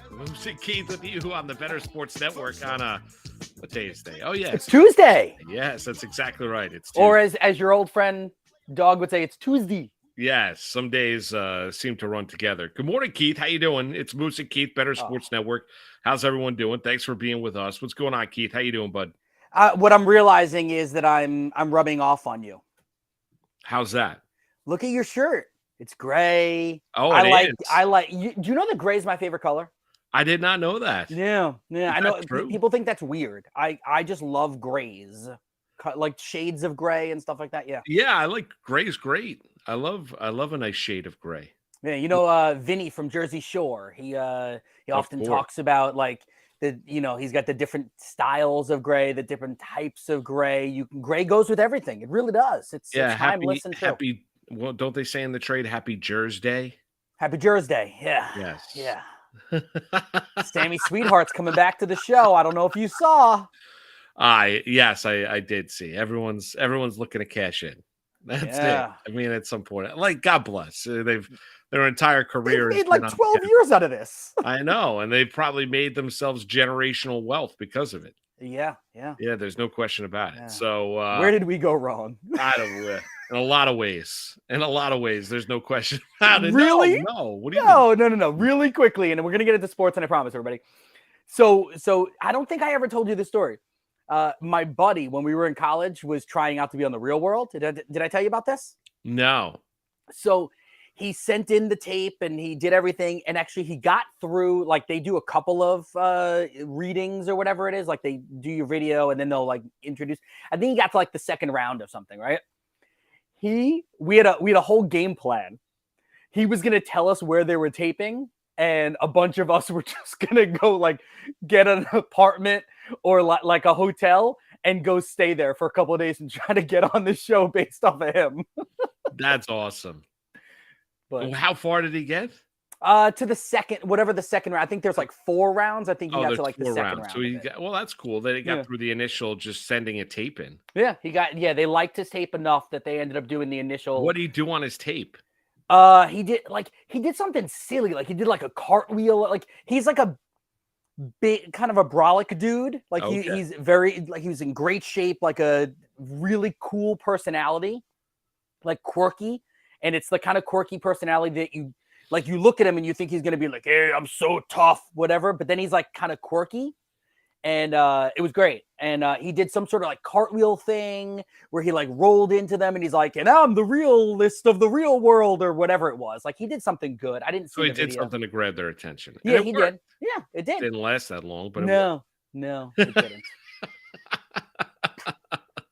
Lucy Keith with you on the Better Sports Network on what day is today? Oh, It's yes. Tuesday. Yes, that's exactly right. It's Tuesday. Or as your old friend Dog would say, it's Tuesday. Yes, some days seem to run together. Good morning, Keith. How you doing? It's Moose and Keith, Better Sports Network. How's everyone doing? Thanks for being with us. What's going on, Keith? How you doing, bud? What I'm realizing is that I'm rubbing off on you. How's that? Look at your shirt. It's gray. Oh, I is. like. Do you know that gray is my favorite color? I did not know that. Yeah. I know true? people think that's weird. I just love grays, like shades of gray and stuff like that. Yeah. Yeah, I like gray's great. I love a nice shade of gray. Yeah, you know, Vinny from Jersey Shore. He often talks about like he's got the different styles of gray, the different types of gray. Gray goes with everything. It really does. It's timeless and true. Happy. Well, don't they say in the trade, "Happy Jersey Day"? Happy Jersey Day. Yeah. Yes. Yeah. Sammy Sweetheart's coming back to the show. I don't know if you saw. I did see. Everyone's looking to cash in. That's it. I mean, at some point, like, God bless. Their entire career made like 12 years out of this. I know, and they've probably made themselves generational wealth because of it. Yeah. There's no question about it. So where did we go wrong? I don't know. In a lot of ways, there's no question about it. Really? No. What do you mean? No. Really quickly, and we're gonna get into sports, and I promise everybody. So I don't think I ever told you this story. My buddy, when we were in college, was trying out to be on The Real World. Did I tell you about this? No. So he sent in the tape and he did everything. And actually he got through, like they do a couple of readings or whatever it is. Like they do your video and then they'll like introduce. I think he got to like the second round of something, right? We had a whole game plan. He was going to tell us where they were taping. And a bunch of us were just going to go like get an apartment or like a hotel and go stay there for a couple of days and try to get on the show based off of him. That's awesome. But how far did he get? To the second round. I think there's like 4 rounds. I think he got to like the second round. So that's cool that he got through the initial just sending a tape in. Yeah, they liked his tape enough that they ended up doing the initial. What did he do on his tape? He did something silly. Like he did like a cartwheel. Like he's like a big kind of a brolic dude. Like he's very like he was in great shape, like a really cool personality, like quirky. And it's the kind of quirky personality that you look at him and you think he's going to be like, hey, I'm so tough, whatever. But then he's like kind of quirky. And it was great. And he did some sort of like cartwheel thing where he like rolled into them and he's like, and I'm the realist of the real world or whatever it was. Like he did something good. I didn't see the video. Did something to grab their attention. Yeah, he did. Yeah, it did. It didn't last that long, but no, it didn't.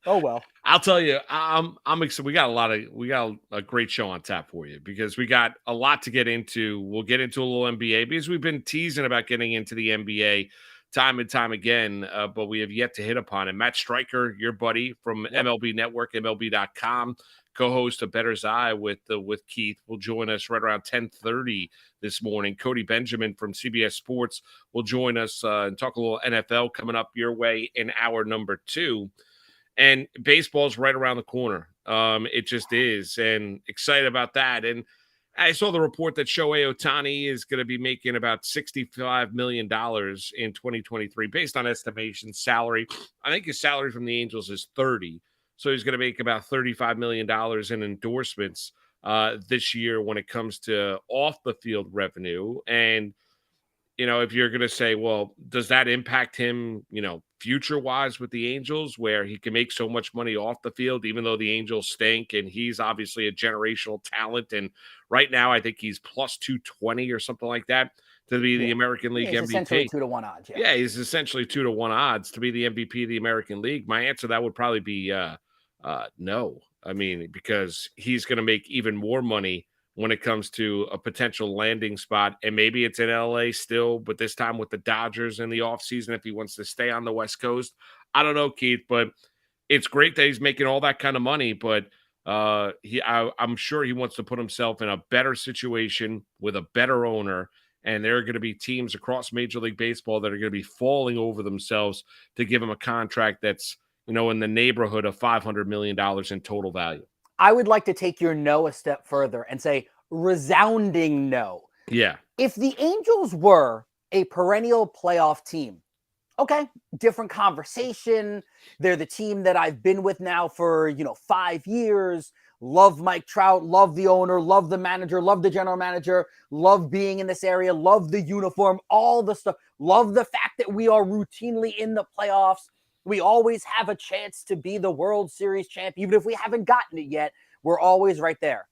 Oh well. I'll tell you, I'm excited. We got a great show on tap for you because we got a lot to get into. We'll get into a little NBA because we've been teasing about getting into the NBA time and time again, but we have yet to hit upon it. Matt Stryker, your buddy from MLB Network, MLB.com, co-host of Better's Eye with Keith, will join us right around 10:30 this morning. Cody Benjamin from CBS Sports will join us and talk a little NFL coming up your way in hour number 2. And baseball's right around the corner. It just is, and excited about that. And I saw the report that Shohei Ohtani is going to be making about $65 million in 2023, based on estimation salary. I think his salary from the Angels is $30, so he's going to make about $35 million in endorsements this year when it comes to off the field revenue. And if you're going to say, well, does that impact him, future-wise with the Angels, where he can make so much money off the field, even though the Angels stink, and he's obviously a generational talent. And right now, I think he's plus 220 or something like that to be the American League MVP. Essentially 2-to-1 odds. Yeah, he's essentially 2-to-1 odds to be the MVP of the American League. My answer to that would probably be no. I mean, because he's going to make even more money when it comes to a potential landing spot. And maybe it's in LA still, but this time with the Dodgers in the offseason, if he wants to stay on the West Coast. I don't know, Keith, but it's great that he's making all that kind of money, but I'm sure he wants to put himself in a better situation with a better owner. And there are going to be teams across Major League Baseball that are going to be falling over themselves to give him a contract that's, in the neighborhood of $500 million in total value. I would like to take your no a step further and say resounding no. Yeah. If the Angels were a perennial playoff team. Okay, different conversation. They're the team that I've been with now for, 5 years. Love Mike Trout, love the owner, love the manager, love the general manager, love being in this area, love the uniform, all the stuff. Love the fact that we are routinely in the playoffs. We always have a chance to be the World Series champ. Even if we haven't gotten it yet, we're always right there.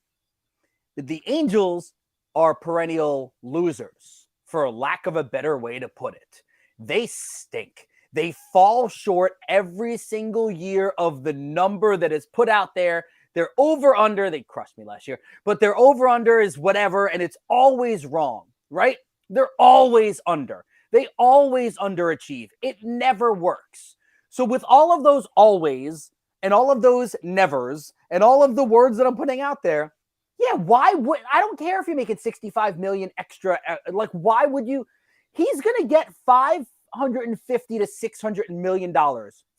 The Angels are perennial losers, for lack of a better way to put it. They stink. They fall short every single year of the number that is put out there. They're over under. They crushed me last year, but their over under is whatever, and it's always wrong, right? They're always under. They always underachieve. It never works. So with all of those always and all of those nevers and all of the words that I'm putting out there, yeah, why would I don't care if you're making 65 million extra. Like, why would you? He's going to get $550 to $600 million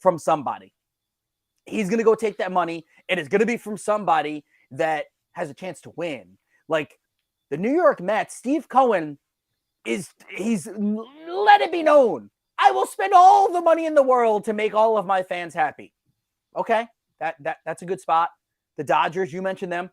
from somebody. He's going to go take that money, and it's going to be from somebody that has a chance to win. Like the New York Mets, Steve Cohen he's let it be known. I will spend all the money in the world to make all of my fans happy. Okay, that's a good spot. The Dodgers, you mentioned them.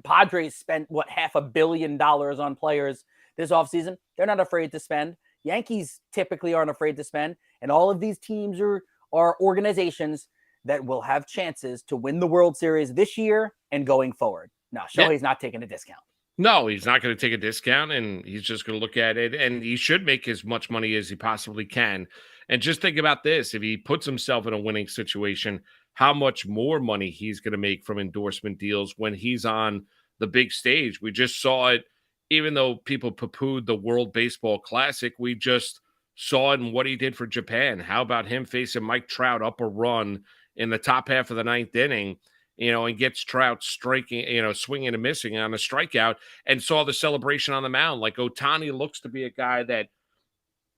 Padres spent $500 million on players this offseason. They're not afraid to spend. Yankees typically aren't afraid to spend. And all of these teams are organizations that will have chances to win the World Series this year and going forward. No, Shohei's not taking a discount. No, he's not going to take a discount, and he's just going to look at it, and he should make as much money as he possibly can. And just think about this. If he puts himself in a winning situation, how much more money he's going to make from endorsement deals when he's on the big stage. We just saw it, even though people poo-pooed the World Baseball Classic, we just saw it in what he did for Japan. How about him facing Mike Trout up a run in the top half of the ninth inning, and gets Trout striking, swinging and missing on a strikeout, and saw the celebration on the mound. Like, Ohtani looks to be a guy that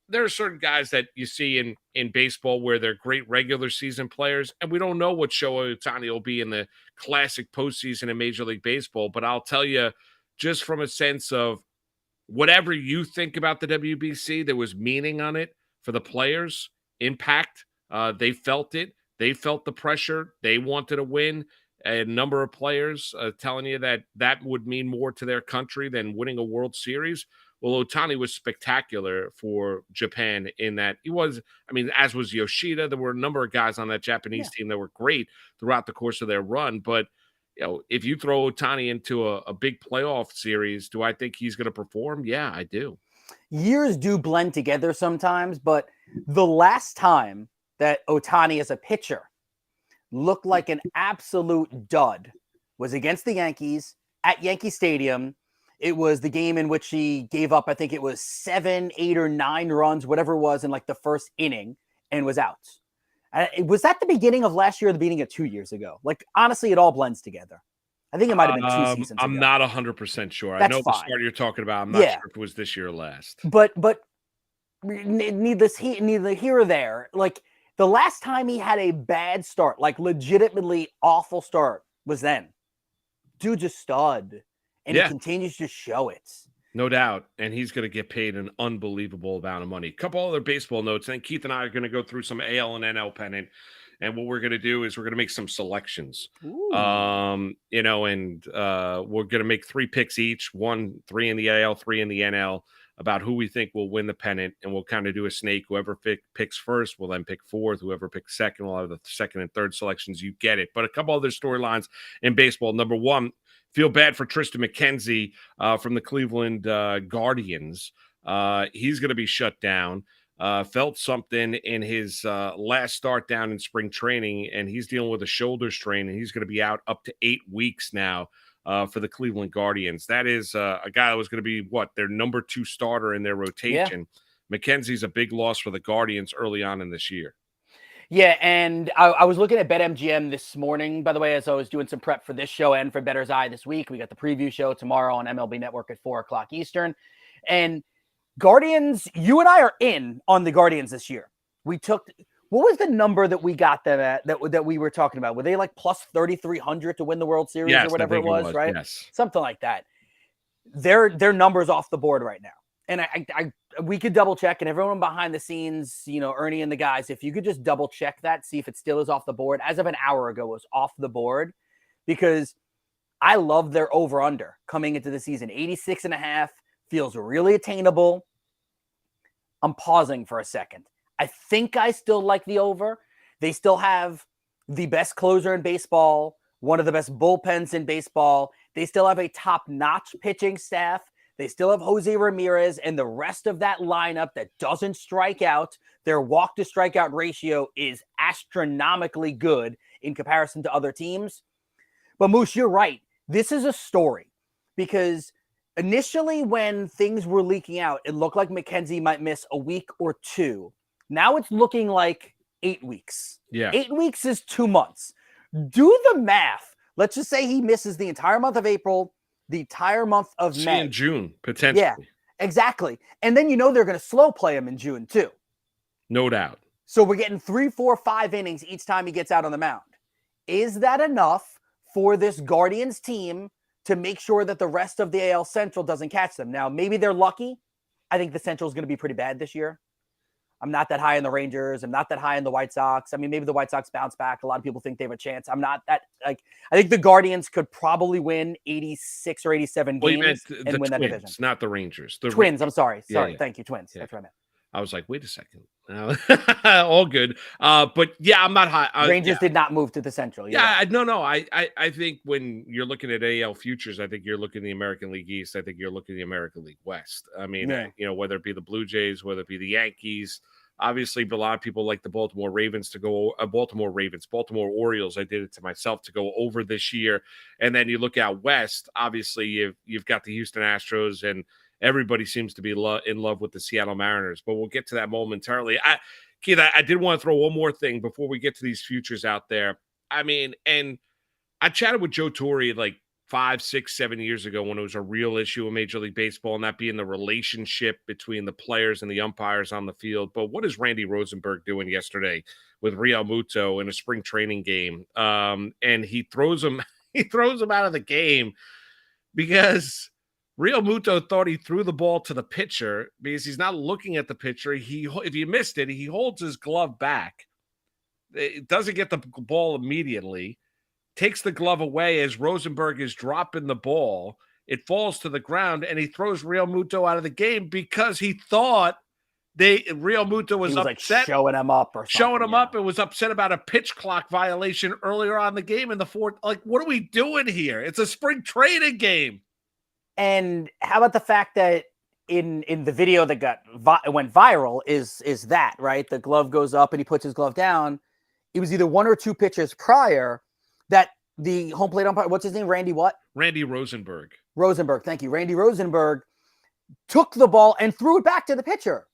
there are certain guys that you see in baseball where they're great regular season players, and we don't know what Shohei Ohtani will be in the classic postseason in Major League Baseball. But I'll tell you, just from a sense of whatever you think about the WBC, there was meaning on it for the players, impact. They felt it. They felt the pressure. They wanted to win. A number of players telling you that would mean more to their country than winning a World Series. Well, Ohtani was spectacular for Japan in that he was, as was Yoshida. There were a number of guys on that Japanese team that were great throughout the course of their run. But, if you throw Ohtani into a big playoff series, do I think he's going to perform? Yeah, I do. Years do blend together sometimes, but the last time that Ohtani as a pitcher looked like an absolute dud was against the Yankees at Yankee Stadium. It was the game in which he gave up, I think it was 7, 8, or 9 runs, whatever it was, in like the first inning, and was out. Was that the beginning of last year or the beginning of 2 years ago? Like, honestly, it all blends together. I think it might have been 2 seasons ago. I'm not 100% sure. That's I know fine. the start you're talking about. I'm not sure if it was this year or last. But neither here or there. Like, the last time he had a bad start, like legitimately awful start, was then. Dude's a stud, and he continues to show it. No doubt, and he's going to get paid an unbelievable amount of money. A couple other baseball notes, and Keith and I are going to go through some AL and NL pennant, and what we're going to do is we're going to make some selections. And we're going to make 3 picks each, 3 in the AL, 3 in the NL, about who we think will win the pennant, and we'll kind of do a snake. Whoever picks first will then pick fourth. Whoever picks second will have the second and third selections. You get it. But a couple other storylines in baseball. Number one, feel bad for Tristan McKenzie from the Cleveland Guardians. He's going to be shut down. Felt something in his last start down in spring training, and he's dealing with a shoulder strain, and he's going to be out up to 8 weeks now. For the Cleveland Guardians. That is a guy that was going to be their number 2 starter in their rotation. Yeah. McKenzie's a big loss for the Guardians early on in this year. Yeah, and I was looking at BetMGM this morning, by the way, as I was doing some prep for this show and for Bettor's Eye this week. We got the preview show tomorrow on MLB Network at 4 o'clock Eastern. And Guardians, you and I are in on the Guardians this year. What was the number that we got them at that we were talking about? Were they like plus 3,300 to win the World Series or whatever it was, right? Yes. Something like that. Their numbers off the board right now. And I we could double check, and everyone behind the scenes, Ernie and the guys, if you could just double check that, see if it still is off the board. As of an hour ago, it was off the board because I love their over-under coming into the season. 86.5 feels really attainable. I'm pausing for a second. I think I still like the over. They still have the best closer in baseball, one of the best bullpens in baseball. They still have a top-notch pitching staff. They still have Jose Ramirez and the rest of that lineup that doesn't strike out. Their walk-to-strikeout ratio is astronomically good in comparison to other teams. But Moose, you're right. This is a story because initially when things were leaking out, it looked like McKenzie might miss a week or two. Now it's looking like 8 weeks. Yeah. 8 weeks is 2 months. Do the math. Let's just say he misses the entire month of April, the entire month of May. In June, potentially. Yeah, exactly. And then they're going to slow play him in June too. No doubt. So we're getting 3, 4, 5 innings each time he gets out on the mound. Is that enough for this Guardians team to make sure that the rest of the AL Central doesn't catch them? Now, maybe they're lucky. I think the Central is going to be pretty bad this year. I'm not that high in the Rangers. I'm not that high in the White Sox. I mean, maybe the White Sox bounce back. A lot of people think they have a chance. I'm not that I think the Guardians could probably win 86 or 87 games and win that division. Not the Rangers. The Twins. I'm sorry. Yeah. Thank you. Twins. Yeah. That's what I meant. I was like, wait a second. All good. But yeah, I'm not high. Rangers did not move to the Central. Yeah, no. I think when you're looking at AL futures, I think you're looking at the American League East. I think you're looking at the American League West. I mean, whether it be the Blue Jays, whether it be the Yankees, obviously, but a lot of people like the Baltimore Ravens to go, Baltimore Orioles. I did it to myself to go over this year. And then you look out West, obviously you've got the Houston Astros, and everybody seems to be in love with the Seattle Mariners, but we'll get to that momentarily. Keith, I did want to throw one more thing before we get to these futures out there. I mean, and I chatted with Joe Torre like 5, 6, 7 years ago when it was a real issue in Major League Baseball, and that being the relationship between the players and the umpires on the field. But what is Randy Rosenberg doing yesterday with Real Muto in a spring training game? And he throws him out of the game because Real Muto thought he threw the ball to the pitcher because he's not looking at the pitcher. If you missed it, he holds his glove back. It doesn't get the ball immediately. Takes the glove away as Rosenberg is dropping the ball. It falls to the ground, and he throws Real Muto out of the game because he thought Real Muto was upset. Like showing him up or something. Showing him up and was upset about a pitch clock violation earlier on in the game in the fourth. Like, what are we doing here? It's a spring training game. And how about the fact that in the video that went viral is that, right? The glove goes up and he puts his glove down. It was either 1 or 2 pitches prior that the home plate umpire, what's his name? Randy what? Randy Rosenberg. Rosenberg, thank you. Randy Rosenberg took the ball and threw it back to the pitcher.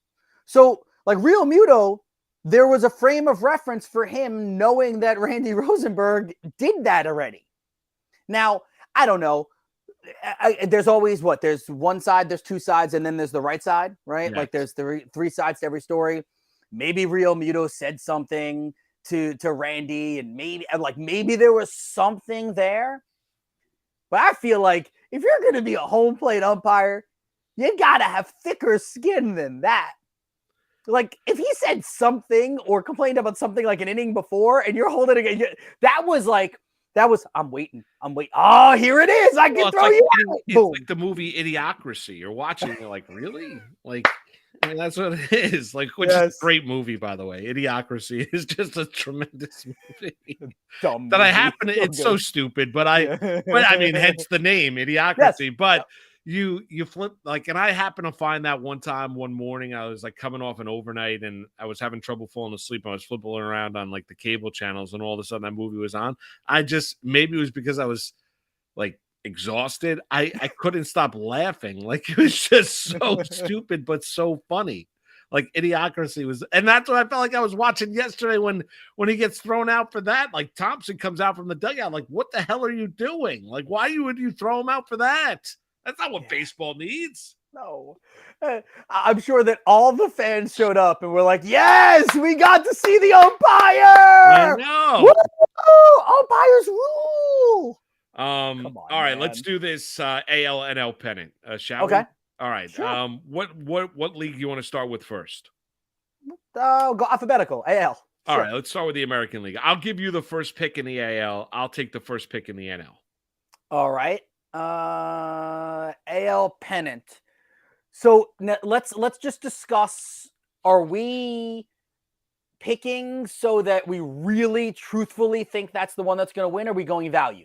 So, like Real Muto, there was a frame of reference for him knowing that Randy Rosenberg did that already. Now, I don't know. There's always there's one side, there's 2 sides, and then there's the right side, right? Yes. Like there's 3 sides to every story. Maybe Real Muto said something to Randy, and maybe there was something there. But I feel like if you're going to be a home plate umpire, you got to have thicker skin than that. Like if he said something or complained about something like an inning before, and you're holding it, that was I'm waiting. Oh, here it is. I can throw you out. It's like the movie Idiocracy. You're watching, you're like, really? Like, I mean, that's what it is. Like, which is a great movie, by the way. Idiocracy is just a tremendous movie. Dumb that movie. I happen to, it's so stupid, but I mean, hence the name, Idiocracy. Yes. But you flip, like, and I happened to find that one morning, I was like coming off an overnight and I was having trouble falling asleep. I was flipping around on like the cable channels, and all of a sudden that movie was on. Maybe it was because I was like exhausted. I couldn't stop laughing. Like it was just so stupid, but so funny. Like Idiocracy was, and that's what I felt like I was watching yesterday when he gets thrown out for that. Like Thompson comes out from the dugout, like, what the hell are you doing? Like, why would you throw him out for that? That's not what baseball needs. No. I'm sure that all the fans showed up and were like, yes, we got to see the umpire. I know. Woo! Umpires rule. All right, let's do this AL NL pennant, shall we? Okay. All right. Sure. What league you want to start with first? Go alphabetical. AL. All right, Sure. let's start with the American League. I'll give you the first pick in the AL. I'll take the first pick in the NL. All right. AL pennant. So let's just discuss. Are we picking so that we really truthfully think that's the one that's going to win? Or are we going value?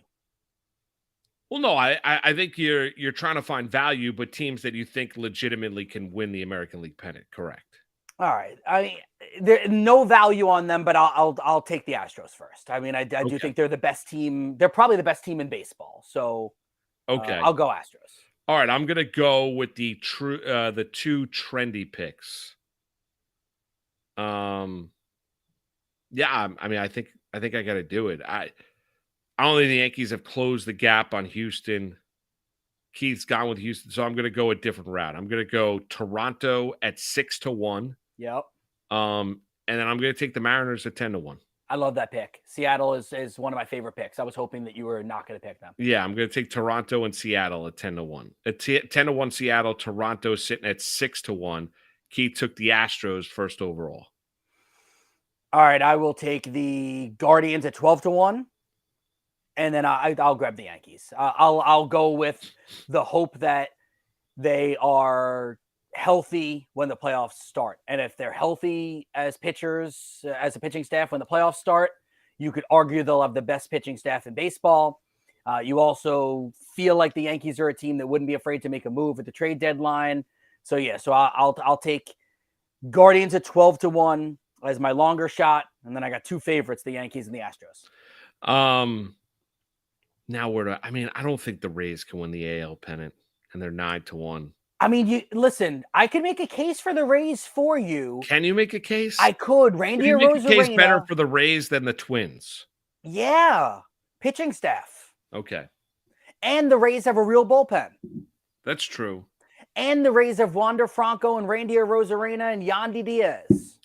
Well, no, I think you're trying to find value, but teams that you think legitimately can win the American League pennant. Correct. All right. I mean, there's no value on them, but I'll take the Astros first. I mean, I do Okay. think they're the best team. They're probably the best team in baseball. So Okay. I'll go Astros. All right. I'm gonna go with the two trendy picks. Yeah. I mean, I think I got to do it. I don't think the Yankees have closed the gap on Houston. Keith's gone with Houston, so I'm going to go a different route. I'm going to go Toronto at 6-1. Yep. And then I'm going to take the Mariners at 10-1. I love that pick. Seattle is one of my favorite picks. I was hoping that you were not going to pick them. Yeah, I'm going to take Toronto and Seattle at 10-1. At 10-1 Seattle, Toronto sitting at 6-1. Keith took the Astros first overall. All right, I will take the Guardians at 12-1. And then I'll grab the Yankees. I'll go with the hope that they are healthy when the playoffs start. And if they're healthy as pitchers, as a pitching staff when the playoffs start, you could argue they'll have the best pitching staff in baseball. You also feel like the Yankees are a team that wouldn't be afraid to make a move at the trade deadline. So yeah, so I'll take Guardians at 12-1 as my longer shot, and then I got two favorites: the Yankees and the Astros. Now I don't think the Rays can win the AL pennant, and they're 9-1. I mean, you listen. I could make a case for the Rays for you. Can you make a case? I could. Randy Can you make a case Arozarena, better for the Rays than the Twins? Yeah, pitching staff. Okay, and the Rays have a real bullpen. That's true. And the Rays have Wander Franco and Randy Arozarena and Yandy Diaz.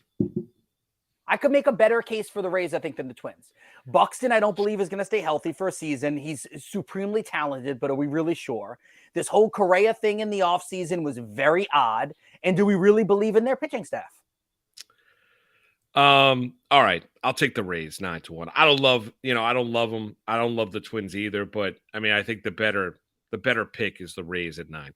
I could make a better case for the Rays, I think, than the Twins. Buxton, I don't believe, is going to stay healthy for a season. He's supremely talented, but are we really sure? This whole Correa thing in the offseason was very odd. And do we really believe in their pitching staff? All right. I'll take the Rays 9-1. I don't love them. I don't love the Twins either, but I mean, I think the better pick is the Rays at 9-1.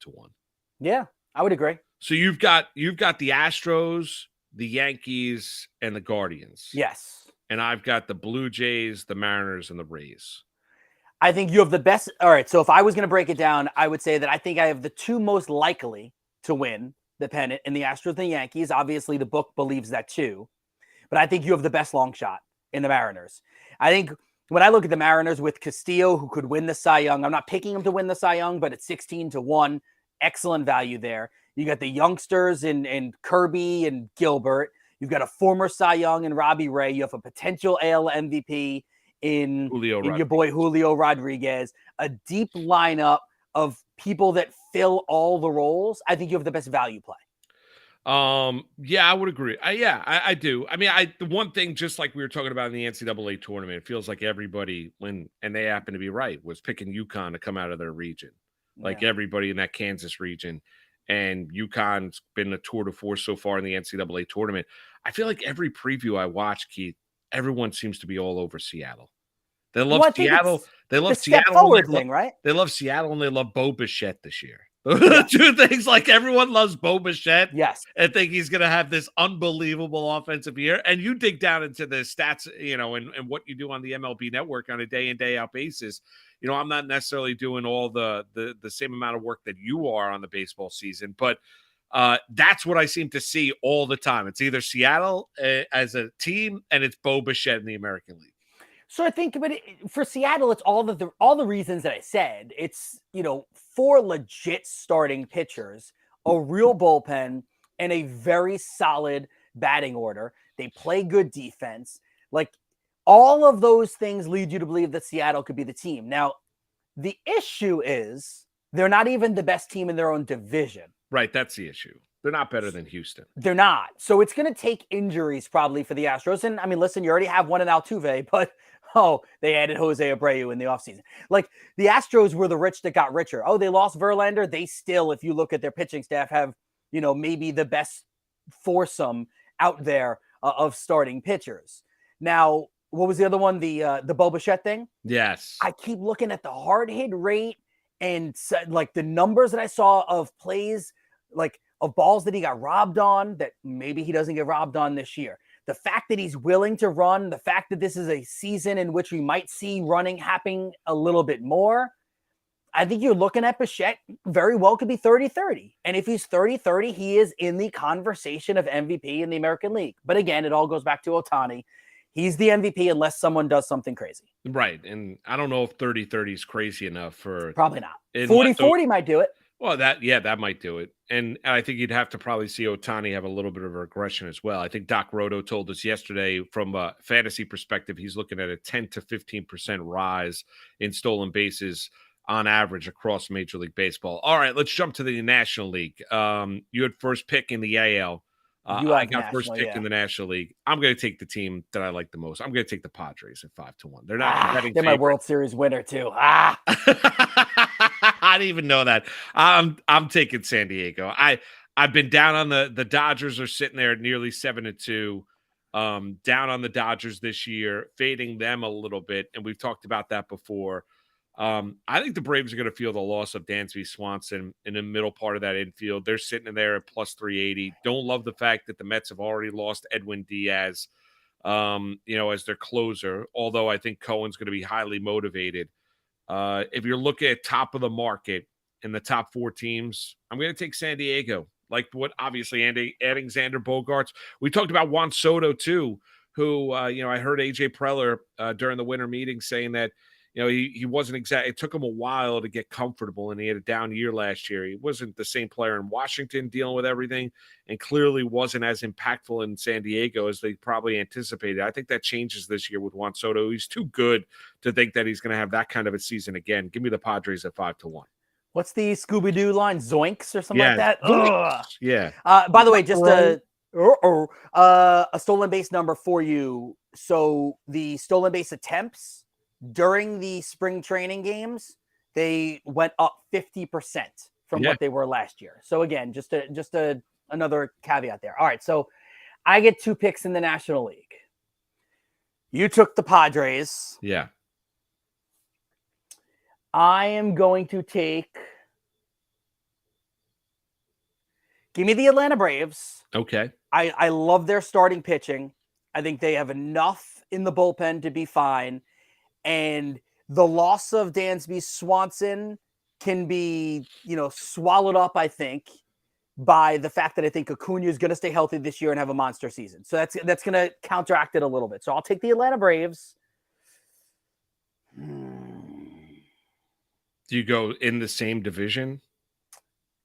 Yeah, I would agree. So you've got the Astros, the Yankees, and the Guardians. Yes. And I've got the Blue Jays, the Mariners, and the Rays. I think you have the best. All right. So if I was going to break it down, I would say that I think I have the two most likely to win the pennant in the Astros and the Yankees. Obviously, the book believes that too. But I think you have the best long shot in the Mariners. I think when I look at the Mariners with Castillo, who could win the Cy Young, I'm not picking him to win the Cy Young, but at 16-1, excellent value there. You got the youngsters in Kirby and Gilbert. You've got a former Cy Young in Robbie Ray. You have a potential AL MVP in your boy Julio Rodriguez. A deep lineup of people that fill all the roles. I think you have the best value play. Yeah, I would agree. I do. I mean, the one thing, just like we were talking about in the NCAA tournament, it feels like everybody, and they happen to be right, was picking UConn to come out of their region. Like everybody in that Kansas region. And UConn's been a tour de force so far in the NCAA tournament. I feel like every preview I watch, Keith, everyone seems to be all over Seattle. They love Seattle. They love Seattle. Right? They love Seattle and they love Bo Bichette this year. Yeah. Two things, like everyone loves Bo Bichette. Yes. And think he's going to have this unbelievable offensive year. And you dig down into the stats, and what you do on the MLB network on a day in, day out basis. I'm not necessarily doing all the same amount of work that you are on the baseball season, but that's what I seem to see all the time. It's either Seattle as a team and it's Bo Bichette in the American League. So I think, but for Seattle, it's all the reasons that I said. It's, four legit starting pitchers, a real bullpen, and a very solid batting order. They play good defense. Like, all of those things lead you to believe that Seattle could be the team. Now, the issue is they're not even the best team in their own division. Right, that's the issue. They're not better than Houston. They're not. So it's going to take injuries probably for the Astros. And I mean, listen, you already have one in Altuve, but Oh, they added Jose Abreu in the offseason. Like, the Astros were the rich that got richer. Oh, they lost Verlander. They still, if you look at their pitching staff, have, maybe the best foursome out there of starting pitchers. Now, what was the other one? The Bo Bichette thing? Yes. I keep looking at the hard hit rate and like the numbers that I saw of plays, like of balls that he got robbed on, that maybe he doesn't get robbed on this year. The fact that he's willing to run, the fact that this is a season in which we might see running happening a little bit more, I think you're looking at Bichette very well could be 30-30. And if he's 30-30, he is in the conversation of MVP in the American League. But again, it all goes back to Ohtani. He's the MVP unless someone does something crazy. Right. And I don't know if 30-30 is crazy enough for. Probably not. 40-40 might do it. Well, that might do it. And I think you'd have to probably see Ohtani have a little bit of regression as well. I think Doc Roto told us yesterday from a fantasy perspective, he's looking at a 10 to 15% rise in stolen bases on average across Major League Baseball. All right, let's jump to the National League. You had first pick in the AL. I got first pick in the National League. I'm going to take the team that I like the most. I'm going to take the Padres at 5-1. They're not betting. They're my World Series winner too. I didn't even know that. I'm taking San Diego. I've been down on the Dodgers are sitting there at nearly 7-2. Down on the Dodgers this year, fading them a little bit, and we've talked about that before. I think the Braves are going to feel the loss of Dansby Swanson in the middle part of that infield. They're sitting in there at plus 380. Don't love the fact that the Mets have already lost Edwin Diaz, as their closer, although I think Cohen's going to be highly motivated. If you're looking at top of the market in the top four teams, I'm going to take San Diego. Like what, obviously, adding Xander Bogaerts. We talked about Juan Soto, too, who, I heard AJ Preller during the winter meeting saying that, he wasn't exact. It took him a while to get comfortable, and he had a down year last year. He wasn't the same player in Washington dealing with everything, and clearly wasn't as impactful in San Diego as they probably anticipated. I think that changes this year with Juan Soto. He's too good to think that he's going to have that kind of a season again. Give me the Padres at 5-1. What's the Scooby-Doo line? Zoinks or something like that? Yeah. By the way, just a stolen base number for you. So the stolen base attempts during the spring training games, they went up 50% from what they were last year. So again, just another caveat there. All right, so I get 2 picks in the National League. You took the Padres. Yeah. I am going to give me the Atlanta Braves. Okay. I love their starting pitching. I think they have enough in the bullpen to be fine. And the loss of Dansby Swanson can be, swallowed up, I think, by the fact that I think Acuna is going to stay healthy this year and have a monster season. So that's going to counteract it a little bit. So I'll take the Atlanta Braves. Do you go in the same division?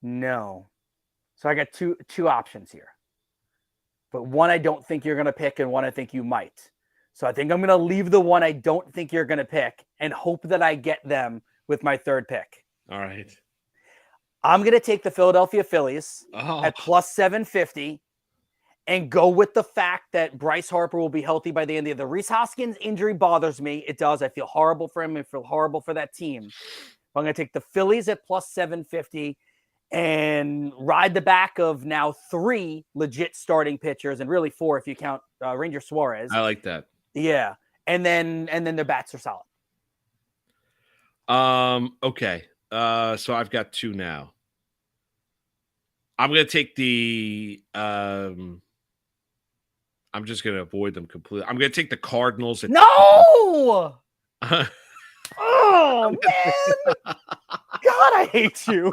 No. So I got two options here. But one I don't think you're going to pick and one I think you might. So I think I'm going to leave the one I don't think you're going to pick and hope that I get them with my third pick. All right. I'm going to take the Philadelphia Phillies at plus 750 and go with the fact that Bryce Harper will be healthy by the end of the year. The Rhys Hoskins injury bothers me. It does. I feel horrible for him. I feel horrible for that team. But I'm going to take the Phillies at plus 750 and ride the back of now 3 legit starting pitchers, and really 4 if you count Ranger Suarez. I like that. Yeah. And then their bats are solid. Okay. So I've got 2 now. I'm going to take the I'm just going to avoid them completely. I'm going to take the Cardinals. No! Oh, man. God, I hate you.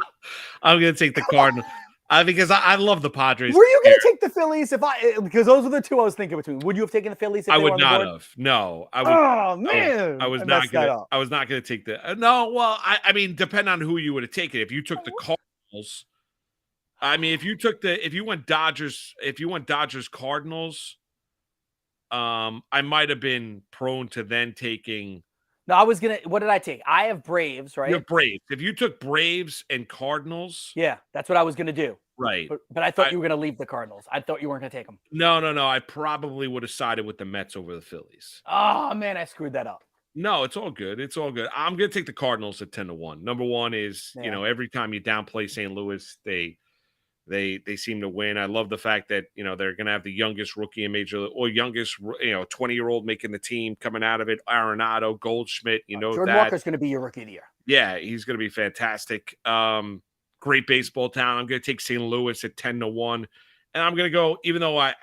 I'm going to take the Cardinals. Because I love the Padres. Were you going to take the Phillies because those are the 2 I was thinking between? Would you have taken the Phillies? I would not have. No, I would. Oh man, I was not going to take the. No, well, I mean, depend on who you would have taken. If you took the Cardinals, I mean, if you went Dodgers Cardinals, I might have been prone to then taking. No, I was gonna. What did I take? I have Braves, right? You have Braves. If you took Braves and Cardinals, yeah, that's what I was gonna do. Right. But I thought you were going to leave the Cardinals. I thought you weren't going to take them. No. I probably would have sided with the Mets over the Phillies. Oh man, I screwed that up. No, it's all good. It's all good. I'm going to take the Cardinals at 10-1. Number one is, Yeah. every time you downplay St. Louis, they seem to win. I love the fact that, they're going to have the youngest rookie in Major League, or youngest, 20-year-old making the team coming out of it. Arenado, Goldschmidt, Jordan that. Walker's going to be your rookie of the year. Yeah, he's going to be fantastic. Great baseball talent. I'm going to take St. Louis at 10-1. And I'm going to go, even though I'm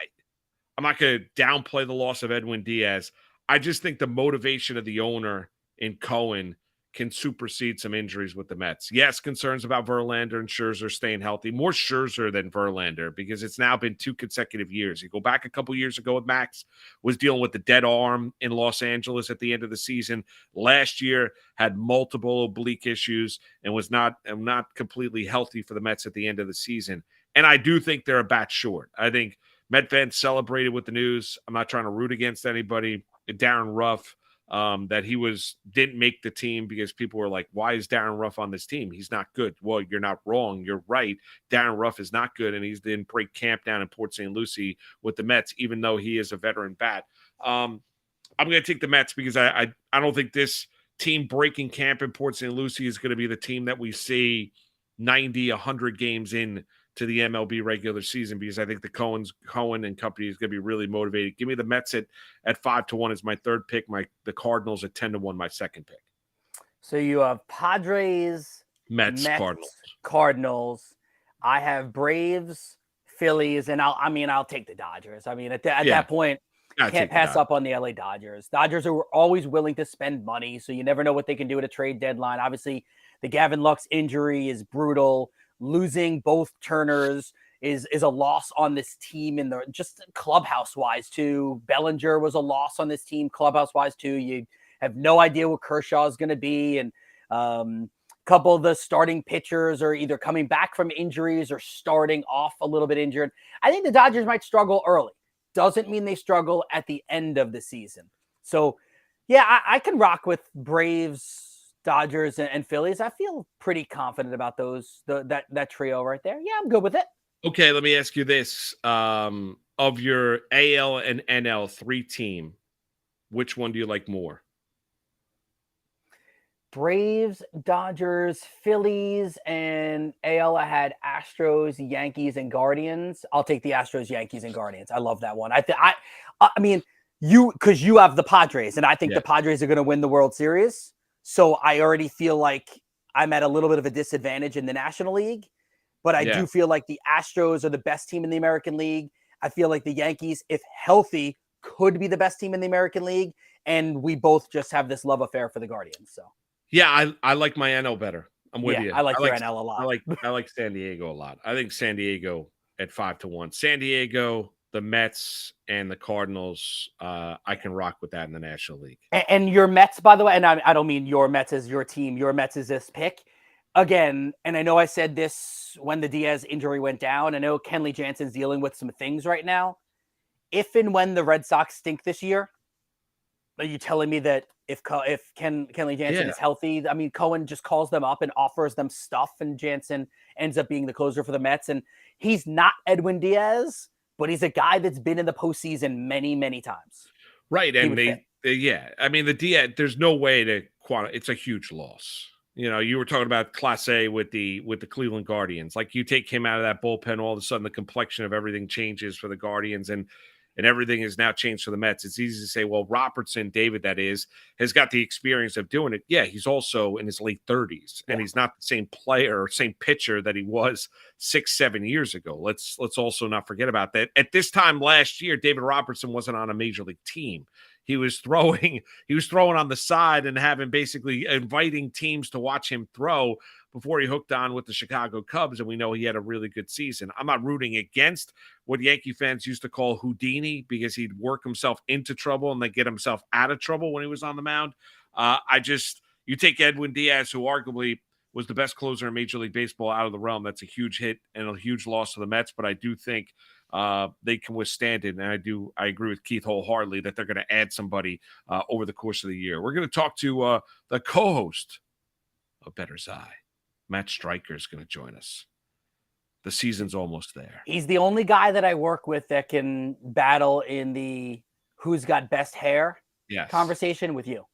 not going to downplay the loss of Edwin Diaz, I just think the motivation of the owner in Cohen can supersede some injuries with the Mets. Yes, concerns about Verlander and Scherzer staying healthy. More Scherzer than Verlander, because it's now been 2 consecutive years. You go back a couple years ago with Max, was dealing with the dead arm in Los Angeles at the end of the season. Last year had multiple oblique issues and was not completely healthy for the Mets at the end of the season. And I do think they're a bat short. I think Met fans celebrated with the news. I'm not trying to root against anybody. Darren Ruff, that he didn't make the team because people were like, why is Darren Ruff on this team? He's not good. Well, you're not wrong. You're right. Darren Ruff is not good, and he didn't break camp down in Port St. Lucie with the Mets, even though he is a veteran bat. I'm going to take the Mets because I don't think this team breaking camp in Port St. Lucie is going to be the team that we see 90, 100 games in to the MLB regular season, because I think the Cohen and company is going to be really motivated. Give me the Mets at 5-1 as my third pick. The Cardinals at 10-1, my second pick. So you have Padres, Mets, Cardinals. I have Braves, Phillies, and I'll take the Dodgers. I mean, at that point, can't pass up on the LA Dodgers. Dodgers are always willing to spend money, so you never know what they can do at a trade deadline. Obviously, the Gavin Lux injury is brutal. Losing both Turners is a loss on this team in the just clubhouse wise too. Bellinger was a loss on this team clubhouse wise too. You have no idea what Kershaw is going to be, and a couple of the starting pitchers are either coming back from injuries or starting off a little bit injured. I think the Dodgers might struggle early. Doesn't mean they struggle at the end of the season. So yeah, I can rock with Braves, Dodgers, and Phillies. I feel pretty confident about that trio right there. Yeah, I'm good with it. Okay, let me ask you this. Of your AL and NL 3-team, which one do you like more? Braves, Dodgers, Phillies, and AL I had Astros, Yankees, and Guardians. I'll take the Astros, Yankees, and Guardians. I love that one. I mean, because you have the Padres, and I think the Padres are going to win the World Series. So I already feel like I'm at a little bit of a disadvantage in the National League, but I do feel like the Astros are the best team in the American League. I feel like the Yankees, if healthy, could be the best team in the American League. And we both just have this love affair for the Guardians. So yeah, I like my NL better. I'm with you. I like your NL a lot. I like San Diego a lot. I think San Diego at 5-1. San Diego, the Mets, and the Cardinals, I can rock with that in the National League. And your Mets, by the way, and I don't mean your Mets as your team. Your Mets is this pick. Again, and I know I said this when the Diaz injury went down. I know Kenley Jansen's dealing with some things right now. If and when the Red Sox stink this year, are you telling me that if Kenley Jansen is healthy, I mean, Cohen just calls them up and offers them stuff, and Jansen ends up being the closer for the Mets? And he's not Edwin Diaz, but he's a guy that's been in the postseason many, many times. Right. And I mean, the Diaz, there's no way to it's a huge loss. You were talking about Class A with the Cleveland Guardians. Like, you take him out of that bullpen, all of a sudden the complexion of everything changes for the Guardians, and everything has now changed for the Mets. It's easy to say, well, David, that is, has got the experience of doing it. Yeah, he's also in his late 30s, and he's not the same player or same pitcher that he was 6-7 years ago. Let's also not forget about that. At this time last year, David Robertson wasn't on a major league team. He was throwing on the side and basically inviting teams to watch him throw before he hooked on with the Chicago Cubs, and we know he had a really good season. I'm not rooting against what Yankee fans used to call Houdini, because he'd work himself into trouble and then get himself out of trouble when he was on the mound. You take Edwin Diaz, who arguably was the best closer in Major League Baseball, out of the realm. That's a huge hit and a huge loss to the Mets, but I do think they can withstand it. And I agree with Keith wholeheartedly that they're going to add somebody over the course of the year. We're going to talk to the co-host of Better's Eye. Matt Stryker is going to join us. the season's almost there. He's the only guy that I work with that can battle in the who's got best hair conversation with you.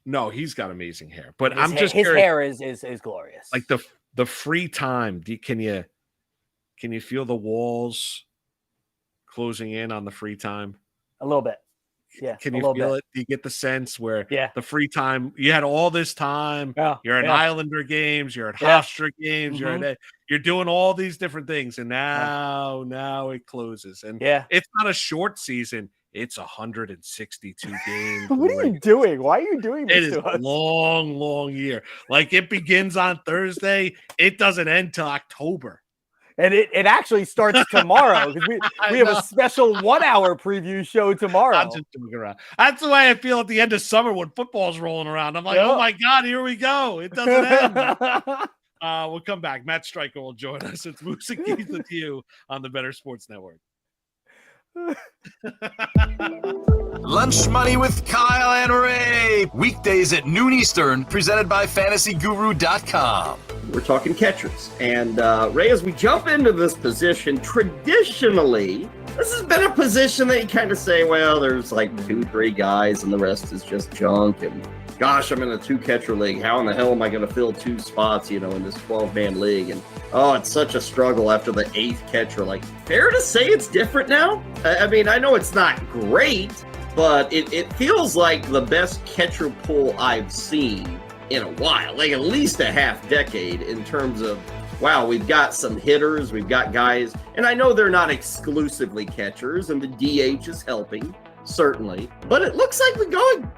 No, he's got amazing hair, but his hair is glorious. Like the free time, can you feel the walls closing in on the free time? A little bit. Yeah. Can you feel it? Do you get the sense where the free time, you had all this time, you're at Islander games, you're at Hofstra games, you're doing all these different things, and now it closes. And it's not a short season, it's 162 games. What are you doing? Why are you doing this? It is a long year. Like, it begins on Thursday, it doesn't end till October. And it actually starts tomorrow because we have a special 1 hour preview show tomorrow. I'm just joking around. That's the way I feel at the end of summer when football's rolling around. I'm like, oh my God, here we go. It doesn't end. We'll come back. Matt Stryker will join us. It's Moose and Keith with you on the Better Sports Network. Lunch Money with Kyle and Ray. Weekdays at noon Eastern, presented by FantasyGuru.com. We're talking catchers. And Ray, as we jump into this position, traditionally, this has been a position that you kind of say, well, there's like 2-3 guys and the rest is just junk. And gosh, I'm in a 2-catcher league. How in the hell am I going to fill 2 spots, in this 12-man league? And it's such a struggle after the 8th catcher. Like, fair to say it's different now? I mean, I know it's not great, but it feels like the best catcher pool I've seen in a while, like at least a half decade, in terms of, wow, we've got some hitters, we've got guys, and I know they're not exclusively catchers, and the DH is helping, certainly, but it looks like we're going,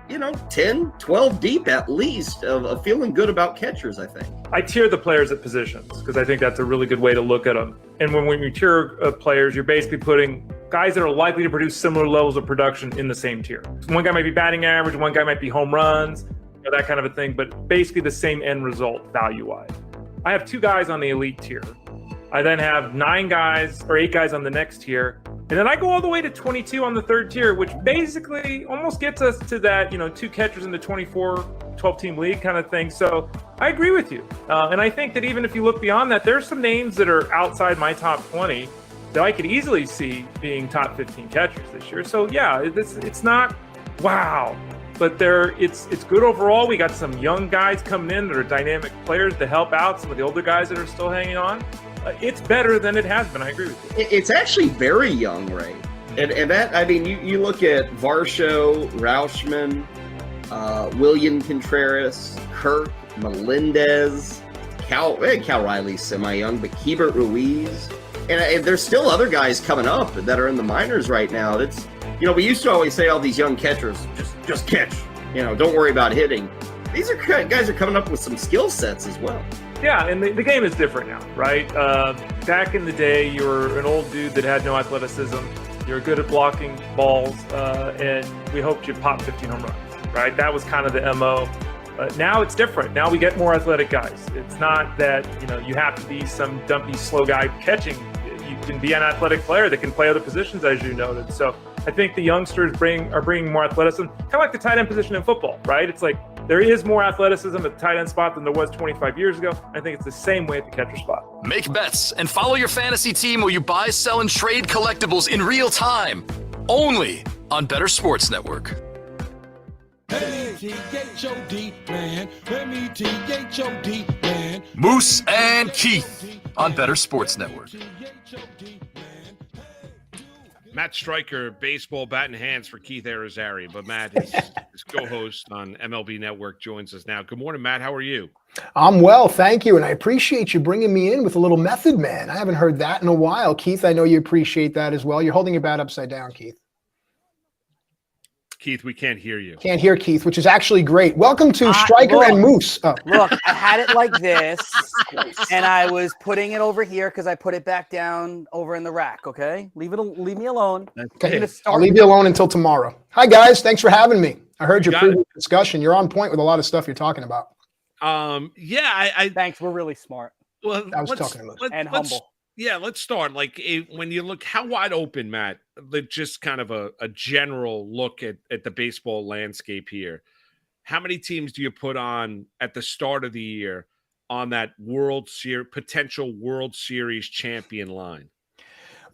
10, 12 deep at least of feeling good about catchers, I think. I tier the players at positions because I think that's a really good way to look at them. And when you tier players, you're basically putting guys that are likely to produce similar levels of production in the same tier. One guy might be batting average, one guy might be home runs, that kind of a thing, but basically the same end result value-wise. I have 2 guys on the elite tier. I then have 9 guys or 8 guys on the next tier. And then I go all the way to 22 on the 3rd tier, which basically almost gets us to that, 2 catchers in the 24, 12-team league kind of thing. So I agree with you. And I think that even if you look beyond that, there's some names that are outside my top 20 that I could easily see being top 15 catchers this year. So yeah, it's not wow, but it's good overall. We got some young guys coming in that are dynamic players to help out some of the older guys that are still hanging on. It's better than it has been. I agree with you. It's actually very young, Ray. And that, I mean, you look at Varsho, Rauschman, William Contreras, Kirk, Melendez, Cal Riley's semi-young, but Keibert Ruiz. And there's still other guys coming up that are in the minors right now. That's, we used to always say all these young catchers, just catch, don't worry about hitting. These are guys are coming up with some skill sets as well. Yeah, and the game is different now, right? Back in the day, you were an old dude that had no athleticism. You were good at blocking balls, and we hoped you'd pop 15 home runs, right? That was kind of the MO. Now it's different. Now we get more athletic guys. It's not that, you have to be some dumpy, slow guy catching. You can be an athletic player that can play other positions, as you noted. So I think the youngsters are bringing more athleticism, kind of like the tight end position in football, right? It's like there is more athleticism at the tight end spot than there was 25 years ago. I think it's the same way at the catcher spot. Make bets and follow your fantasy team while you buy, sell, and trade collectibles in real time. Only on Better Sports Network. M-E-T-H-O-D, man. M-E-T-H-O-D, man. Moose and Keith on Better Sports Network. Matt Stryker, baseball bat in hands for Keith Arizari, but Matt, his co-host on MLB Network, joins us now. Good morning, Matt. How are you? I'm well, thank you, and I appreciate you bringing me in with a little Method Man. I haven't heard that in a while. Keith, I know you appreciate that as well. You're holding your bat upside down, Keith. Keith, we can't hear you. Can't hear Keith, which is actually great. Welcome to Stryker and Moose. Oh. Look, I had it like this, and I was putting it over here because I put it back down over in the rack, okay? Leave me alone. Okay. I'll leave you alone until tomorrow. Hi, guys. Thanks for having me. I heard your previous discussion. You're on point with a lot of stuff you're talking about. Yeah. Thanks. We're really smart. Well, I was talking about and humble. Yeah, let's start. When you look, how wide open, Matt, just kind of a general look at the baseball landscape here. How many teams do you put on at the start of the year on that potential World Series champion line?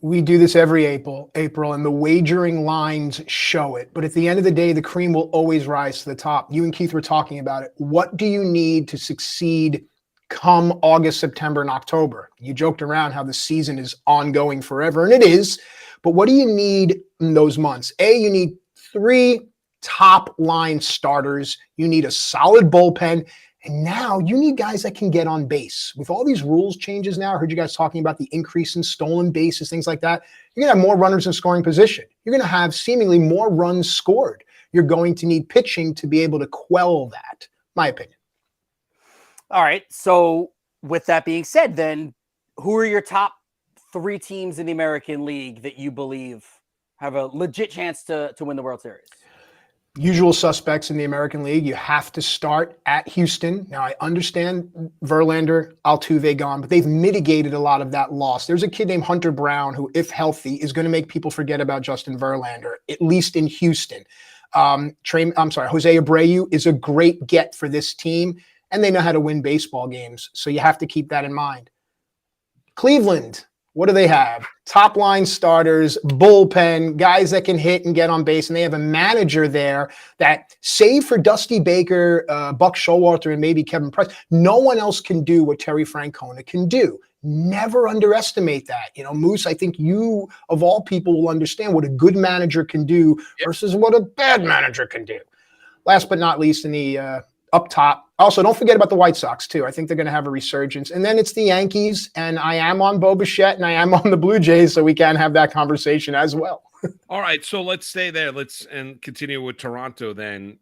We do this every April, and the wagering lines show it. But at the end of the day, the cream will always rise to the top. You and Keith were talking about it. What do you need to succeed come August, September, and October? You joked around how the season is ongoing forever, and it is. But what do you need in those months? You need 3 top line starters. You need a solid bullpen. And now you need guys that can get on base. With all these rules changes now, I heard you guys talking about the increase in stolen bases, things like that. You're going to have more runners in scoring position. You're going to have seemingly more runs scored. You're going to need pitching to be able to quell that, my opinion. All right. So with that being said, then who are your top 3 teams in the American League that you believe have a legit chance to win the World Series? Usual suspects in the American League. You have to start at Houston. Now, I understand Verlander, Altuve gone, but they've mitigated a lot of that loss. There's a kid named Hunter Brown who, if healthy, is going to make people forget about Justin Verlander, at least in Houston. Jose Abreu is a great get for this team, and they know how to win baseball games, so you have to keep that in mind. Cleveland, what do they have? Top line starters, bullpen, guys that can hit and get on base. And they have a manager there that, save for Dusty Baker, Buck Showalter, and maybe Kevin Price, no one else can do what Terry Francona can do. Never underestimate that. Moose, I think you, of all people, will understand what a good manager can do versus what a bad manager can do. Last but not least, in the up top. Also, don't forget about the White Sox, too. I think they're going to have a resurgence. And then it's the Yankees, and I am on Bo Bichette, and I am on the Blue Jays, so we can have that conversation as well. All right, so let's stay there. And continue with Toronto then.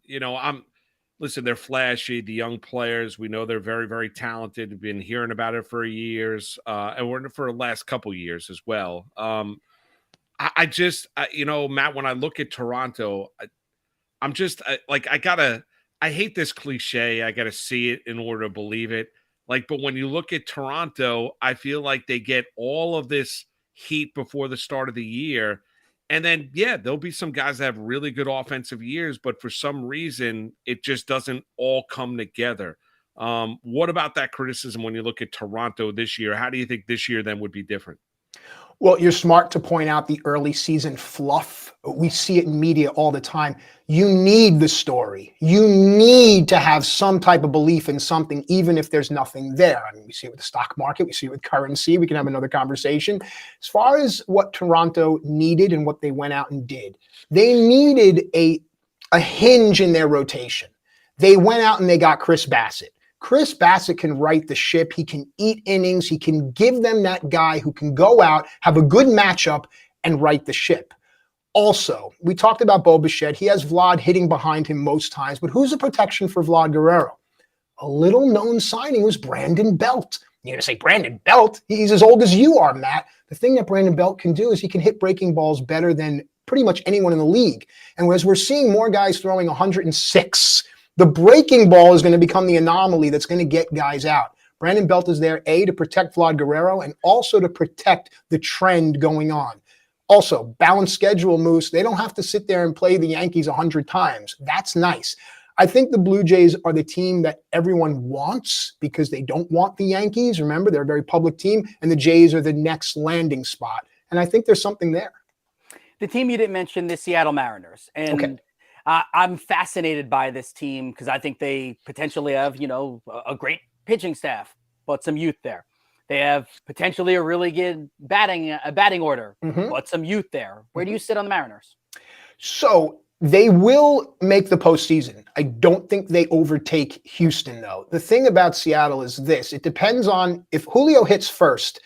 Listen, they're flashy, the young players. We know they're very, very talented. We've been hearing about it for years, and we're for the last couple years as well. I just, Matt, when I look at Toronto, I hate this cliche. I got to see it in order to believe it. But when you look at Toronto, I feel like they get all of this heat before the start of the year. And then, there'll be some guys that have really good offensive years, but for some reason, it just doesn't all come together. What about that criticism when you look at Toronto this year? How do you think this year then would be different? Well, you're smart to point out the early season fluff. We see it in media all the time. You need the story. You need to have some type of belief in something, even if there's nothing there. I mean, we see it with the stock market. We see it with currency. We can have another conversation. As far as what Toronto needed and what they went out and did, they needed a hinge in their rotation. They went out and they got Chris Bassett. Chris Bassett can right the ship. He can eat innings. He can give them that guy who can go out, have a good matchup, and right the ship. Also, we talked about Bo Bichette. He has Vlad hitting behind him most times, but who's a protection for Vlad Guerrero? A little-known signing was Brandon Belt. You're going to say, Brandon Belt? He's as old as you are, Matt. The thing that Brandon Belt can do is he can hit breaking balls better than pretty much anyone in the league. And as we're seeing more guys throwing 106, the breaking ball is going to become the anomaly that's going to get guys out. Brandon Belt is there, A, to protect Vlad Guerrero and also to protect the trend going on. Also, balanced schedule, Moose. They don't have to sit there and play the Yankees 100 times. That's nice. I think the Blue Jays are the team that everyone wants because they don't want the Yankees. Remember, they're a very public team, and the Jays are the next landing spot. And I think there's something there. The team you didn't mention, the Seattle Mariners. And okay. I'm fascinated by this team because I think they potentially have, a great pitching staff, but some youth there. They have potentially a really good batting order, but some youth there. Where do you sit on the Mariners? So they will make the postseason. I don't think they overtake Houston, though. The thing about Seattle is this. It depends on if Julio hits first.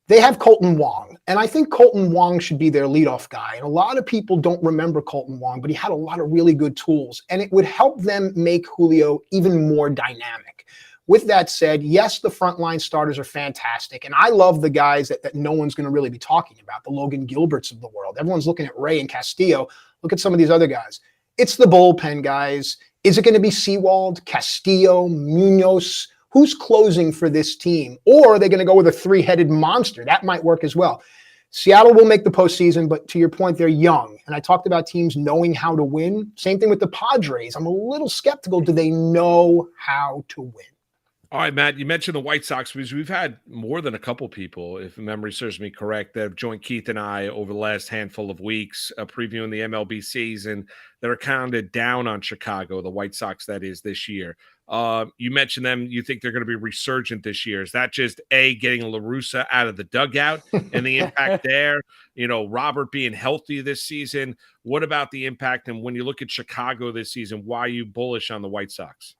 They have Colton Wong, and I think Colton Wong should be their leadoff guy. And a lot of people don't remember Colton Wong, but he had a lot of really good tools, and it would help them make Julio even more dynamic. With that said, yes, the frontline starters are fantastic, and I love the guys that no one's going to really be talking about, the Logan Gilberts of the world. Everyone's looking at Ray and Castillo. Look at some of these other guys. It's the bullpen guys. Is it going to be Sewald, Castillo, Munoz? Who's closing for this team? Or are they going to go with a three-headed monster? That might work as well. Seattle will make the postseason, but to your point, they're young. And I talked about teams knowing how to win. Same thing with the Padres. I'm a little skeptical. Do they know how to win? All right, Matt, you mentioned the White Sox because we've had more than a couple people, if memory serves me correct, that have joined Keith and I over the last handful of weeks, previewing the MLB season that are counted down on Chicago, the White Sox, that is, this year. You mentioned them. You think they're going to be resurgent this year. Is that just getting La Russa out of the dugout and the impact there? Robert being healthy this season. What about the impact? And when you look at Chicago this season, why are you bullish on the White Sox?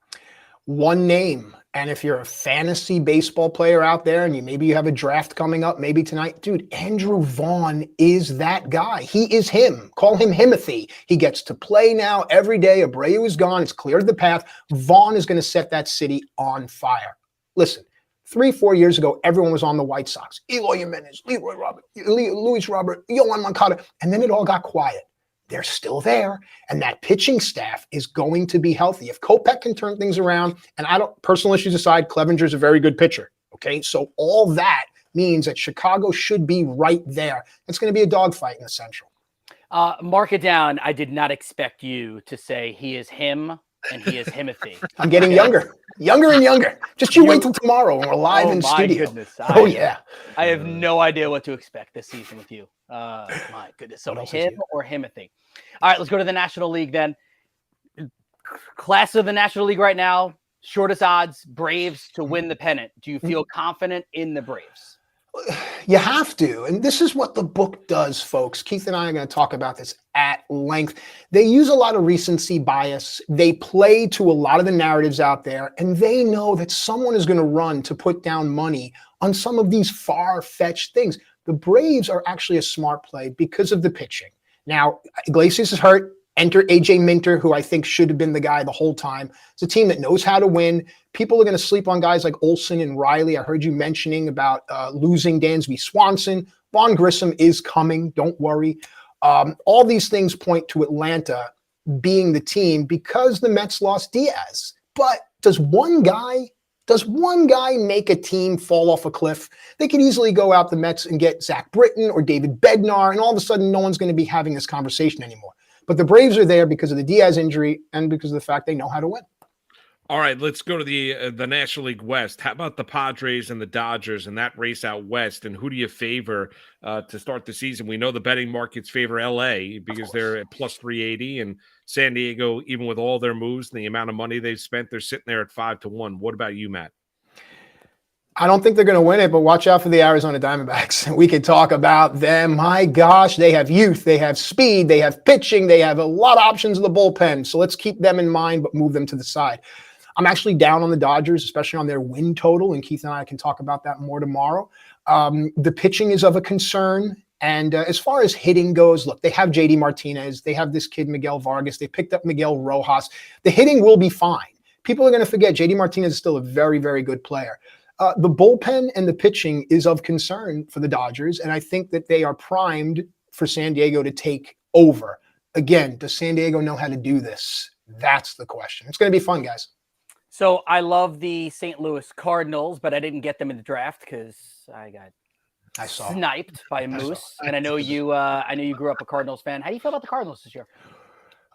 One name. And if you're a fantasy baseball player out there and maybe you have a draft coming up, maybe tonight, dude, Andrew Vaughn is that guy. He is him. Call him Himothy. He gets to play now every day. Abreu is gone. It's cleared the path. Vaughn is going to set that city on fire. Listen, 3-4 years ago, everyone was on the White Sox. Eloy Jimenez, Leroy Robert, Luis Robert, Yohan Moncada. And then it all got quiet. They're still there, and that pitching staff is going to be healthy. If Kopech can turn things around, and personal issues aside, Clevenger's a very good pitcher, okay? So all that means that Chicago should be right there. It's going to be a dogfight in the Central. Mark it down. I did not expect you to say he is him and he is Himothy. I'm getting younger and younger. Just you wait till tomorrow when we're live in studio. Goodness. Yeah. I have no idea what to expect this season with you. My goodness. So him or Himothy. All right, let's go to the National League then. Class of the National League right now, shortest odds, Braves to win the pennant. Do you feel confident in the Braves? You have to. And this is what the book does, folks. Keith and I are going to talk about this at length. They use a lot of recency bias. They play to a lot of the narratives out there, and they know that someone is going to run to put down money on some of these far-fetched things. The Braves are actually a smart play because of the pitching. Now, Iglesias is hurt. Enter A.J. Minter, who I think should have been the guy the whole time. It's a team that knows how to win. People are going to sleep on guys like Olsen and Riley. I heard you mentioning about losing Dansby Swanson. Vaughn Grissom is coming. Don't worry. All these things point to Atlanta being the team because the Mets lost Diaz. But does one guy make a team fall off a cliff? They could easily go out the Mets and get Zach Britton or David Bednar, and all of a sudden no one's going to be having this conversation anymore. But the Braves are there because of the Diaz injury and because of the fact they know how to win. All right, let's go to the National League West. How about the Padres and the Dodgers and that race out west? And who do you favor to start the season? We know the betting markets favor LA because they're at plus 380, and San Diego, even with all their moves and the amount of money they've spent, they're sitting there at 5-1. What about you, Matt? I don't think they're going to win it, but watch out for the Arizona Diamondbacks. We could talk about them. My gosh, they have youth, they have speed, they have pitching, they have a lot of options in the bullpen. So let's keep them in mind, but move them to the side. I'm actually down on the Dodgers, especially on their win total, and Keith and I can talk about that more tomorrow. The pitching is of a concern. And as far as hitting goes, look, they have JD Martinez. They have this kid, Miguel Vargas. They picked up Miguel Rojas. The hitting will be fine. People are going to forget JD Martinez is still a very, very good player. The bullpen and the pitching is of concern for the Dodgers, and I think that they are primed for San Diego to take over. Again, does San Diego know how to do this? That's the question. It's going to be fun, guys. So I love the St. Louis Cardinals, but I didn't get them in the draft because I saw sniped by a Moose. And I know you grew up a Cardinals fan. How do you feel about the Cardinals this year?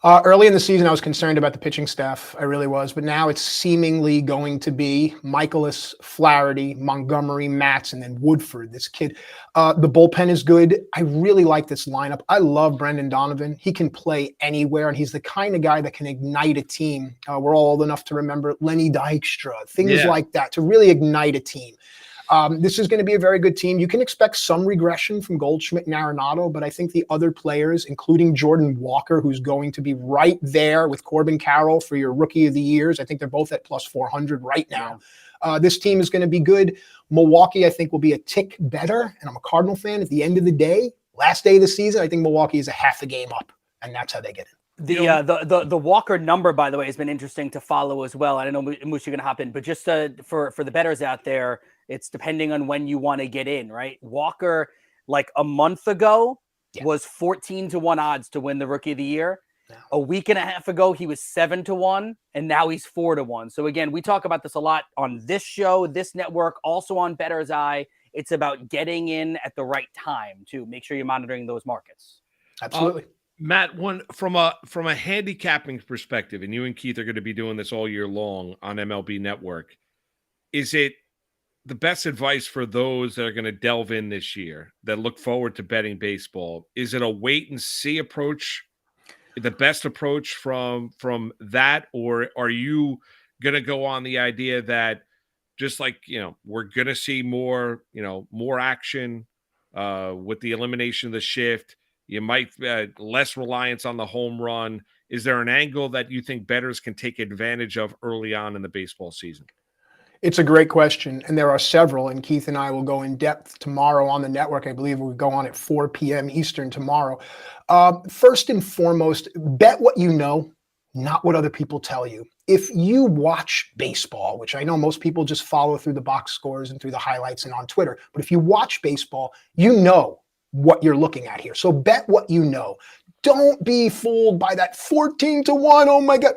Early in the season, I was concerned about the pitching staff. I really was. But now it's seemingly going to be Michaelis, Flaherty, Montgomery, Matz, and then Woodford, this kid. The bullpen is good. I really like this lineup. I love Brendan Donovan. He can play anywhere, and he's the kind of guy that can ignite a team. We're all old enough to remember Lenny Dykstra, things like that, to really ignite a team. This is going to be a very good team. You can expect some regression from Goldschmidt and Arenado, but I think the other players, including Jordan Walker, who's going to be right there with Corbin Carroll for your rookie of the years. I think they're both at plus 400 right now. This team is going to be good. Milwaukee, I think, will be a tick better. And I'm a Cardinal fan. At the end of the day, last day of the season, I think Milwaukee is a half a game up, and that's how they get in. The Walker number, by the way, has been interesting to follow as well. I don't know, Moose, you're going to hop in, but just for the bettors out there, it's depending on when you want to get in, right? Walker, like a month ago, was 14-1 odds to win the Rookie of the Year. Yeah. A week and a half ago, he was 7-1, and now he's 4-1. So again, we talk about this a lot on this show, this network, also on Bettor's Eye. It's about getting in at the right time to make sure you're monitoring those markets. Absolutely. Matt, one from a handicapping perspective, and you and Keith are going to be doing this all year long on MLB Network. is it the best advice for those that are going to delve in this year that look forward to betting baseball? Is it a wait and see approach, the best approach from that, or are you going to go on the idea that just like, we're going to see more, more action with the elimination of the shift? You might less reliance on the home run. Is there an angle that you think bettors can take advantage of early on in the baseball season? It's a great question, and there are several, and Keith and I will go in depth tomorrow on the network. I believe we'll go on at 4 p.m. Eastern tomorrow. First and foremost, bet what you know, not what other people tell you. If you watch baseball, which I know most people just follow through the box scores and through the highlights and on Twitter, but if you watch baseball, you know what you're looking at here. So bet what you know. Don't be fooled by that 14-1. Oh my God.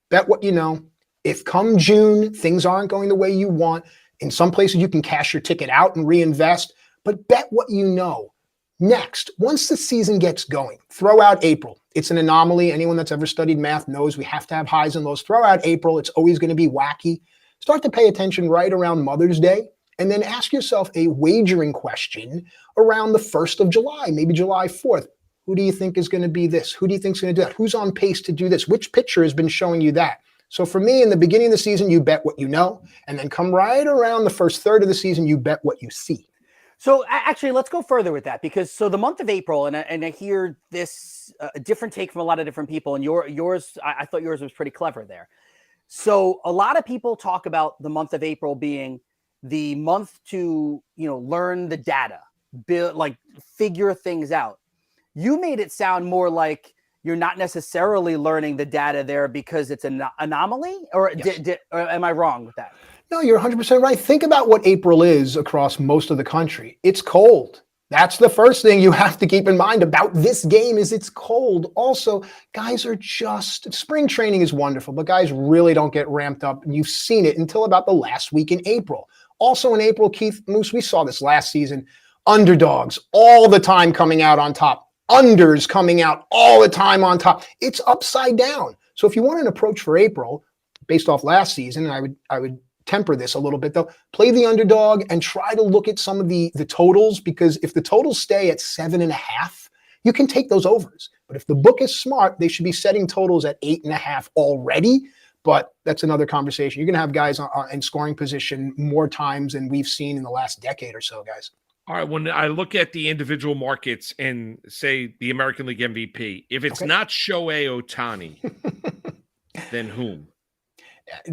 Bet what you know. If come June, things aren't going the way you want, in some places you can cash your ticket out and reinvest, but bet what you know. Next, once the season gets going, throw out April. It's an anomaly. Anyone that's ever studied math knows we have to have highs and lows. Throw out April. It's always going to be wacky. Start to pay attention right around Mother's Day, and then ask yourself a wagering question around the 1st of July, maybe July 4th. Who do you think is going to be this? Who do you think is going to do that? Who's on pace to do this? Which pitcher has been showing you that? So for me, in the beginning of the season, you bet what you know, and then come right around the first third of the season, you bet what you see. So actually, let's go further with that, because so the month of April, and I hear this different take from a lot of different people, and yours, I thought yours was pretty clever there. So a lot of people talk about the month of April being the month to, learn the data, build, like figure things out. You made it sound more like you're not necessarily learning the data there because it's an anomaly, or, yes. Or am I wrong with that? No, you're 100% right. Think about what April is across most of the country. It's cold. That's the first thing you have to keep in mind about this game is it's cold. Also, guys are spring training is wonderful, but guys really don't get ramped up. And you've seen it until about the last week in April. Also in April, Keith Moose, we saw this last season, underdogs all the time coming out on top. Unders coming out all the time on top. It's upside down. So if you want an approach for April, based off last season, and I would temper this a little bit though, play the underdog and try to look at some of the totals, because if the totals stay at 7.5, you can take those overs. But if the book is smart, they should be setting totals at 8.5 already. But that's another conversation. You're going to have guys in scoring position more times than we've seen in the last decade or so, guys. All right, when I look at the individual markets and say the American League MVP, if it's not Shohei Ohtani, then whom?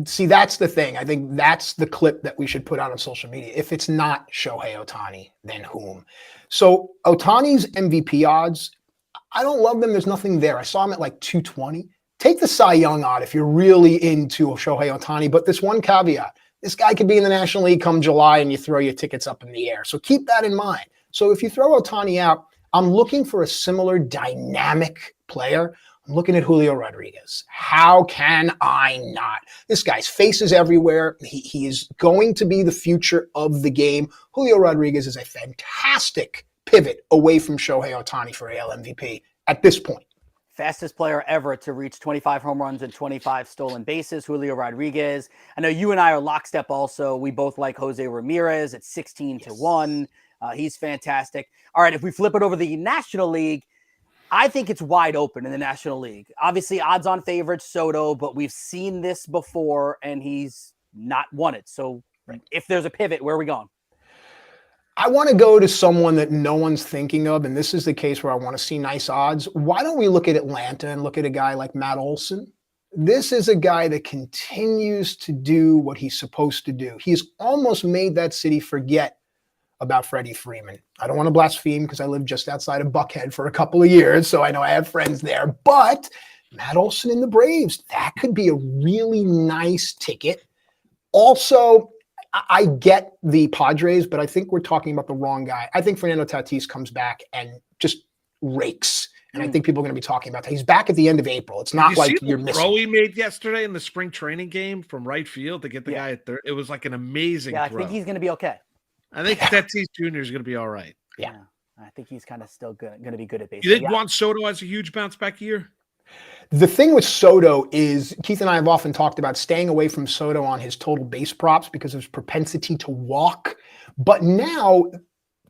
See, that's the thing. I think that's the clip that we should put out on social media. If it's not Shohei Ohtani, then whom? So Ohtani's MVP odds, I don't love them. There's nothing there. I saw him at like 220. Take the Cy Young odd if you're really into Shohei Ohtani, but this one caveat. This guy could be in the National League come July and you throw your tickets up in the air. So keep that in mind. So if you throw Ohtani out, I'm looking for a similar dynamic player. I'm looking at Julio Rodriguez. How can I not? This guy's face is everywhere. He is going to be the future of the game. Julio Rodriguez is a fantastic pivot away from Shohei Ohtani for AL MVP at this point. Fastest player ever to reach 25 home runs and 25 stolen bases, Julio Rodriguez. I know you and I are lockstep also. We both like Jose Ramirez at 16-1. He's fantastic. All right, if we flip it over the National League, I think it's wide open in the National League. Obviously, odds-on favorite Soto, but we've seen this before, and he's not won it. So if there's a pivot, where are we going? I want to go to someone that no one's thinking of, and this is the case where I want to see nice odds. Why don't we look at Atlanta and look at a guy like Matt Olson? This is a guy that continues to do what he's supposed to do. He's almost made that city forget about Freddie Freeman. I don't want to blaspheme because I lived just outside of Buckhead for a couple of years, so I know I have friends there. But Matt Olson in the Braves, that could be a really nice ticket. Also, I get the Padres, but I think we're talking about the wrong guy. I think Fernando Tatis comes back and just rakes. And I think people are going to be talking about that. He's back at the end of April. It's not like you're missing. Throw he made yesterday in the spring training game from right field to get the guy at third. It was like an amazing throw. I think he's going to be okay. I think Tatis Jr. is going to be all right. Yeah. I think he's kind of still going to be good at baseball. You think Juan Soto has a huge bounce back year? The thing with Soto is Keith and I have often talked about staying away from Soto on his total base props because of his propensity to walk. But now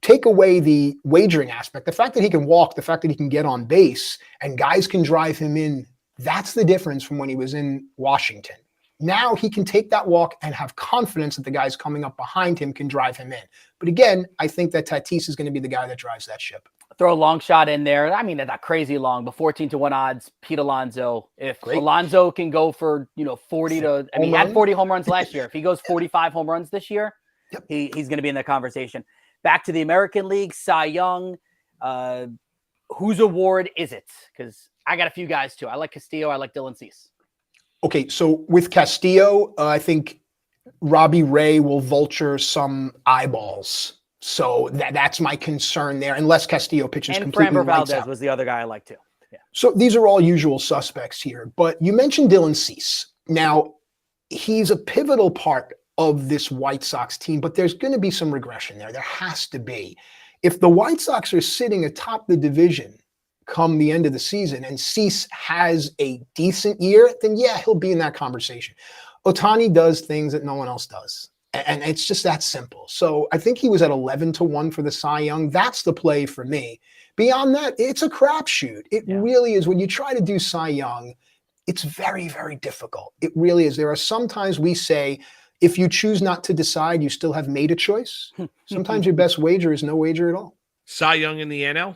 take away the wagering aspect, the fact that he can walk, the fact that he can get on base and guys can drive him in. That's the difference from when he was in Washington. Now he can take that walk and have confidence that the guys coming up behind him can drive him in. But again, I think that Tatis is going to be the guy that drives that ship. Throw a long shot in there. I mean, they're not crazy long, but 14-1 odds, Pete Alonso. If Alonso can go for, 40 to, I mean, he had 40 home runs last year. If he goes 45 home runs this year, he's going to be in the conversation. Back to the American League, Cy Young. Whose award is it? Because I got a few guys too. I like Castillo. I like Dylan Cease. Okay, so with Castillo, I think Robbie Ray will vulture some eyeballs. So that's my concern there, unless Castillo pitches completely. And Framber Valdez was the other guy I like too. Yeah. So these are all usual suspects here, but you mentioned Dylan Cease. Now, he's a pivotal part of this White Sox team, but there's going to be some regression there. There has to be. If the White Sox are sitting atop the division come the end of the season and Cease has a decent year, then yeah, he'll be in that conversation. Ohtani does things that no one else does. And it's just that simple. So I think he was at 11-1 for the Cy Young. That's the play for me. Beyond that, it's a crapshoot. It really is. When you try to do Cy Young, it's very, very difficult. It really is. There are sometimes we say, if you choose not to decide, you still have made a choice. Sometimes your best wager is no wager at all. Cy Young in the NL?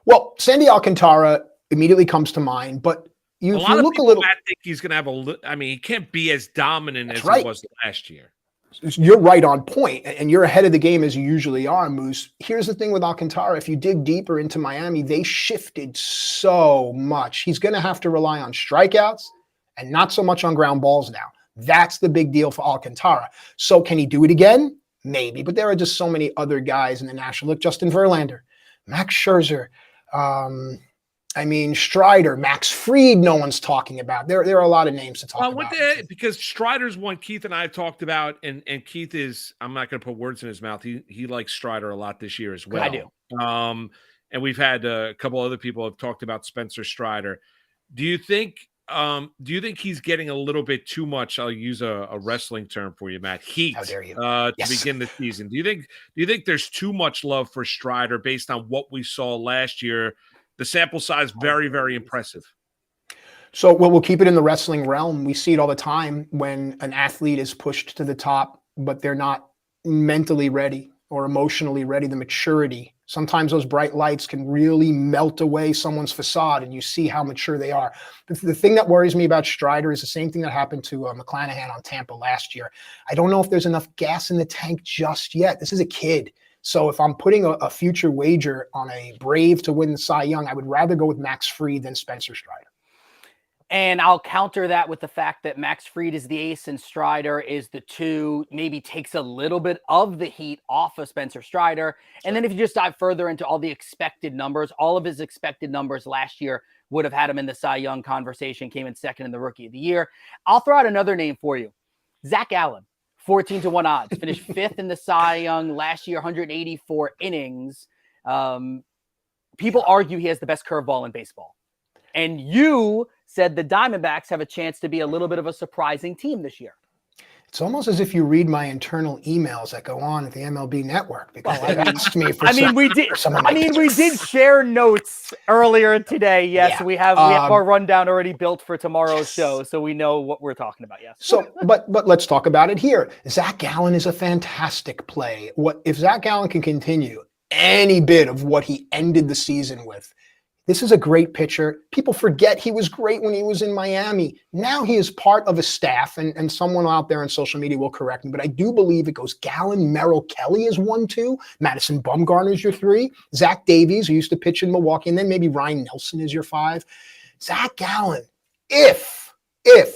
Well, Sandy Alcantara immediately comes to mind, but you look a little. I think he's going to have he can't be as dominant as he was last year. You're right on point, and you're ahead of the game as you usually are, Moose. Here's the thing with Alcantara. If you dig deeper into Miami, they shifted so much. He's going to have to rely on strikeouts and not so much on ground balls now. That's the big deal for Alcantara. So can he do it again? Maybe, but there are just so many other guys in the National League. Justin Verlander, Max Scherzer, Strider, Max Fried, no one's talking about. There are a lot of names to talk about. Because Strider's one Keith and I have talked about, and Keith is, I'm not going to put words in his mouth. He likes Strider a lot this year as well. I do. And we've had a couple other people have talked about Spencer Strider. Do you think he's getting a little bit too much? I'll use a wrestling term for you, Matt. Heat. How dare you? To begin the season. Do you think there's too much love for Strider based on what we saw last year? The sample size, very, very impressive. So, we'll keep it in the wrestling realm. We see it all the time when an athlete is pushed to the top, but they're not mentally ready or emotionally ready, the maturity. Sometimes those bright lights can really melt away someone's facade, and you see how mature they are. The thing that worries me about Strider is the same thing that happened to McClanahan on Tampa last year. I don't know if there's enough gas in the tank just yet. This is a kid. So if I'm putting a future wager on a Brave to win the Cy Young, I would rather go with Max Fried than Spencer Strider. And I'll counter that with the fact that Max Fried is the ace and Strider is the two, maybe takes a little bit of the heat off of Spencer Strider. And then if you just dive further into all the expected numbers, all of his expected numbers last year would have had him in the Cy Young conversation, came in second in the Rookie of the Year. I'll throw out another name for you. Zach Allen. 14-1 odds, finished fifth in the Cy Young last year, 184 innings. People argue he has the best curveball in baseball. And you said the Diamondbacks have a chance to be a little bit of a surprising team this year. It's almost as if you read my internal emails that go on at the MLB Network because they asked me for we did share notes earlier today. Yes, yeah. we have our rundown already built for tomorrow's show, so we know what we're talking about. Yes. So, but let's talk about it here. Zach Gallen is a fantastic play. What if Zach Gallen can continue any bit of what he ended the season with? This is a great pitcher. People forget he was great when he was in Miami. Now he is part of a staff, and someone out there on social media will correct me, but I do believe it goes Gallen, Merrill Kelly is 1-2, Madison Bumgarner's your 3, Zach Davies, who used to pitch in Milwaukee, and then maybe Ryan Nelson is your 5. Zach Gallen, if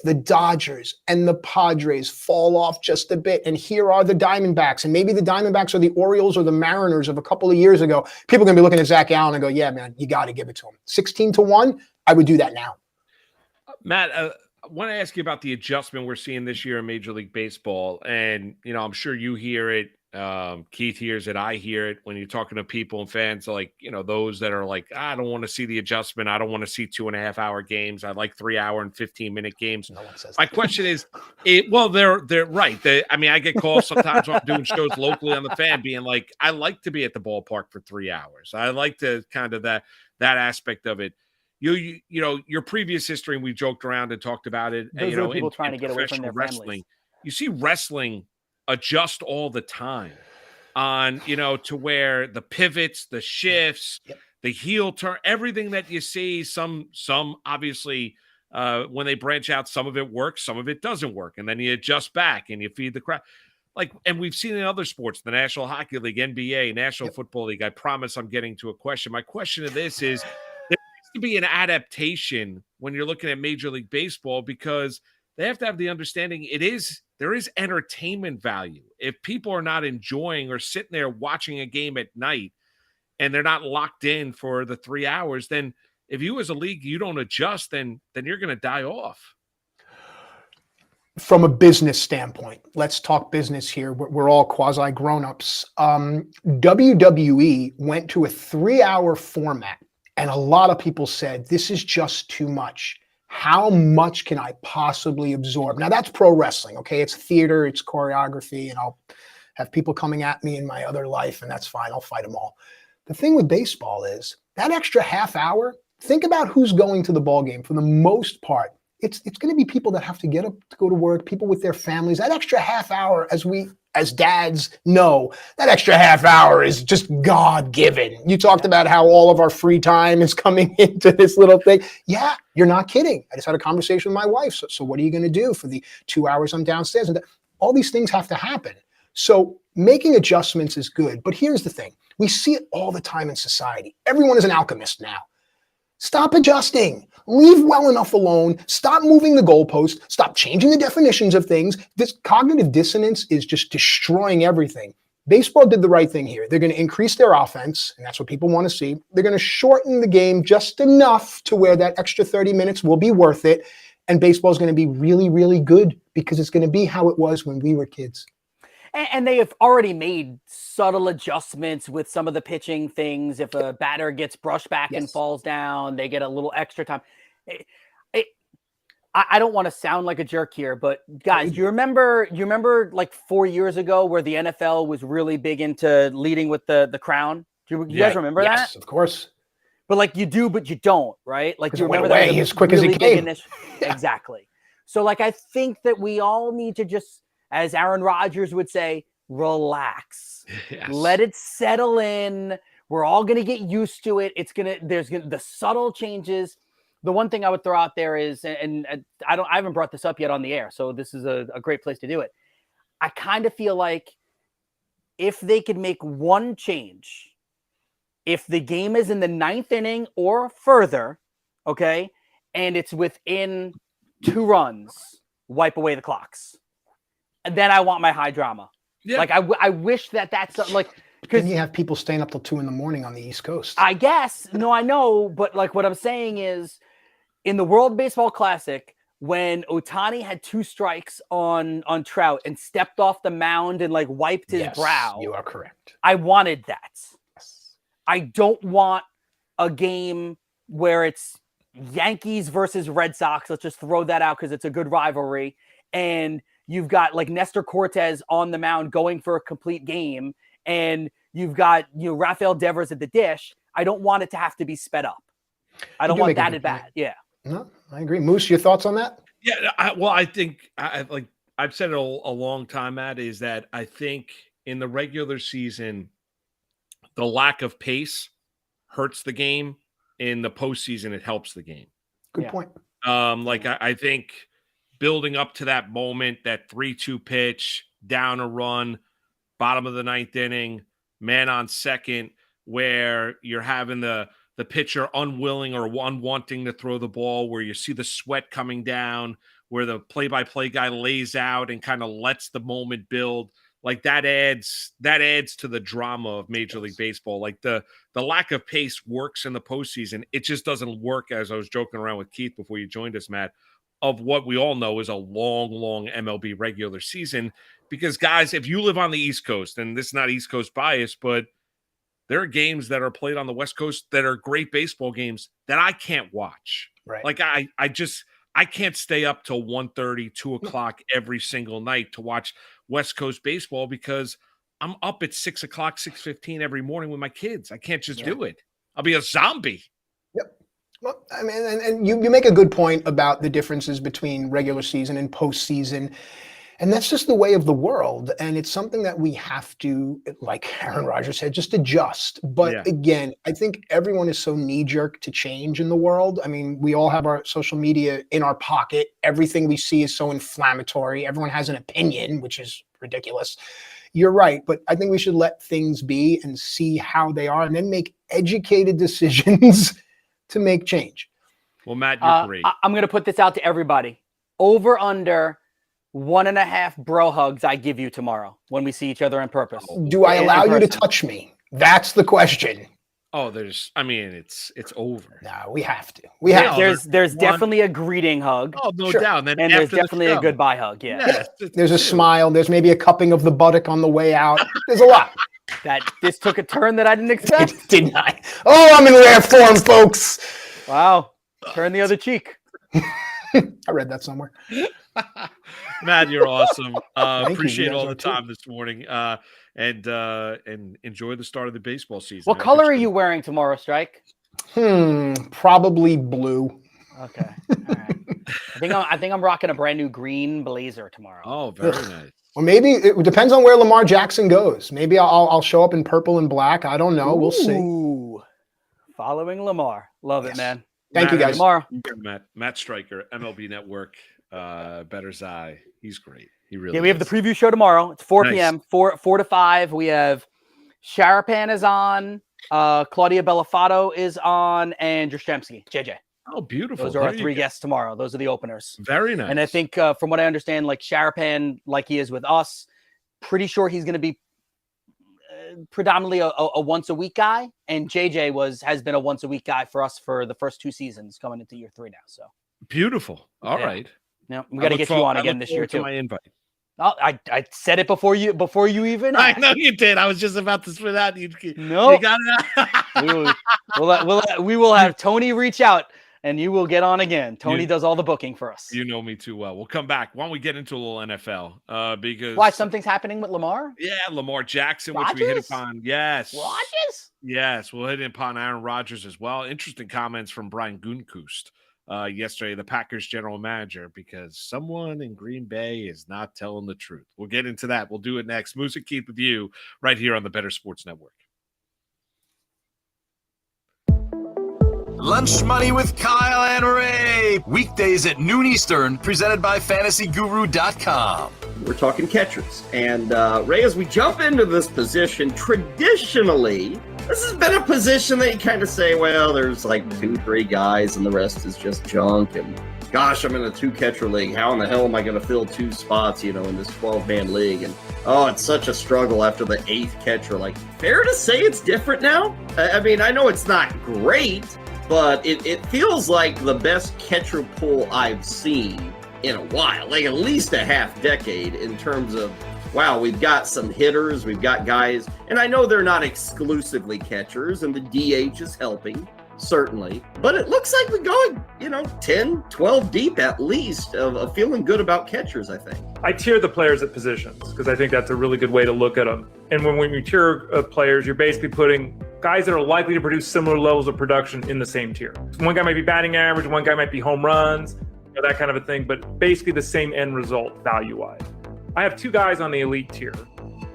the Dodgers and the Padres fall off just a bit, and here are the Diamondbacks, and maybe the Diamondbacks are the Orioles or the Mariners of a couple of years ago, people are going to be looking at Zach Allen and go, yeah, man, you got to give it to him. 16-1, I would do that now. Matt, I want to ask you about the adjustment we're seeing this year in Major League Baseball, and, I'm sure you hear it Keith hears it. I hear it when you're talking to people and fans, like, those that are like, I don't want to see the adjustment. I don't want to see 2.5-hour games. I like 3-hour and 15-minute games. No one says My that. question is, they're right. I get calls sometimes when I'm doing shows locally on the Fan being like, I like to be at the ballpark for 3 hours. I like to kind of that aspect of it. Your previous history, and we joked around and talked about it. Those are people trying to get away from their wrestling. families. You see wrestling adjust all the time on, to where the pivots, the shifts, the heel turn, everything that you see, some obviously when they branch out, some of it works, some of it doesn't work. And then you adjust back and you feed the crowd. And we've seen in other sports, the National Hockey League, NBA, National Football League. I promise I'm getting to a question. My question to this is, there needs to be an adaptation when you're looking at Major League Baseball, because they have to have the understanding there is entertainment value. If people are not enjoying or sitting there watching a game at night and they're not locked in for the 3 hours, then if you as a league, you don't adjust, then you're going to die off. From a business standpoint, let's talk business here. We're all quasi grown-ups. WWE went to a 3-hour format, and a lot of people said, this is just too much. How much can I possibly absorb? Now, that's pro wrestling, okay? It's theater, it's choreography, and I'll have people coming at me in my other life, and that's fine. I'll fight them all. The thing with baseball is that extra half hour, think about who's going to the ball game. For the most part, it's going to be people that have to get up to go to work, people with their families. That extra half hour, as dads know, that extra half hour is just God-given. You talked about how all of our free time is coming into this little thing. Yeah, you're not kidding. I just had a conversation with my wife. So what are you going to do for the 2 hours I'm downstairs? And all these things have to happen. So making adjustments is good. But here's the thing. We see it all the time in society. Everyone is an alchemist now. Stop adjusting. Leave well enough alone. Stop moving the goalpost. Stop changing the definitions of things. This cognitive dissonance is just destroying everything. Baseball did the right thing here. They're going to increase their offense, and that's what people want to see. They're going to shorten the game just enough to where that extra 30 minutes will be worth it, and baseball is going to be really, really good because it's going to be how it was when we were kids. And they have already made subtle adjustments with some of the pitching things. If a batter gets brushed back and falls down, they get a little extra time. I don't want to sound like a jerk here, but guys, you remember like 4 years ago where the NFL was really big into leading with the crown? Do you guys remember that? Yes, of course. But like you do, but you don't, right? Like you went remember away that as quick as it came. Exactly. So like I think that we all need to just, as Aaron Rodgers would say, relax. Yes. Let it settle in. We're all going to get used to it. There's the subtle changes. The one thing I would throw out there is, and I haven't brought this up yet on the air, so this is a great place to do it. I kind of feel like if they could make one change, if the game is in the 9th inning or further, okay, and it's within 2 runs, wipe away the clocks. And then I want my high drama. Yeah. Like I wish that's like, because you have people staying up till 2 a.m. on the East Coast. I guess. No, I know. But like what I'm saying is in the World Baseball Classic, when Ohtani had 2 strikes on Trout and stepped off the mound and like wiped his brow. You are correct. I wanted that. Yes. I don't want a game where it's Yankees versus Red Sox. Let's just throw that out because it's a good rivalry. And you've got like Nestor Cortez on the mound going for a complete game. And you've got, Rafael Devers at the dish. I don't want it to have to be sped up. I don't want that at bat. Yeah. No, I agree. Moose, your thoughts on that? Yeah. I think I've said it a long time, Matt, is that I think in the regular season, the lack of pace hurts the game. In the postseason, it helps the game. Good point. I think building up to that moment, that 3-2 pitch, down a run, bottom of the 9th inning, man on second, where you're having the pitcher unwilling or unwanting to throw the ball, where you see the sweat coming down, where the play-by-play guy lays out and kind of lets the moment build. Like that adds to the drama of Major League Baseball. Like the lack of pace works in the postseason. It just doesn't work, as I was joking around with Keith before you joined us, Matt, of what we all know is a long, long MLB regular season. because guys, if you live on the East Coast, and this is not East Coast bias, but there are games that are played on the West Coast that are great baseball games that I can't watch. Right. Like I can't stay up till 1:30, 2 o'clock every single night to watch West Coast baseball because I'm up at 6 o'clock, 6:15 every morning with my kids. I can't just do it. I'll be a zombie. Yep. Well, I mean, and you make a good point about the differences between regular season and postseason. And that's just the way of the world. And it's something that we have to, like Aaron Rodgers said, just adjust. But again, I think everyone is so knee-jerk to change in the world. I mean, we all have our social media in our pocket. Everything we see is so inflammatory. Everyone has an opinion, which is ridiculous. You're right. But I think we should let things be and see how they are and then make educated decisions to make change. Well, Matt, you're great. I'm going to put this out to everybody. Over under 1.5 bro hugs I give you tomorrow when we see each other on purpose. Do I allow you to touch me? That's the question. Oh, it's over. No, we have to. We have to. There's definitely a greeting hug. Oh, no doubt. And there's definitely a goodbye hug. Yeah. There's a smile. There's maybe a cupping of the buttock on the way out. There's a lot. This took a turn that I didn't expect. It did not. Oh, I'm in rare form, folks. Wow. Turn the other cheek. I read that somewhere. Matt, you're awesome. Appreciate all the time this morning. And enjoy the start of the baseball season. What color are you wearing tomorrow, Strike? Probably blue. Okay. All right. I think I'm rocking a brand new green blazer tomorrow. Oh, very nice. Well, maybe it depends on where Lamar Jackson goes. Maybe I'll show up in purple and black. I don't know. We'll see. Following Lamar. Love it, man. Thank you, guys. Tomorrow. Matt Stryker, MLB Network, Better's Eye. He's great. He really we have the preview show tomorrow. It's 4 p.m., 4 to 5. We have Sharapan is on, Claudia Bellafato is on, and Jastrzemski, JJ. Oh, beautiful. Those are our 3 guests tomorrow. Those are the openers. Very nice. And I think from what I understand, like Sharapan, like he is with us, pretty sure he's going to be predominantly a once-a-week guy. And JJ has been a once-a-week guy for us for the first 2 seasons coming into year 3 now. So beautiful. All right. Now we got to get you on again this year too. My invite. Oh, I said it before you even. I know you did. I was just about to spit out. No, you got it. We will have Tony reach out, and you will get on again. Tony does all the booking for us. You know me too well. We'll come back. Why don't we get into a little NFL? Because why something's happening with Lamar? Yeah, Lamar Jackson, Rodgers? which we hit upon. Yes, Rodgers. Yes, we'll hit upon Aaron Rodgers as well. Interesting comments from Brian Gutekunst yesterday, the Packers general manager, because someone in Green Bay is not telling the truth. We'll get into that. We'll do it next. Moose and Keith with you right here on the Better Sports Network. Lunch Money with Kyle and Ray. Weekdays at noon Eastern, presented by FantasyGuru.com. We're talking catchers. And Ray, as we jump into this position, traditionally, this has been a position that you kind of say, well, there's like 2-3 guys and the rest is just junk. And gosh, I'm in a 2-catcher league. How in the hell am I going to fill 2 spots, in this 12-man league? And it's such a struggle after the 8th catcher. Like, fair to say it's different now? I mean, I know it's not great, but it feels like the best catcher pool I've seen in a while, like at least a half decade, in terms of, wow, we've got some hitters, we've got guys, and I know they're not exclusively catchers, and the DH is helping, certainly, but it looks like we're going, 10, 12 deep at least of feeling good about catchers, I think. I tier the players at positions because I think that's a really good way to look at them. And when you tier players, you're basically putting guys that are likely to produce similar levels of production in the same tier. One guy might be batting average, one guy might be home runs, that kind of a thing, but basically the same end result value-wise. I have 2 guys on the elite tier.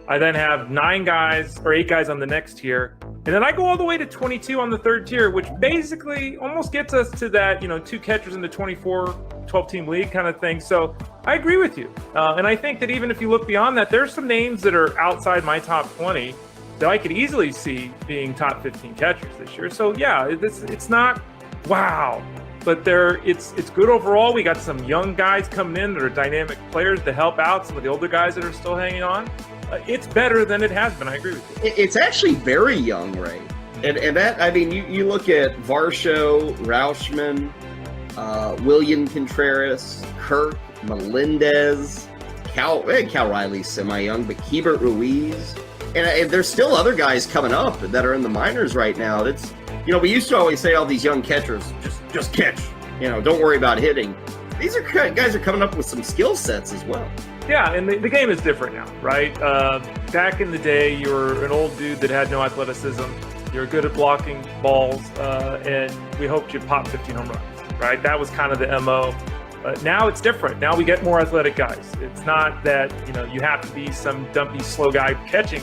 I then have 8 guys on the next tier. And then I go all the way to 22 on the 3rd tier, which basically almost gets us to that, 2 catchers in the 24, 12-team league kind of thing. So I agree with you. And I think that even if you look beyond that, there's some names that are outside my top 20 that I could easily see being top 15 catchers this year. So yeah, it's not wow, but it's good overall. We got some young guys coming in that are dynamic players to help out some of the older guys that are still hanging on. It's better than it has been. I agree with you. It's actually very young, Ray. And that, I mean, you look at Varsho, Rauschman, William Contreras, Kirk, Melendez, Cal Riley's semi-young, but Keibert Ruiz. And there's still other guys coming up that are in the minors right now. That's, we used to always say all these young catchers, just catch. Don't worry about hitting. These guys are coming up with some skill sets as well. Yeah, and the game is different now, right? Back in the day, you were an old dude that had no athleticism. You're good at blocking balls, and we hoped you'd pop 15 home runs, right? That was kind of the MO. Now it's different. Now we get more athletic guys. It's not that, you have to be some dumpy, slow guy catching.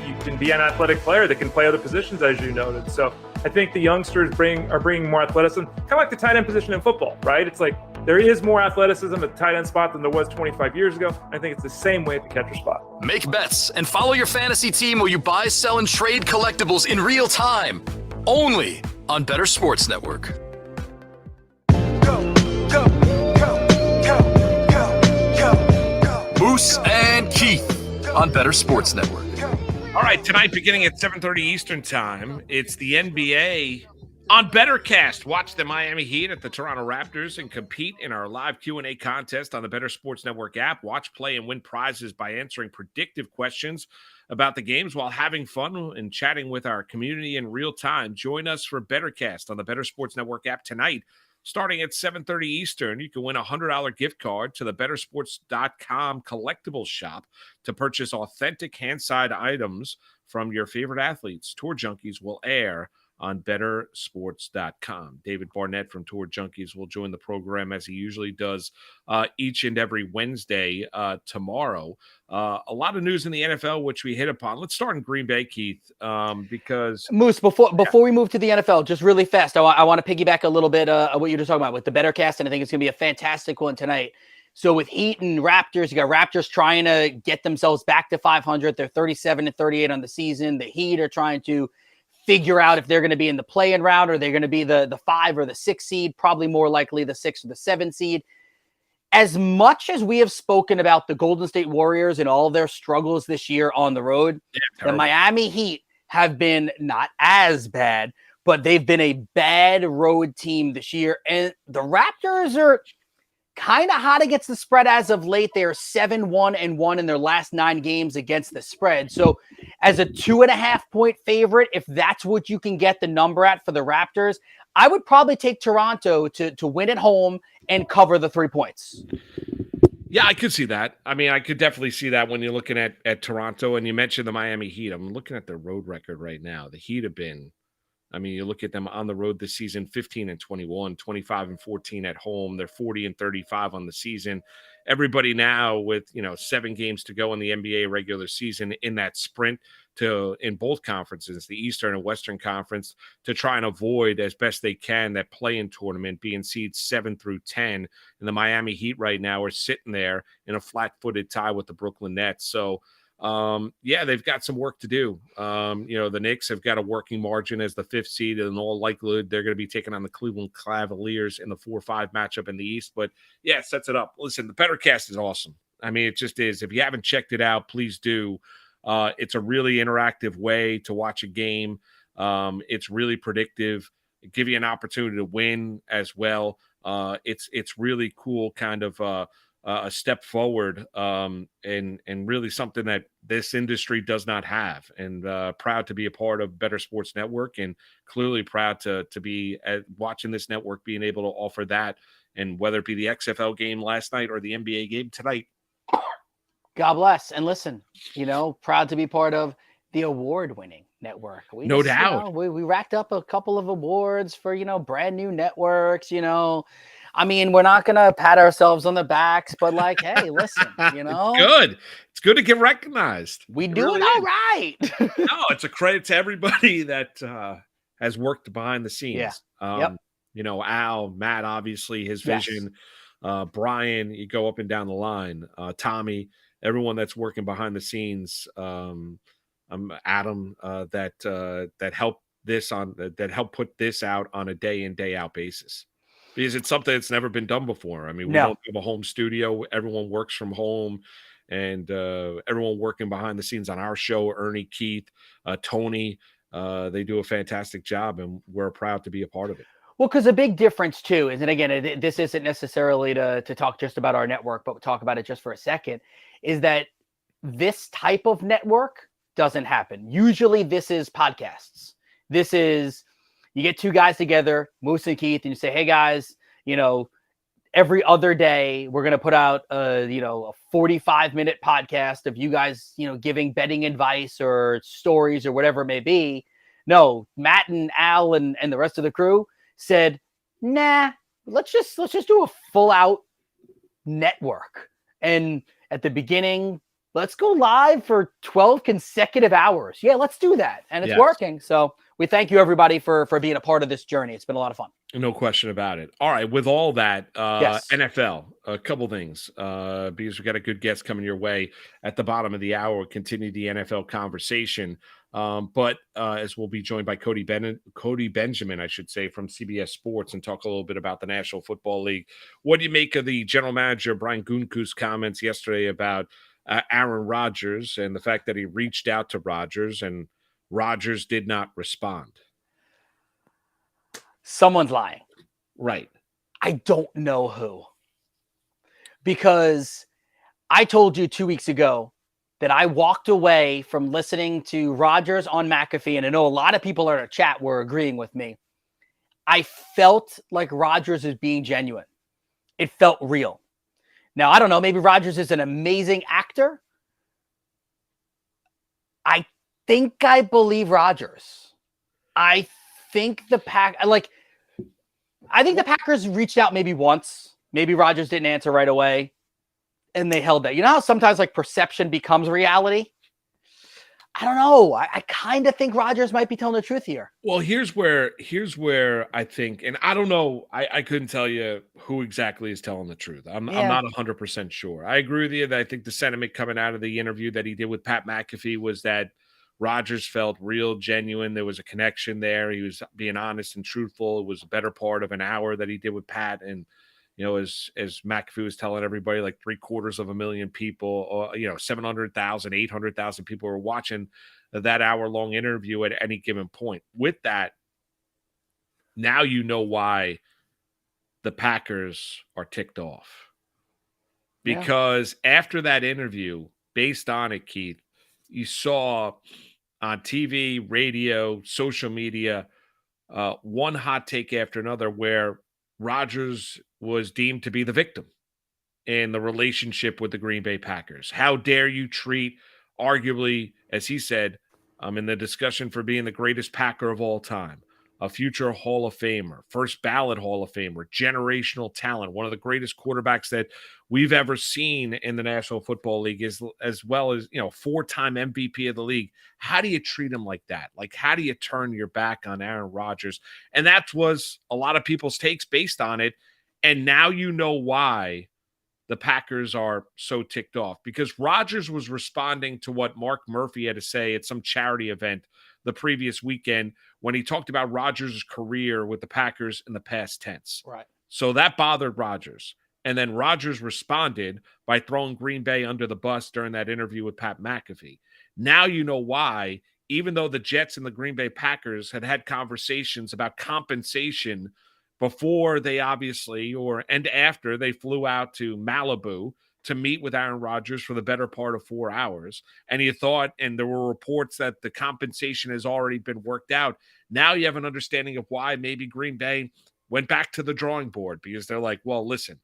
You can be an athletic player that can play other positions, as you noted. So I think the youngsters are bringing more athleticism, kind of like the tight end position in football, right? It's like there is more athleticism at the tight end spot than there was 25 years ago. I think it's the same way at the catcher spot. Make bets and follow your fantasy team while you buy, sell, and trade collectibles in real time. Only on Better Sports Network. Moose and Keith on Better Sports Network. All right, tonight beginning at 7:30 Eastern Time, it's the NBA on BetterCast. Watch the Miami Heat at the Toronto Raptors and compete in our live Q&A contest on the Better Sports Network app. Watch, play, and win prizes by answering predictive questions about the games while having fun and chatting with our community in real time. Join us for BetterCast on the Better Sports Network app tonight. Starting at 7:30 Eastern, you can win a $100 gift card to the bettersports.com collectibles shop to purchase authentic hand-side items from your favorite athletes. Tour Junkies will air on bettersports.com. David Barnett from Tour Junkies will join the program as he usually does each and every Wednesday tomorrow. A lot of news in the NFL, which we hit upon. Let's start in Green Bay, Keith, because Moose, before we move to the NFL, just really fast, I want to piggyback a little bit of what you're just talking about with the BetterCast, and I think it's going to be a fantastic one tonight. So with Heat and Raptors, you got Raptors trying to get themselves back to 500. They're 37-38 on the season. The Heat are trying to figure out if they're going to be in the play-in round or they're going to be the 5 or the 6 seed, probably more likely the 6 or the 7 seed. As much as we have spoken about the Golden State Warriors and all of their struggles this year on the road, the Miami Heat have been not as bad, but they've been a bad road team this year. And the Raptors are kind of hot against the spread as of late. They are 7-1-1 in their last 9 games against the spread. So as a 2.5-point favorite, if that's what you can get the number at for the Raptors, I would probably take Toronto to win at home and cover the 3 points. Yeah, I could see that. I mean, I could definitely see that when you're looking at Toronto, and you mentioned the Miami Heat. I'm looking at their road record right now. The Heat have been, you look at them on the road this season, 15-21, 25-14 at home. They're 40-35 on the season. Everybody now with, 7 games to go in the NBA regular season in that sprint in both conferences, the Eastern and Western Conference, to try and avoid as best they can that play-in tournament, being seeds 7 through 10. And the Miami Heat right now are sitting there in a flat-footed tie with the Brooklyn Nets. So, they've got some work to do. The Knicks have got a working margin as the 5th seed, and in all likelihood, they're going to be taking on the Cleveland Cavaliers in the 4-5 matchup in the East. But yeah, it sets it up. Listen, the BetterCast is awesome. I mean, it just is. If you haven't checked it out, please do. It's a really interactive way to watch a game. It's really predictive. It gives you an opportunity to win as well. It's really cool, kind of a step forward, and really something that this industry does not have. And proud to be a part of Better Sports Network, and clearly proud to be watching this network, being able to offer that. And whether it be the XFL game last night or the NBA game tonight. God bless. And listen, proud to be part of the award-winning network. No doubt. We racked up a couple of awards for, brand new networks, I mean, we're not going to pat ourselves on the backs, but hey, listen, It's good. It's good to get recognized. We do it all right. No, it's a credit to everybody that has worked behind the scenes. Yeah. Al, Matt, obviously, his vision, Brian, you go up and down the line, Tommy, everyone that's working behind the scenes, Adam, that helped put this out on a day in, day out basis. Because it's something that's never been done before. I mean, we don't have a home studio. Everyone works from home, and everyone working behind the scenes on our show, Ernie, Keith, Tony, they do a fantastic job, and we're proud to be a part of it. Well, because a big difference too is, and again, this isn't necessarily to talk just about our network, but we'll talk about it just for a second, is that this type of network doesn't happen. Usually this is podcasts. This is, you get two guys together, Moose and Keith, and you say, hey guys, every other day we're going to put out a 45-minute podcast of you guys, giving betting advice or stories or whatever it may be. No, Matt and Al and the rest of the crew said, nah, let's just do a full out network. And at the beginning, let's go live for 12 consecutive hours. Yeah, let's do that. And it's working. So we thank you everybody for being a part of this journey. It's been a lot of fun. No question about it. All right. With all that, Yes. NFL, a couple things, because we got a good guest coming your way at the bottom of the hour. We'll continue the NFL conversation. But as we'll be joined by Cody Benjamin, I should say, from CBS Sports, and talk a little bit about the National Football League. What do you make of the general manager, Brian Gutekunst's comments yesterday about Aaron Rodgers and the fact that he reached out to Rodgers and Rodgers did not respond? Someone's lying. Right. I don't know who. Because I told you 2 weeks ago that I walked away from listening to Rodgers on McAfee, and I know a lot of people in our chat were agreeing with me. I felt like Rodgers is being genuine. It felt real. Now, I don't know, maybe Rodgers is an amazing actor. I think I believe Rodgers. I think the Packers reached out maybe once. Maybe Rodgers didn't answer right away, and they held that. You know how sometimes perception becomes reality? I don't know. I kind of think Rodgers might be telling the truth here. Well, here's where I think, and I don't know, I couldn't tell you who exactly is telling the truth. I'm not 100% sure. I agree with you that I think the sentiment coming out of the interview that he did with Pat McAfee was that Rodgers felt real, genuine. There was a connection there. He was being honest and truthful. It was a better part of an hour that he did with Pat. And, as McAfee was telling everybody, like 750,000 people, or, 700,000, 800,000 people were watching that hour-long interview at any given point. With that, now you know why the Packers are ticked off. Because after that interview, based on it, Keith, you saw on TV, radio, social media, one hot take after another where Rodgers was deemed to be the victim in the relationship with the Green Bay Packers. How dare you treat, arguably, as he said, in the discussion for being the greatest Packer of all time, a future Hall of Famer, first ballot Hall of Famer, generational talent, one of the greatest quarterbacks that we've ever seen in the National Football League, as well as, four-time MVP of the league. How do you treat him like that? Like, how do you turn your back on Aaron Rodgers? And that was a lot of people's takes based on it. And now you know why the Packers are so ticked off, because Rodgers was responding to what Mark Murphy had to say at some charity event the previous weekend when he talked about Rodgers' career with the Packers in the past tense. Right. So that bothered Rodgers. And then Rodgers responded by throwing Green Bay under the bus during that interview with Pat McAfee. Now you know why, even though the Jets and the Green Bay Packers had conversations about compensation before they and after they flew out to Malibu to meet with Aaron Rodgers for the better part of 4 hours. And you thought, and there were reports that the compensation has already been worked out. Now you have an understanding of why maybe Green Bay went back to the drawing board, because they're like, well, listen,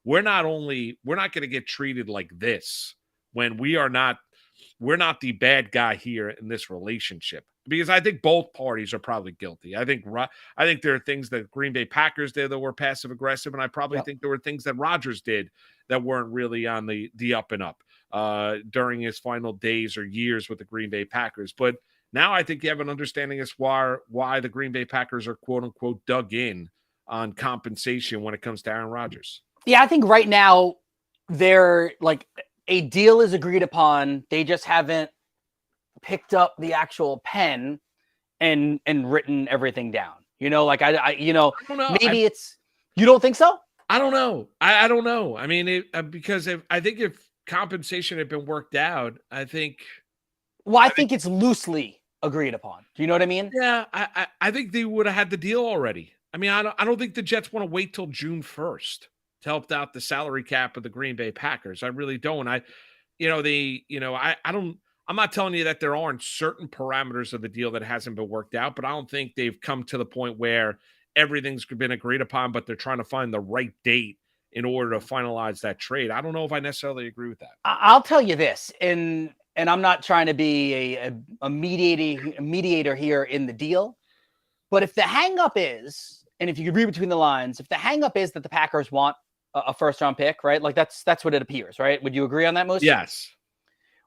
we're not going to get treated like this when we're not the bad guy here in this relationship. Because I think both parties are probably guilty. I think there are things that Green Bay Packers did that were passive aggressive, and I probably think there were things that Rodgers did that weren't really on the up and up during his final days or years with the Green Bay Packers. But now I think you have an understanding as why the Green Bay Packers are quote unquote dug in on compensation when it comes to Aaron Rodgers. Yeah, I think right now they're like, a deal is agreed upon. They just haven't picked up the actual pen and written everything down. I don't know. Maybe you don't think so? I don't know. I don't know. I mean, because I think if compensation had been worked out, I think. Well, I think it's loosely agreed upon. Do you know what I mean? Yeah, I think they would have had the deal already. I mean, I don't think the Jets want to wait till June 1st to help out the salary cap of the Green Bay Packers. I really don't. I'm not telling you that there aren't certain parameters of the deal that hasn't been worked out, but I don't think they've come to the point where everything's been agreed upon, but they're trying to find the right date in order to finalize that trade. I don't know if I necessarily agree with that. I'll tell you this, and I'm not trying to be a mediator here in the deal, but if the hang-up is, and if you could read between the lines, if the hang-up is that the Packers want a first-round pick, right? Like that's what it appears, right? Would you agree on that, Moose? Yes.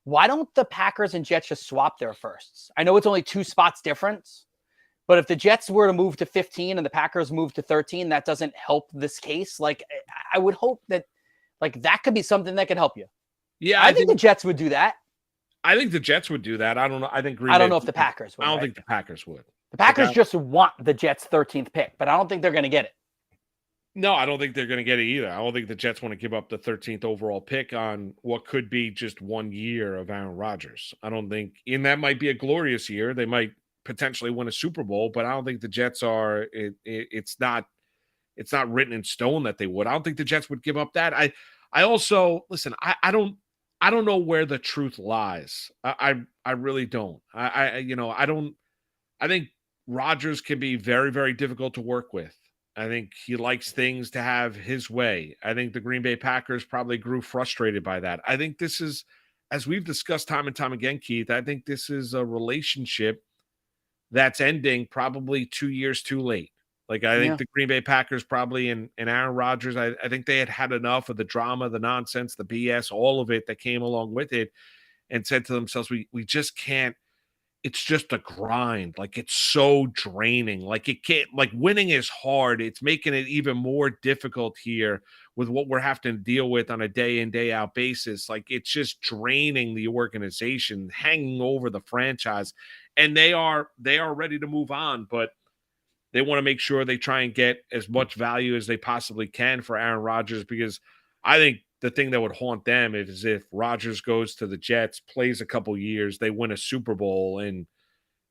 Why don't the Packers and Jets just swap their firsts? I know it's only 2 spots difference, but if the Jets were to move to 15 and the Packers move to 13, that doesn't help this case. Like, I would hope that, like, that could be something that could help you. Yeah, I think the Jets would do that. I think the Jets would do that. I don't know. I don't know if the Packers would. I don't think the Packers would. The Packers just want the Jets' 13th pick, but I don't think they're going to get it. No, I don't think they're going to get it either. I don't think the Jets want to give up the 13th overall pick on what could be just 1 year of Aaron Rodgers. I don't think, and that might be a glorious year. They might potentially win a Super Bowl, but I don't think the Jets are. It's not written in stone that they would. I don't think the Jets would give up that. I also listen. I don't know where the truth lies. I really don't. I think Rodgers can be very, very difficult to work with. I think he likes things to have his way. I think the Green Bay Packers probably grew frustrated by that. I think this is, as we've discussed time and time again, Keith, I think this is a relationship that's ending probably 2 years too late. Like, I think the Green Bay Packers probably and Aaron Rodgers, I think they had enough of the drama, the nonsense, the BS, all of it that came along with it, and said to themselves, we just can't. It's just a grind. Like, it's so draining. Like, it can't, like, winning is hard. It's making it even more difficult here with what we're having to deal with on a day in, day out basis. Like, it's just draining the organization, hanging over the franchise. And they are ready to move on, but they want to make sure they try and get as much value as they possibly can for Aaron Rodgers, because I think the thing that would haunt them is if Rodgers goes to the Jets, plays a couple years, they win a Super Bowl, and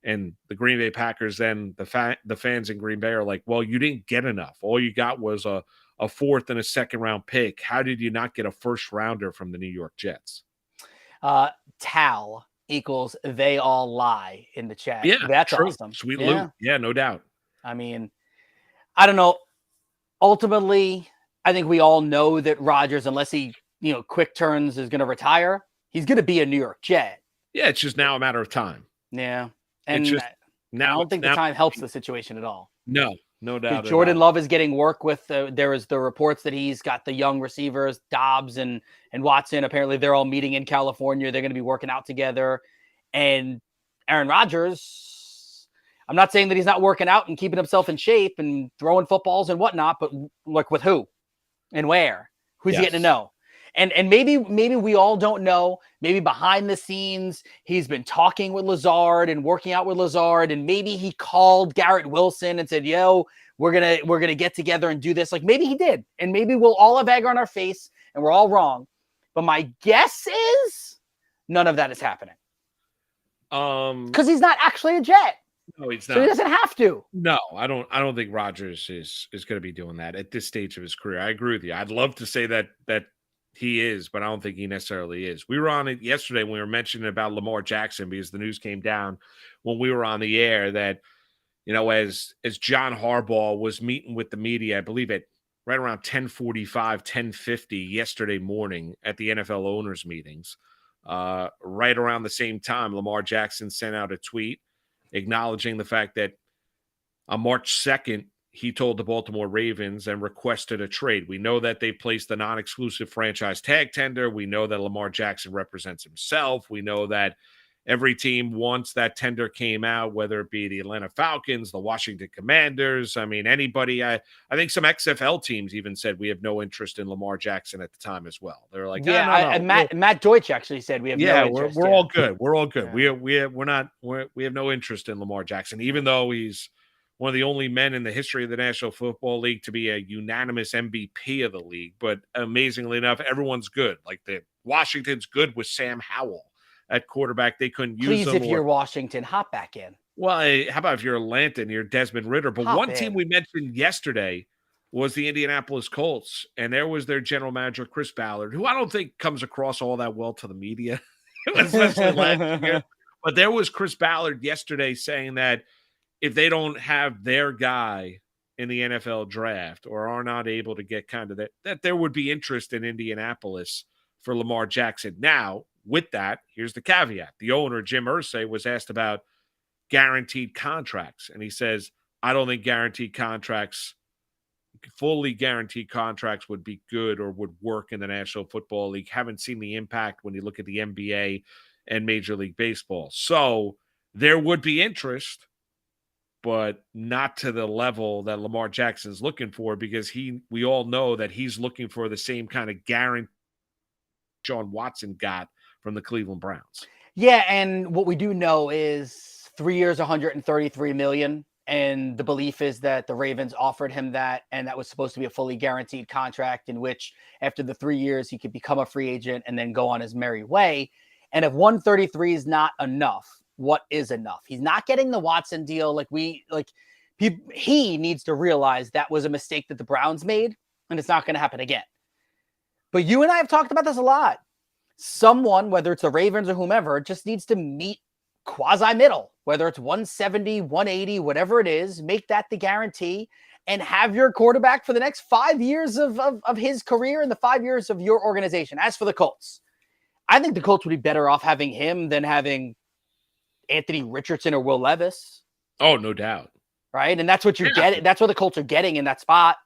the Green Bay Packers, then the fans in Green Bay are like, well, you didn't get enough. All you got was a 4th and a 2nd round pick. How did you not get a 1st rounder from the New York Jets? Tal equals they all lie in the chat. Yeah, that's true. awesome. Sweet Lou. Yeah, no doubt. I mean, I don't know. Ultimately, I think we all know that Rodgers, unless he, quick turns, is going to retire, he's going to be a New York Jet. Yeah, it's just now a matter of time. Yeah. And just, I don't think the time helps the situation at all. No doubt. Jordan Love is getting work with, there is the reports that he's got the young receivers, Dobbs and Watson. Apparently they're all meeting in California. They're going to be working out together. And Aaron Rodgers, I'm not saying that he's not working out and keeping himself in shape and throwing footballs and whatnot, but like with who and where? Who's he getting to know? And maybe we all don't know. Maybe behind the scenes, he's been talking with Lazard and working out with Lazard, and maybe he called Garrett Wilson and said, "Yo, we're gonna get together and do this." Like, maybe he did, and maybe we'll all have egg on our face and we're all wrong. But my guess is none of that is happening. Because he's not actually a Jet. No, he's not. So he doesn't have to. No, I don't think Rodgers is going to be doing that at this stage of his career. I agree with you. I'd love to say that he is, but I don't think he necessarily is. We were on it yesterday when we were mentioning about Lamar Jackson, because the news came down when we were on the air that, as John Harbaugh was meeting with the media, I believe at right around 10:45, 10:50 yesterday morning at the NFL owners meetings, right around the same time, Lamar Jackson sent out a tweet acknowledging the fact that on March 2nd, he told the Baltimore Ravens and requested a trade. We know that they placed the non-exclusive franchise tag tender. We know that Lamar Jackson represents himself. We know that every team, once that tender came out, whether it be the Atlanta Falcons, the Washington Commanders, I mean, anybody, I think some XFL teams even said we have no interest in Lamar Jackson at the time as well. They're like, yeah, no. Matt Deutsch actually said we have no interest. We're all good. We're all good. Yeah. We have no interest in Lamar Jackson, even though he's one of the only men in the history of the National Football League to be a unanimous MVP of the league. But amazingly enough, everyone's good. Like the Washington's good with Sam Howell at quarterback. They couldn't use him. Please, if you're Washington, hop back in. Well, how about if you're Atlanta and you're Desmond Ritter? But Hop one team in. we mentioned yesterday was the Indianapolis Colts, and there was their general manager, Chris Ballard, who I don't think comes across all that well to the media, especially last year. But there was Chris Ballard yesterday saying that if they don't have their guy in the NFL draft or are not able to get kind of that there would be interest in Indianapolis for Lamar Jackson. Now, with that, here's the caveat. The owner, Jim Irsay, was asked about guaranteed contracts, and he says, I don't think fully guaranteed contracts would be good or would work in the National Football League. Haven't seen the impact when you look at the NBA and Major League Baseball. So there would be interest, but not to the level that Lamar Jackson is looking for, because we all know that he's looking for the same kind of guarantee Deshaun Watson got from the Cleveland Browns. Yeah, and what we do know is 3 years, $133 million. And the belief is that the Ravens offered him that, and that was supposed to be a fully guaranteed contract in which after the 3 years, he could become a free agent and then go on his merry way. And if 133 is not enough, what is enough? He's not getting the Watson deal. He needs to realize that was a mistake that the Browns made, and it's not going to happen again. But you and I have talked about this a lot. Someone, whether it's the Ravens or whomever, just needs to meet quasi-middle, whether it's 170, 180, whatever it is, make that the guarantee and have your quarterback for the next 5 years of his career and the 5 years of your organization. As for the Colts, I think the Colts would be better off having him than having Anthony Richardson or Will Levis. Oh, no doubt. Right? And that's what you're getting. That's what the Colts are getting in that spot.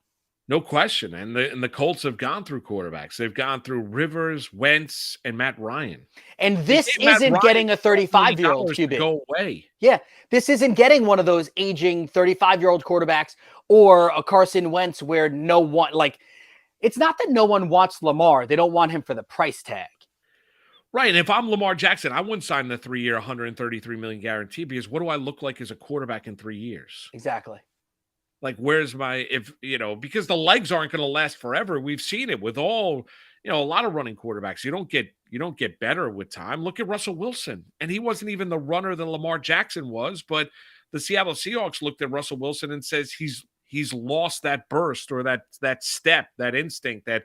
No question. And the Colts have gone through quarterbacks. They've gone through Rivers, Wentz, and Matt Ryan. And this isn't getting a 35-year-old QB. Go away. Yeah. This isn't getting one of those aging 35-year-old quarterbacks or a Carson Wentz where no one, it's not that no one wants Lamar. They don't want him for the price tag. Right. And if I'm Lamar Jackson, I wouldn't sign the 3-year, $133 million guarantee, because what do I look like as a quarterback in 3 years? Exactly. Where's because the legs aren't going to last forever. We've seen it with a lot of running quarterbacks. You don't get better with time. Look at Russell Wilson. And he wasn't even the runner that Lamar Jackson was, but the Seattle Seahawks looked at Russell Wilson and says he's lost that burst or that step, that instinct, that,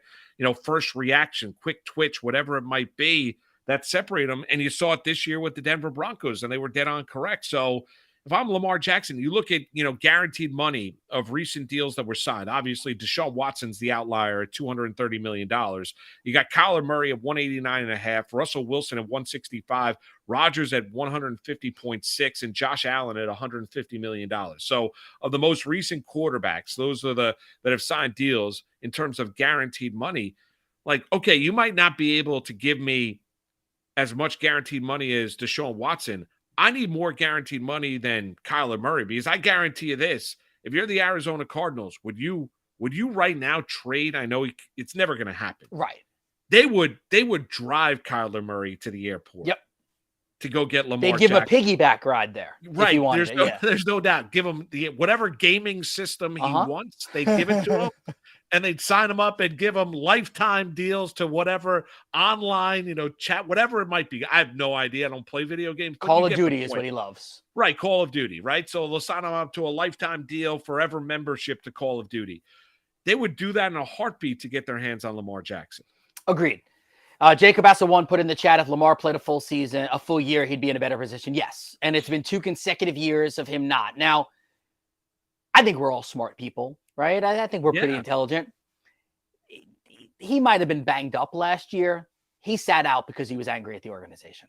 first reaction, quick twitch, whatever it might be, that separate him. And you saw it this year with the Denver Broncos, and they were dead on correct. So if I'm Lamar Jackson, you look at, guaranteed money of recent deals that were signed. Obviously, Deshaun Watson's the outlier at $230 million. You got Kyler Murray at 189.5, Russell Wilson at 165, Rodgers at 150.6, and Josh Allen at $150 million. So of the most recent quarterbacks, those are that have signed deals in terms of guaranteed money. Okay, you might not be able to give me as much guaranteed money as Deshaun Watson. I need more guaranteed money than Kyler Murray, because I guarantee you this: if you're the Arizona Cardinals, would you right now trade? I know it's never going to happen. Right. They would drive Kyler Murray to the airport. Yep. To go get Lamar. They'd give Jackson. him a piggyback ride there. Right. If you There's no doubt. Give him whatever gaming system he wants. They'd give it to him. And they'd sign him up and give him lifetime deals to whatever online, chat, whatever it might be. I have no idea. I don't play video games. Call of Duty is what he loves. Right. Call of Duty. Right. So they'll sign him up to a lifetime deal, forever membership to Call of Duty. They would do that in a heartbeat to get their hands on Lamar Jackson. Agreed. Jacob Assa1 put in the chat, if Lamar played a full year, he'd be in a better position. Yes. And it's been 2 consecutive years of him not. Now, I think we're all smart people, right? I think we're pretty intelligent. He might have been banged up last year. He sat out because he was angry at the organization.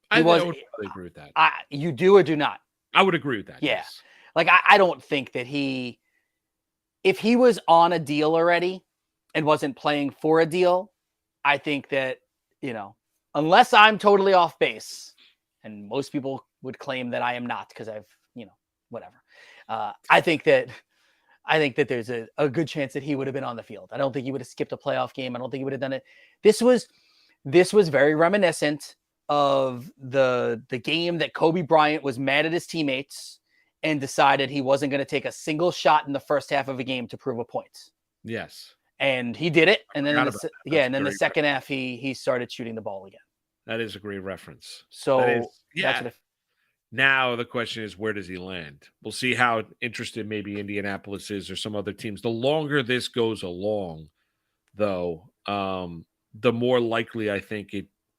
I would probably agree with that. You do or do not? I would agree with that. Yeah. Yes. I don't think that if he was on a deal already and wasn't playing for a deal, I think that, unless I'm totally off base, and most people would claim that I am not because I've, whatever. I think that there's a good chance that he would have been on the field. I don't think he would have skipped a playoff game. I don't think he would have done it. This was very reminiscent of the game that Kobe Bryant was mad at his teammates and decided he wasn't going to take a single shot in the first half of a game to prove a point. Yes. And he did it. And then, the second half, he started shooting the ball again. That is a great reference. So Now the question is, where does he land? We'll see how interested maybe Indianapolis is or some other teams. The longer this goes along, though, the more likely I think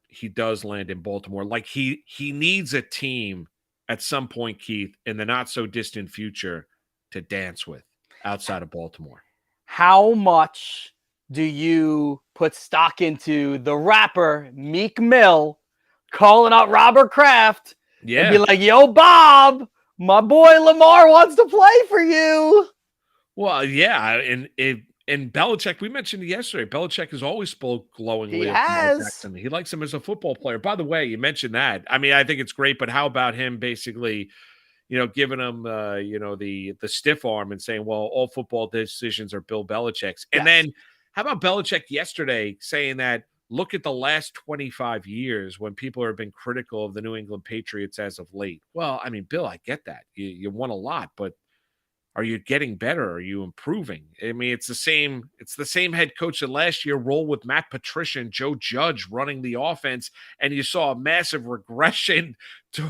he does land in Baltimore. Like he needs a team at some point, Keith, in the not so distant future to dance with outside of Baltimore. How much do you put stock into the rapper Meek Mill calling out Robert Kraft? Yeah. And be like, yo, Bob, my boy Lamar wants to play for you. Well, yeah. And Belichick, we mentioned it yesterday. Belichick has always spoke glowingly of Lamar Jackson. He likes him as a football player. By the way, you mentioned that. I mean, I think it's great, but how about him basically, giving him, the stiff arm and saying, well, all football decisions are Bill Belichick's. And then how about Belichick yesterday saying that, look at the last 25 years when people have been critical of the New England Patriots as of late. Well, I mean, Bill, I get that. You won a lot, but are you getting better? Are you improving? I mean, it's the same head coach that last year rolled with Matt Patricia and Joe Judge running the offense, and you saw a massive regression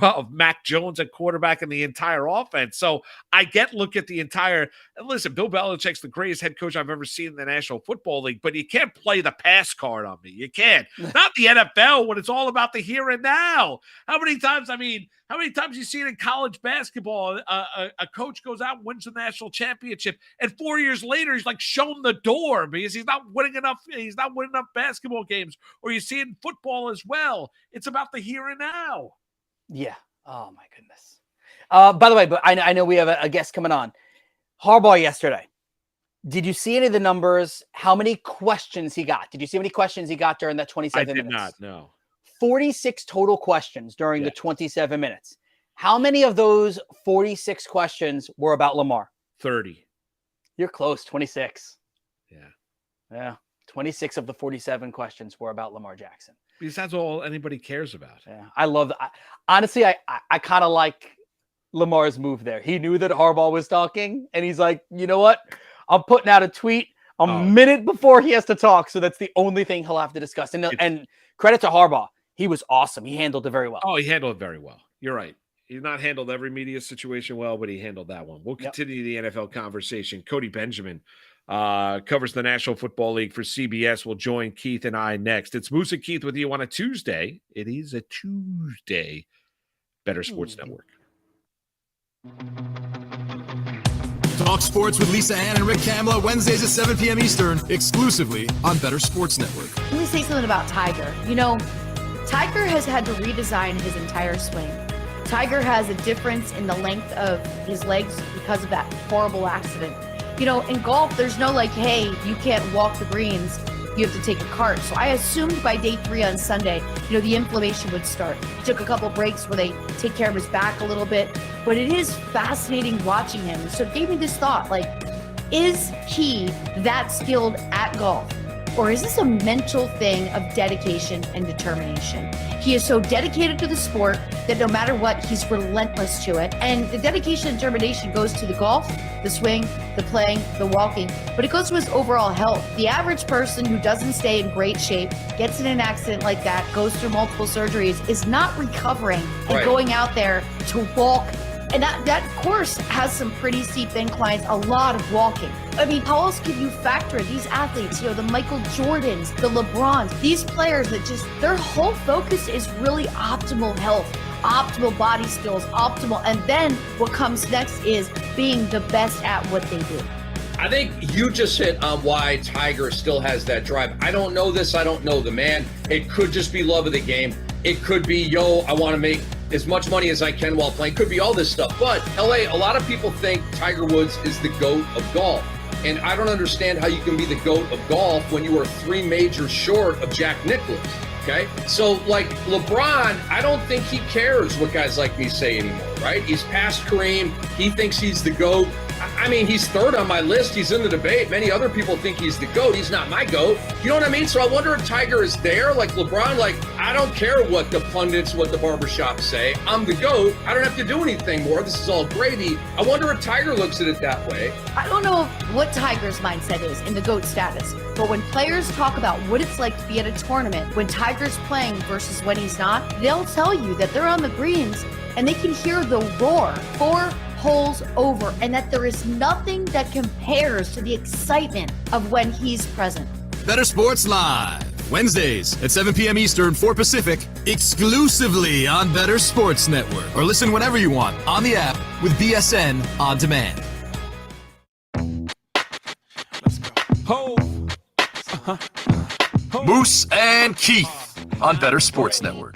of Mac Jones at quarterback in the entire offense. So I look at the entire – listen, Bill Belichick's the greatest head coach I've ever seen in the National Football League, but you can't play the pass card on me. You can't. Not the NFL when it's all about the here and now. How many times you see it in college basketball? A coach goes out and wins the national championship, and 4 years later, he's like shown the door because he's not winning enough basketball games. Or you see it in football as well. It's about the here and now. Yeah. Oh, my goodness. By the way, but I know we have a guest coming on. Harbaugh yesterday. Did you see any of the numbers? How many questions he got? Did you see how many questions he got during that 27 minutes? I did not, no. 46 total questions during the 27 minutes. How many of those 46 questions were about Lamar? 30. You're close, 26. Yeah. 26 of the 47 questions were about Lamar Jackson. Because that's all anybody cares about. Yeah, I love that. Honestly, I kind of like Lamar's move there. He knew that Harbaugh was talking, and he's like, you know what? I'm putting out a tweet a minute before he has to talk, so that's the only thing he'll have to discuss. And credit to Harbaugh. He was awesome. He handled it very well. Oh, he handled it very well. You're right. He's not handled every media situation well, but he handled that one. We'll continue the NFL conversation. Cody Benjamin covers the National Football League for CBS. Will join Keith and I next. It's Moose and Keith with you on a Tuesday. It is a Tuesday. Better Sports Network. Talk sports with Lisa Ann and Rick Kamla, Wednesdays at 7 p.m. Eastern, exclusively on Better Sports Network. Let me say something about Tiger. You know, Tiger has had to redesign his entire swing. Tiger has a difference in the length of his legs because of that horrible accident. You know, in golf, there's no like, hey, you can't walk the greens, you have to take a cart. So I assumed by day 3 on Sunday, the inflammation would start. He took a couple breaks where they take care of his back a little bit, but it is fascinating watching him. So it gave me this thought, like, is he that skilled at golf? Or is this a mental thing of dedication and determination? He is so dedicated to the sport that no matter what, he's relentless to it. And the dedication and determination goes to the golf, the swing, the playing, the walking, but it goes to his overall health. The average person who doesn't stay in great shape, gets in an accident like that, goes through multiple surgeries, is not recovering and going out there to walk. And that course has some pretty steep inclines, a lot of walking. I mean, how else can you factor in these athletes, the Michael Jordans, the LeBrons, these players that just, their whole focus is really optimal health, optimal body skills, and then what comes next is being the best at what they do. I think you just hit on why Tiger still has that drive. I don't know this, I don't know the man. It could just be love of the game. It could be, I want to make as much money as I can while playing. Could be all this stuff. But LA, a lot of people think Tiger Woods is the GOAT of golf. And I don't understand how you can be the GOAT of golf when you are 3 majors short of Jack Nicklaus. Okay? So like LeBron, I don't think he cares what guys like me say anymore, right? He's past Kareem. He thinks he's the GOAT. I mean, he's third on my list. He's in the debate. Many other people think he's the GOAT. He's not my GOAT. You know what I mean? So I wonder if Tiger is there, like LeBron. Like, I don't care what the pundits, what the barbershops say. I'm the GOAT. I don't have to do anything more. This is all gravy. I wonder if Tiger looks at it that way. I don't know what Tiger's mindset is in the GOAT status, but when players talk about what it's like to be at a tournament, when Tiger's playing versus when he's not, they'll tell you that they're on the greens and they can hear the roar 4 holes over, and that there is nothing that compares to the excitement of when he's present. Better Sports Live, Wednesdays at 7 p.m. Eastern, 4 Pacific, exclusively on Better Sports Network. Or listen whenever you want on the app with BSN On Demand. Let's go. Moose and Keith on Better Sports Network.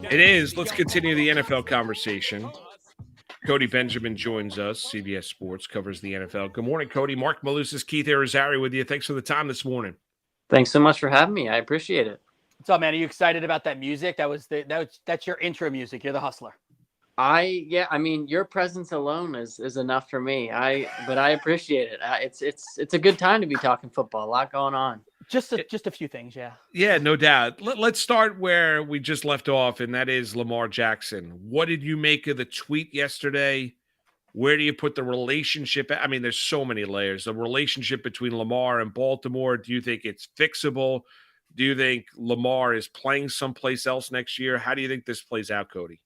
It is. Let's continue the NFL conversation. Cody Benjamin joins us. CBS Sports covers the NFL. Good morning, Cody. Mark Malusis, Keith Arizari with you. Thanks for the time this morning. Thanks so much for having me. I appreciate it. What's up, man? Are you excited about that music? That's your intro music. You're the hustler. I mean, your presence alone is enough for me. But I appreciate it. It's a good time to be talking football. A lot going on. Just a few things, yeah. Yeah, no doubt. Let's start where we just left off, and that is Lamar Jackson. What did you make of the tweet yesterday? Where do you put the relationship? I mean, there's so many layers. The relationship between Lamar and Baltimore, do you think it's fixable? Do you think Lamar is playing someplace else next year? How do you think this plays out, Cody?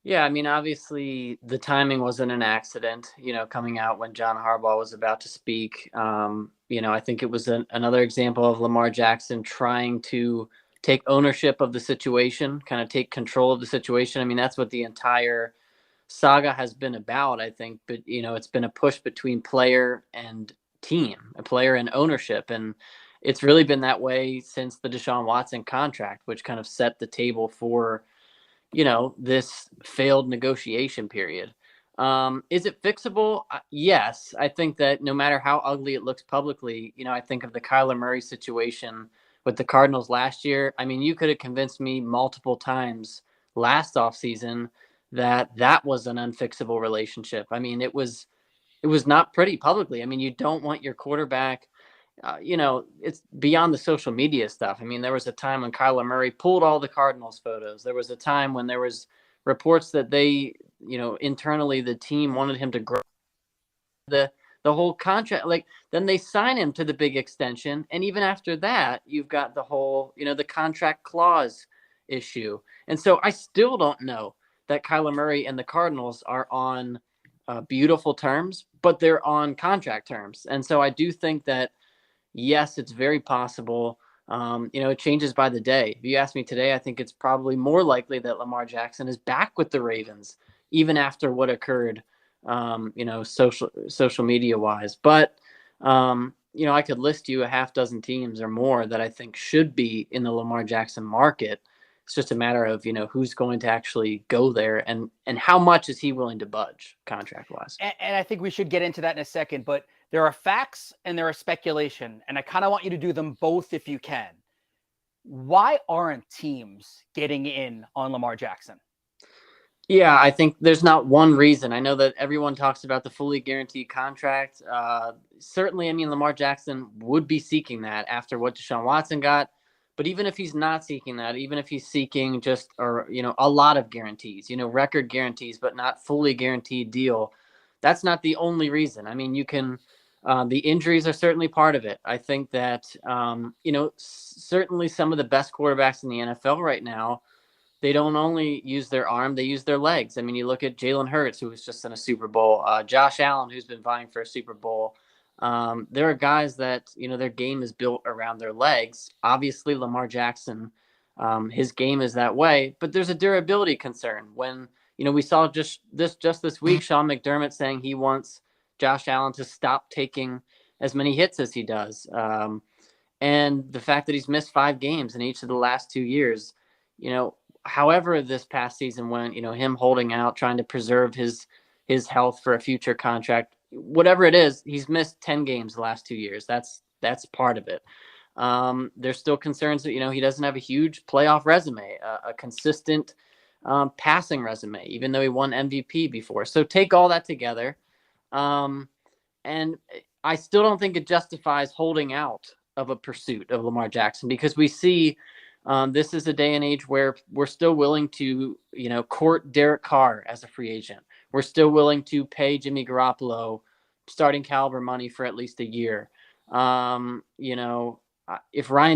Yeah, I mean, obviously the timing wasn't an accident, coming out when John Harbaugh was about to speak. I think it was another example of Lamar Jackson trying to take ownership of the situation, kind of take control of the situation. I mean, that's what the entire saga has been about, I think. But, it's been a push between player and team, a player and ownership. And it's really been that way since the Deshaun Watson contract, which kind of set the table for, this failed negotiation period. Is it fixable? Yes. I think that no matter how ugly it looks publicly, I think of the Kyler Murray situation with the Cardinals last year. I mean, you could have convinced me multiple times last offseason that was an unfixable relationship. I mean, it was not pretty publicly. I mean, you don't want your quarterback, it's beyond the social media stuff. I mean, there was a time when Kyler Murray pulled all the Cardinals photos. There was a time when there was reports that they, internally the team wanted him to grow the whole contract. Like, then they sign him to the big extension. And even after that, you've got the whole, the contract clause issue. And so I still don't know that Kyler Murray and the Cardinals are on beautiful terms, but they're on contract terms. And so I do think that, yes, it's very possible. It changes by the day. If you ask me today, I think it's probably more likely that Lamar Jackson is back with the Ravens, even after what occurred, social media wise. But, I could list you a half dozen teams or more that I think should be in the Lamar Jackson market. It's just a matter of, who's going to actually go there and how much is he willing to budge contract wise. And I think we should get into that in a second, but there are facts and there are speculation, and I kind of want you to do them both if you can. Why aren't teams getting in on Lamar Jackson? Yeah, I think there's not one reason. I know that everyone talks about the fully guaranteed contract. Certainly, I mean, Lamar Jackson would be seeking that after what Deshaun Watson got. But even if he's not seeking that, even if he's seeking just, a lot of guarantees, record guarantees, but not fully guaranteed deal, that's not the only reason. I mean, you can, the injuries are certainly part of it. I think that, certainly some of the best quarterbacks in the NFL right now, they don't only use their arm, they use their legs. I mean, you look at Jalen Hurts, who was just in a Super Bowl, Josh Allen, who's been vying for a Super Bowl. There are guys that, their game is built around their legs. Obviously, Lamar Jackson, his game is that way, but there's a durability concern. When, we saw just this week, Sean McDermott saying he wants Josh Allen to stop taking as many hits as he does. And the fact that he's missed 5 games in each of the last 2 years, however this past season went, him holding out, trying to preserve his health for a future contract, whatever it is, he's missed 10 games the last 2 years. That's part of it. There's still concerns that, he doesn't have a huge playoff resume, a consistent passing resume, even though he won MVP before. So take all that together. And I still don't think it justifies holding out of a pursuit of Lamar Jackson, because we see this is a day and age where we're still willing to, court Derek Carr as a free agent. We're still willing to pay Jimmy Garoppolo starting caliber money for at least a year. If Ryan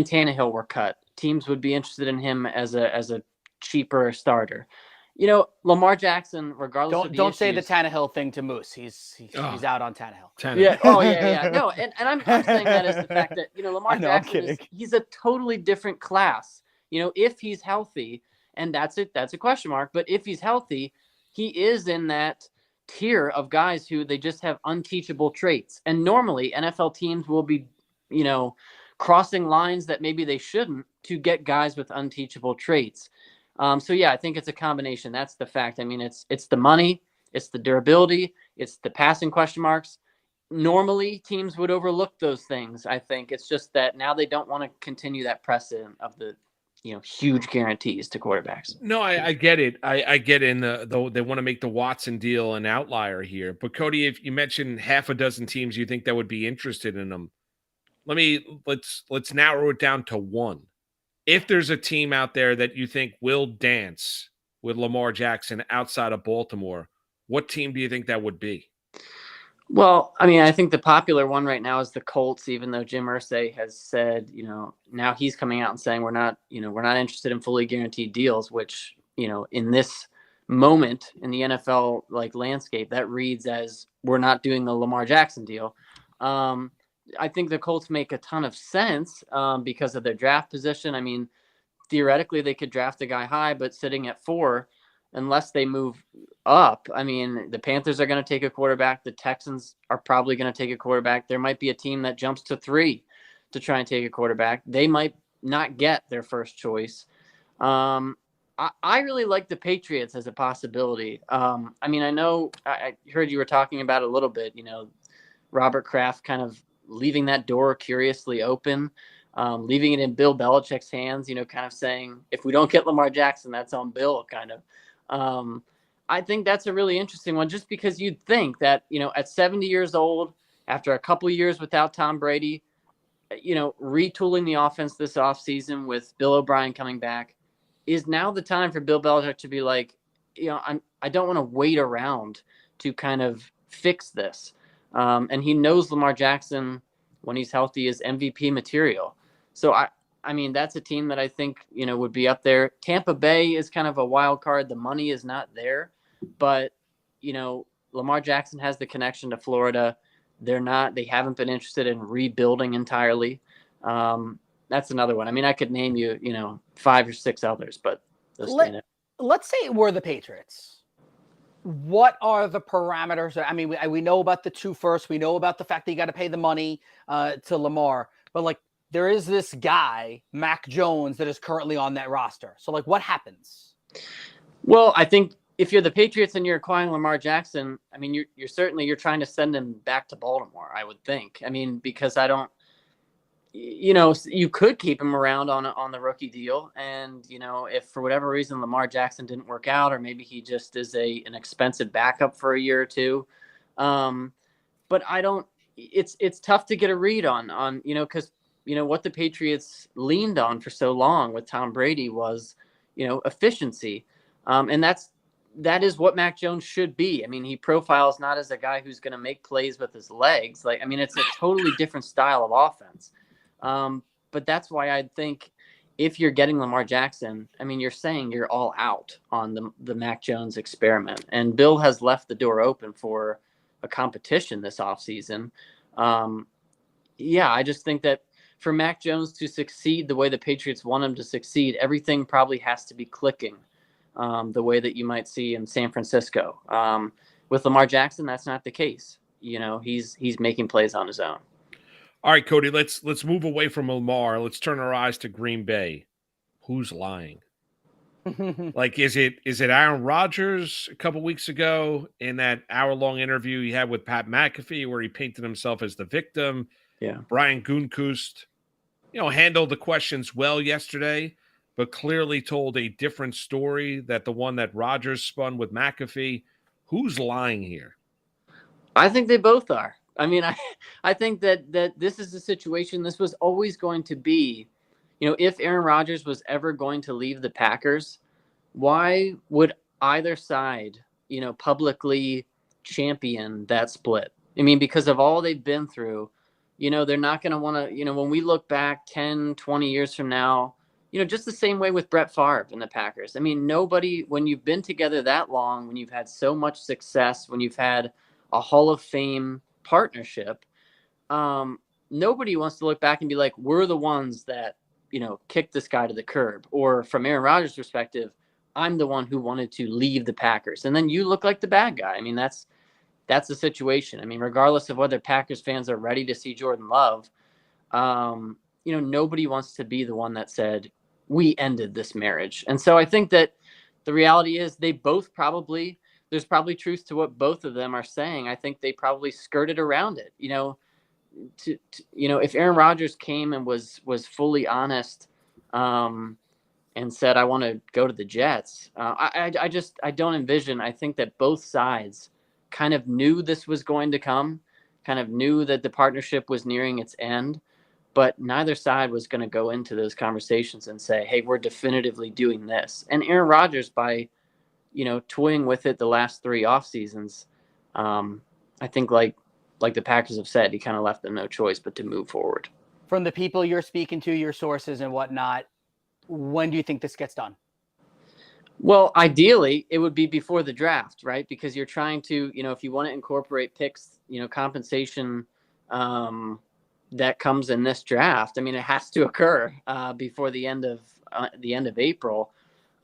Tannehill were cut, teams would be interested in him as a cheaper starter. Lamar Jackson, regardless of the don't say the issues- Tannehill thing to Moose. He's out on Tannehill. Yeah. Oh, yeah. No, and I'm saying that as the fact that Lamar Jackson he's a totally different class. If he's healthy, and that's a question mark. But if he's healthy, he is in that tier of guys who they just have unteachable traits. And normally NFL teams will be, crossing lines that maybe they shouldn't to get guys with unteachable traits. So yeah, I think it's a combination. That's the fact. I mean, it's the money, it's the durability, it's the passing question marks. Normally teams would overlook those things. I think it's just that now they don't want to continue that precedent of the, huge guarantees to quarterbacks. No, I get it. I get in though they want to make the Watson deal an outlier here. But Cody, if you mentioned half a dozen teams you think that would be interested in them, let's narrow it down to one. If there's a team out there that you think will dance with Lamar Jackson outside of Baltimore, what team do you think that would be? Well, I mean, I think the popular one right now is the Colts, even though Jim Irsay has said, now he's coming out and saying we're not interested in fully guaranteed deals, which, in this moment in the NFL landscape, that reads as we're not doing the Lamar Jackson deal. I think the Colts make a ton of sense because of their draft position. I mean, theoretically, they could draft a guy high, but sitting at 4, unless they move up, I mean, the Panthers are going to take a quarterback. The Texans are probably going to take a quarterback. There might be a team that jumps to 3 to try and take a quarterback. They might not get their first choice. I really like the Patriots as a possibility. I mean, I know I heard you were talking about it a little bit, Robert Kraft kind of leaving that door curiously open, leaving it in Bill Belichick's hands, kind of saying, if we don't get Lamar Jackson, that's on Bill, kind of. I think that's a really interesting one, just because you'd think that, at 70 years old, after a couple of years without Tom Brady, retooling the offense this offseason with Bill O'Brien coming back, is now the time for Bill Belichick to be like, I don't want to wait around to kind of fix this. And he knows Lamar Jackson, when he's healthy, is MVP material. So I mean, that's a team that I think, would be up there. Tampa Bay is kind of a wild card. The money is not there, but, Lamar Jackson has the connection to Florida. They haven't been interested in rebuilding entirely. That's another one. I mean, I could name you, 5 or 6 others, but let's say we're the Patriots. What are the parameters? I mean, we know about the 2 first. We know about the fact that you got to pay the money to Lamar, but there is this guy, Mac Jones, that is currently on that roster. So what happens? Well, I think if you're the Patriots and you're acquiring Lamar Jackson, I mean, you're trying to send him back to Baltimore, I would think. I mean, because you could keep him around on the rookie deal. And, if for whatever reason Lamar Jackson didn't work out, or maybe he just is an expensive backup for a year or two. But it's tough to get a read on, because, what the Patriots leaned on for so long with Tom Brady was, efficiency. And that is what Mac Jones should be. I mean, he profiles not as a guy who's going to make plays with his legs. It's a totally different style of offense. But that's why I think if you're getting Lamar Jackson, I mean, you're saying you're all out on the Mac Jones experiment. And Bill has left the door open for a competition this offseason. I just think that for Mac Jones to succeed the way the Patriots want him to succeed, everything probably has to be clicking the way that you might see in San Francisco. With Lamar Jackson, that's not the case. He's making plays on his own. All right, Cody, let's move away from Lamar. Let's turn our eyes to Green Bay. Who's lying? Is it Aaron Rodgers a couple weeks ago in that hour-long interview he had with Pat McAfee where he painted himself as the victim? Yeah. Brian Gutekunst, handled the questions well yesterday, but clearly told a different story that the one that Rodgers spun with McAfee. Who's lying here? I think they both are. I mean, I think that this is the situation. This was always going to be, if Aaron Rodgers was ever going to leave the Packers, why would either side, publicly champion that split? I mean, because of all they've been through, they're not going to want to, when we look back 10, 20 years from now, just the same way with Brett Favre and the Packers. I mean, nobody, when you've been together that long, when you've had so much success, when you've had a Hall of Fame partnership, nobody wants to look back and be like, we're the ones that, kicked this guy to the curb. Or from Aaron Rodgers' perspective, I'm the one who wanted to leave the Packers. And then you look like the bad guy. I mean, that's the situation. I mean, regardless of whether Packers fans are ready to see Jordan Love, nobody wants to be the one that said, we ended this marriage. And so I think that the reality is they both probably, there's probably truth to what both of them are saying. I think they probably skirted around it, if Aaron Rodgers came and was fully honest, and said, I want to go to the Jets. I don't envision, I think that both sides kind of knew this was going to come, kind of knew that the partnership was nearing its end, but neither side was going to go into those conversations and say, hey, we're definitively doing this. And Aaron Rodgers, by, toying with it the last 3 off seasons, I think like the Packers have said, he kind of left them no choice but to move forward. From the people you're speaking to, your sources and whatnot, when do you think this gets done? Well, ideally, it would be before the draft, right? Because you're trying to, if you want to incorporate picks, compensation that comes in this draft. I mean, it has to occur before the end of April,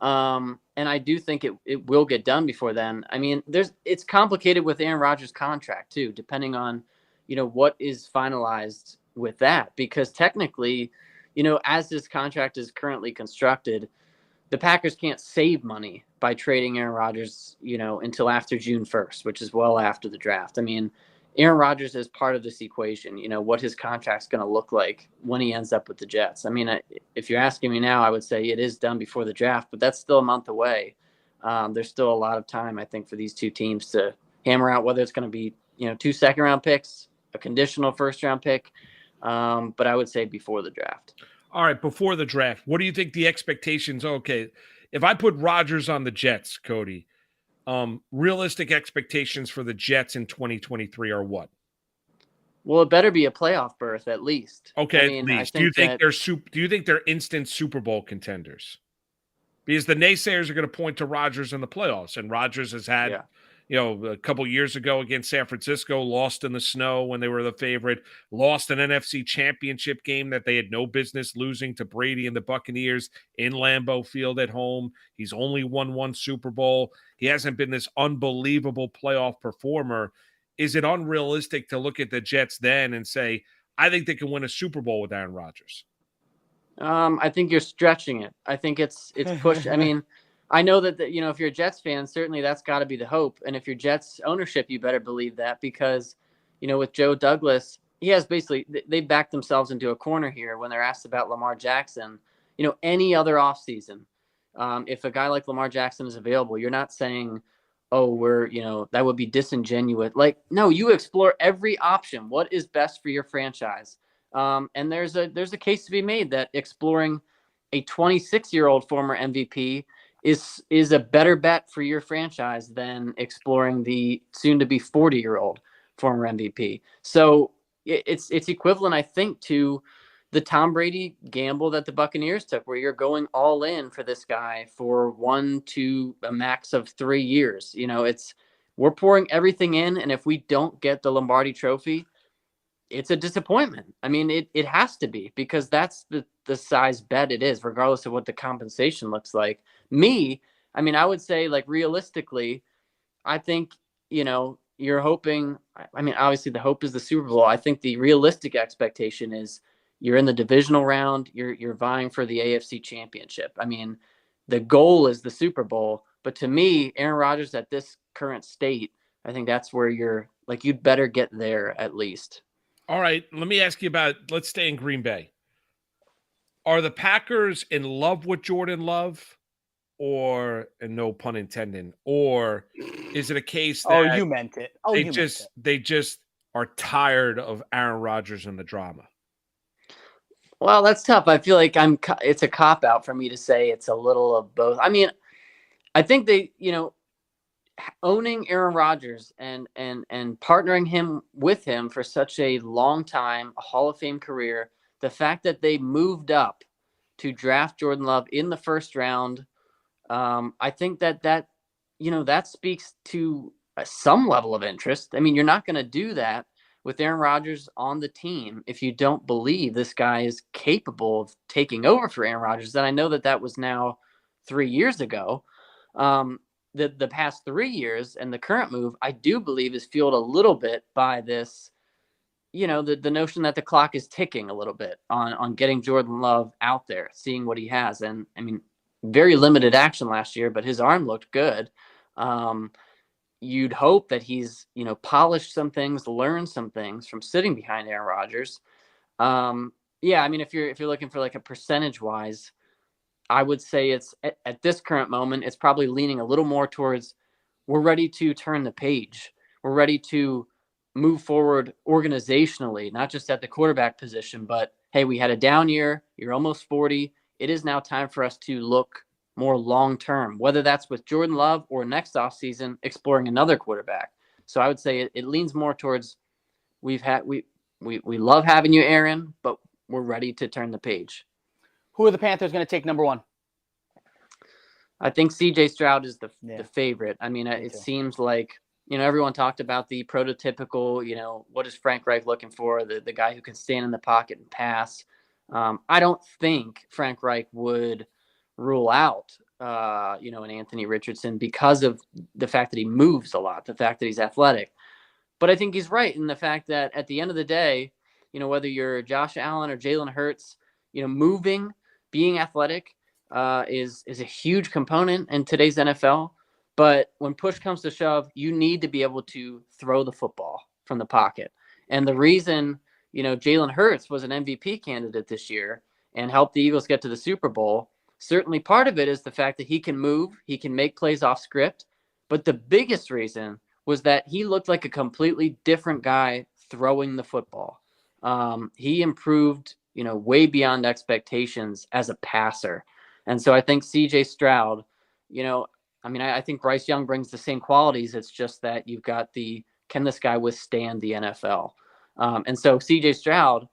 and I do think it will get done before then. I mean, it's complicated with Aaron Rodgers' contract too, depending on what is finalized with that, because technically, as this contract is currently constructed, the Packers can't save money by trading Aaron Rodgers, until after June 1st, which is well after the draft. I mean, Aaron Rodgers is part of this equation, what his contract's going to look like when he ends up with the Jets. I mean, if you're asking me now, I would say it is done before the draft, but that's still a month away. There's still a lot of time, I think, for these two teams to hammer out whether it's going to be, 2 second-round picks, a conditional first-round pick, but I would say before the draft. All right, before the draft, what do you think the expectations? Okay, if I put Rodgers on the Jets, Cody, realistic expectations for the Jets in 2023 are what? Well, it better be a playoff berth at least. Okay, I mean, at least. Do you think they're instant Super Bowl contenders? Because the naysayers are going to point to Rodgers in the playoffs, and Rodgers has had, a couple years ago against San Francisco, lost in the snow when they were the favorite, lost an NFC championship game that they had no business losing to Brady and the Buccaneers in Lambeau Field at home. He's only won 1 Super Bowl. He hasn't been this unbelievable playoff performer. Is it unrealistic to look at the Jets then and say, I think they can win a Super Bowl with Aaron Rodgers? I think you're stretching it. I think it's pushed. I mean, I know that, if you're a Jets fan, certainly that's got to be the hope. And if you're Jets ownership, you better believe that, because, with Joe Douglas, he has basically, they backed themselves into a corner here when they're asked about Lamar Jackson. Any other offseason, if a guy like Lamar Jackson is available, you're not saying, oh, that would be disingenuous. Like, no, you explore every option. What is best for your franchise? And there's a case to be made that exploring a 26-year-old former MVP is a better bet for your franchise than exploring the soon-to-be 40-year-old former MVP. So it's equivalent, I think, to the Tom Brady gamble that the Buccaneers took, where you're going all in for this guy for 1 to a max of 3 years. We're pouring everything in, and if we don't get the Lombardi Trophy, it's a disappointment. I mean, it has to be, because that's the size bet it is, regardless of what the compensation looks like. I would say, like, realistically, I think, you're hoping, obviously the hope is the Super Bowl. I think the realistic expectation is you're in the divisional round, you're vying for the AFC Championship. I mean, the goal is the Super Bowl, but to me, Aaron Rodgers at this current state, I think that's where you'd better get there at least. All right, let me ask you about, let's stay in Green Bay. Are the Packers in love with Jordan Love, or, and no pun intended, or is it a case that you meant it. they just are tired of Aaron Rodgers and the drama? Well, that's tough. I feel like it's a cop out for me to say it's a little of both. I mean, I think they, owning Aaron Rodgers and partnering him with him for such a long time, a Hall of Fame career, the fact that they moved up to draft Jordan Love in the first round, I think that speaks to some level of interest. I mean, you're not going to do that with Aaron Rodgers on the team if you don't believe this guy is capable of taking over for Aaron Rodgers. And I know that was now 3 years ago. The past 3 years and the current move, I do believe, is fueled a little bit by this, the notion that the clock is ticking a little bit on getting Jordan Love out there, seeing what he has. And I mean, very limited action last year, but his arm looked good. You'd hope that he's, polished some things, learned some things from sitting behind Aaron Rodgers. Yeah, I mean, if you're looking for like a percentage wise, I would say it's at this current moment, it's probably leaning a little more towards we're ready to turn the page. We're ready to move forward organizationally, not just at the quarterback position, but hey, we had a down year. You're almost 40. It is now time for us to look more long-term, whether that's with Jordan Love or next offseason, exploring another quarterback. So I would say it leans more towards we love having you, Aaron, but we're ready to turn the page. Who are the Panthers going to take number one? I think CJ Stroud is the favorite. I mean, it seems like, everyone talked about the prototypical, what is Frank Reich looking for? The guy who can stand in the pocket and pass. I don't think Frank Reich would rule out, an Anthony Richardson because of the fact that he moves a lot, the fact that he's athletic. But I think he's right in the fact that at the end of the day, whether you're Josh Allen or Jalen Hurts, moving, being athletic is a huge component in today's NFL. But when push comes to shove, you need to be able to throw the football from the pocket. And the reason, Jalen Hurts was an MVP candidate this year and helped the Eagles get to the Super Bowl, certainly part of it is the fact that he can move, he can make plays off script. But the biggest reason was that he looked like a completely different guy throwing the football. He improved, way beyond expectations as a passer. And so I think CJ Stroud, I think Bryce Young brings the same qualities. It's just that you've got can this guy withstand the NFL? And so CJ Stroud,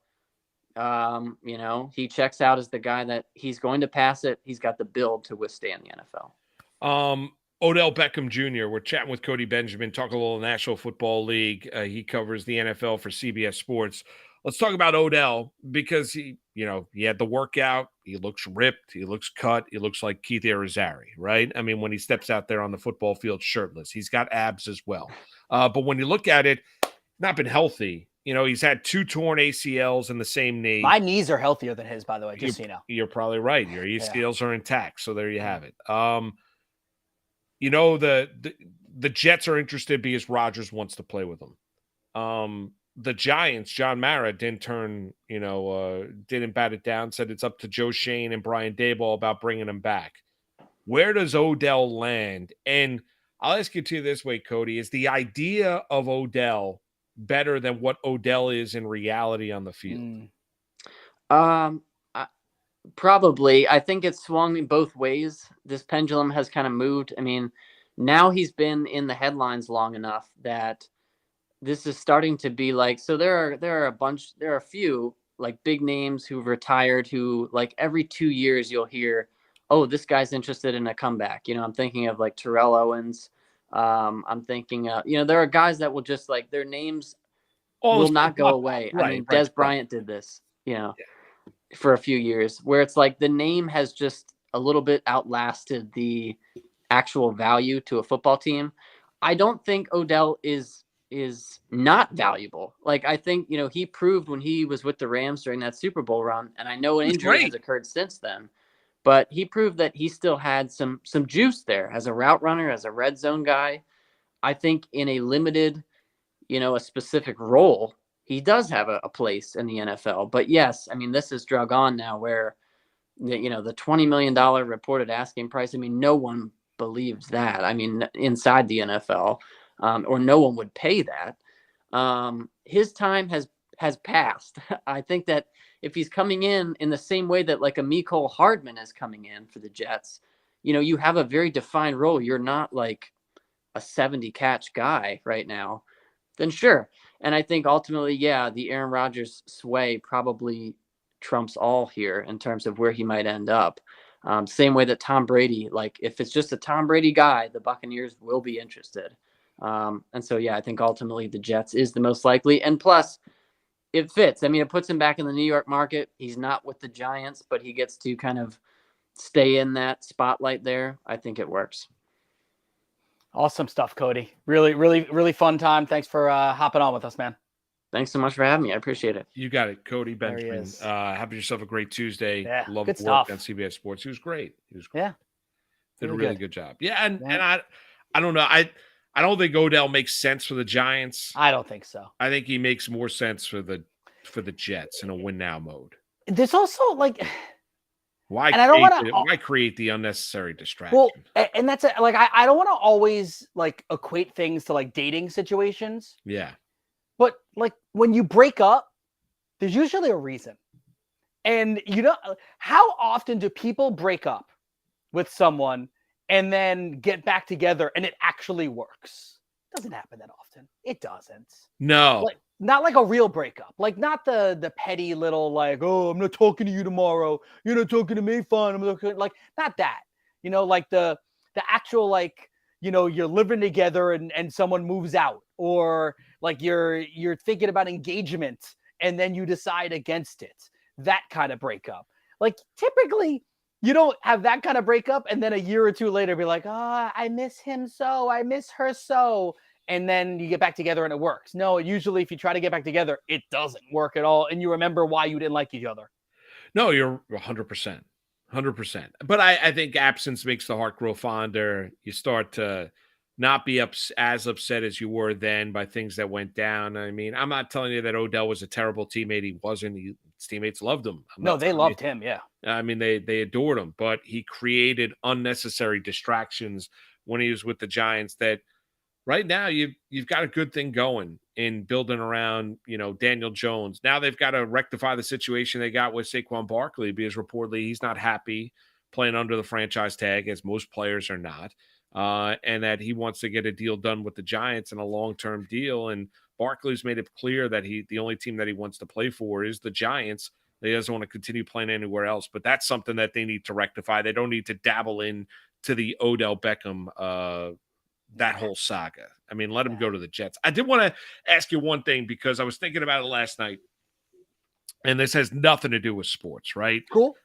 he checks out as the guy that he's going to pass it. He's got the build to withstand the NFL. Odell Beckham Jr. We're chatting with Cody Benjamin, talking a little National Football League. He covers the NFL for CBS Sports. Let's talk about Odell because he had the workout. He looks ripped. He looks cut. He looks like Keith Irizarry, right? I mean, when he steps out there on the football field shirtless, he's got abs as well. But when you look at it, not been healthy. He's had 2 torn ACLs in the same knee. My knees are healthier than his, by the way, just so you know. You're probably right. Your ACLs are intact. So there you have it. The Jets are interested because Rodgers wants to play with them. The Giants, John Mara didn't bat it down, said it's up to Joe Shane and Brian Daboll about bringing him back. Where does Odell land? And I'll ask you to this way, Cody, is the idea of Odell better than what Odell is in reality on the field? Probably. I think it's swung in both ways. This pendulum has kind of moved. I mean, now he's been in the headlines long enough that this is starting to be like, so there are a few like big names who've retired who like every 2 years you'll hear, oh, this guy's interested in a comeback. I'm thinking of like Terrell Owens. I'm thinking, there are guys that will just like their names will not go away. Right, I mean, Des Bryant did this, for a few years where it's like the name has just a little bit outlasted the actual value to a football team. I don't think Odell is not valuable. Like, I think, he proved when he was with the Rams during that Super Bowl run, and I know an injury has occurred since then, but he proved that he still had some juice there as a route runner, as a red zone guy. I think in a limited, a specific role, he does have a place in the NFL. But yes, I mean, this is drug on now where, the $20 million reported asking price, I mean, no one believes that. I mean, inside the NFL, or no one would pay that. His time has passed. I think that if he's coming in the same way that like a Mecole Hardman is coming in for the Jets, you have a very defined role. You're not like a 70 catch guy right now, then sure. And I think ultimately, yeah, the Aaron Rodgers sway probably trumps all here in terms of where he might end up. Same way that Tom Brady, like if it's just a Tom Brady guy, the Buccaneers will be interested. And so, yeah, I think ultimately the Jets is the most likely. And plus, it fits. I mean, it puts him back in the New York market. He's not with the Giants, but he gets to kind of stay in that spotlight there. I think it works. Awesome stuff, Cody. Really, really, really fun time. Thanks for hopping on with us, man. Thanks so much for having me. I appreciate it. You got it, Cody Benjamin. is. Have yourself a great Tuesday. Yeah, Love good the work stuff. on CBS Sports. He was great. Yeah. Did a Really really good. good job. Yeah, and I don't know. I don't think Odell makes sense for the Giants. I don't think so. I think he makes more sense for the Jets in a win now mode. There's also like Why and I don't want to why create the unnecessary distraction? Well, and that's like I don't want to always like equate things to like dating situations. Yeah. But like when you break up, there's usually a reason. And how often do people break up with someone and then get back together and it actually works? It doesn't happen that often. It doesn't. No. Like, not like a real breakup. Like not the petty little like, oh, I'm not talking to you tomorrow. You're not talking to me. Fine. I'm looking like not that. Like the actual like, you're living together and someone moves out, or like you're thinking about engagement and then you decide against it. That kind of breakup. Like typically you don't have that kind of breakup and then a year or two later be like, I miss him so, I miss her so. And then you get back together and it works. No, usually if you try to get back together, it doesn't work at all. And you remember why you didn't like each other. No, you're 100%. 100%. But I think absence makes the heart grow fonder. You start to not be as upset as you were then by things that went down. I mean, I'm not telling you that Odell was a terrible teammate. He wasn't. His teammates loved him. No, they loved him. Yeah. I mean, they adored him, but he created unnecessary distractions when he was with the Giants that right now you've got a good thing going in building around, Daniel Jones. Now they've got to rectify the situation they got with Saquon Barkley because reportedly he's not happy playing under the franchise tag, as most players are not. And that he wants to get a deal done with the Giants and a long-term deal. And Barkley's made it clear that the only team that he wants to play for is the Giants. He doesn't want to continue playing anywhere else, but that's something that they need to rectify. They don't need to dabble in to the Odell Beckham, that whole saga. I mean, let him go to the Jets. I did want to ask you one thing because I was thinking about it last night, and this has nothing to do with sports, right? Cool.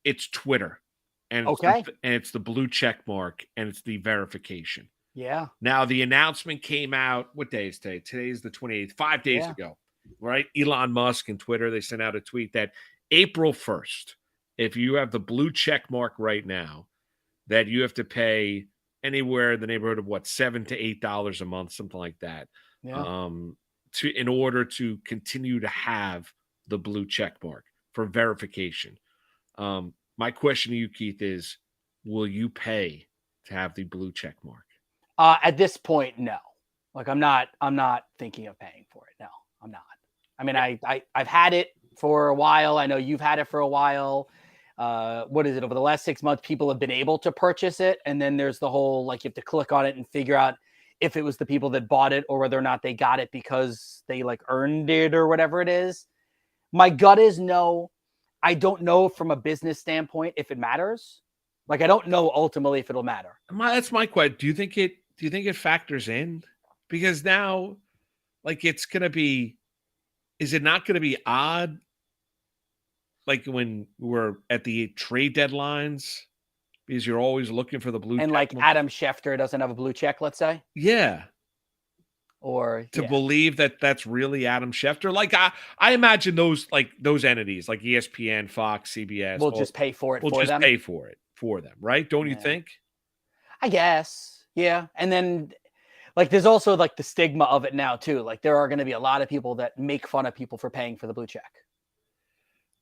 It's Twitter. And it's the blue check mark, and it's the verification. Yeah. Now, the announcement came out. What day is today? Today is the 28th, 5 days ago, right? Elon Musk and Twitter, they sent out a tweet that April 1st, if you have the blue check mark right now, that you have to pay anywhere in the neighborhood of $7 to $8 a month, something like that, in order to continue to have the blue check mark for verification. My question to you, Keith, is will you pay to have the blue check mark? At this point, no. Like I'm not thinking of paying for it. No, I'm not. I mean, I've had it for a while. I know you've had it for a while. What is it? Over the last 6 months, people have been able to purchase it. And then there's the whole, like, you have to click on it and figure out if it was the people that bought it or whether or not they got it because they like earned it or whatever it is. My gut is no. I don't know from a business standpoint if it matters. Like, I don't know ultimately if it'll matter. That's my question. Do you think it factors in? Because now, like, it's going to be, is it not going to be odd? Like when we're at the trade deadlines, because you're always looking for the blue check. And like Adam Schefter doesn't have a blue check, let's say. Yeah. Or to believe that that's really Adam Schefter. Like I imagine those entities like ESPN, Fox, CBS will just pay for it. We'll just pay for it for them, right? Don't you think? I guess. Yeah. And then like there's also like the stigma of it now too. Like there are going to be a lot of people that make fun of people for paying for the blue check.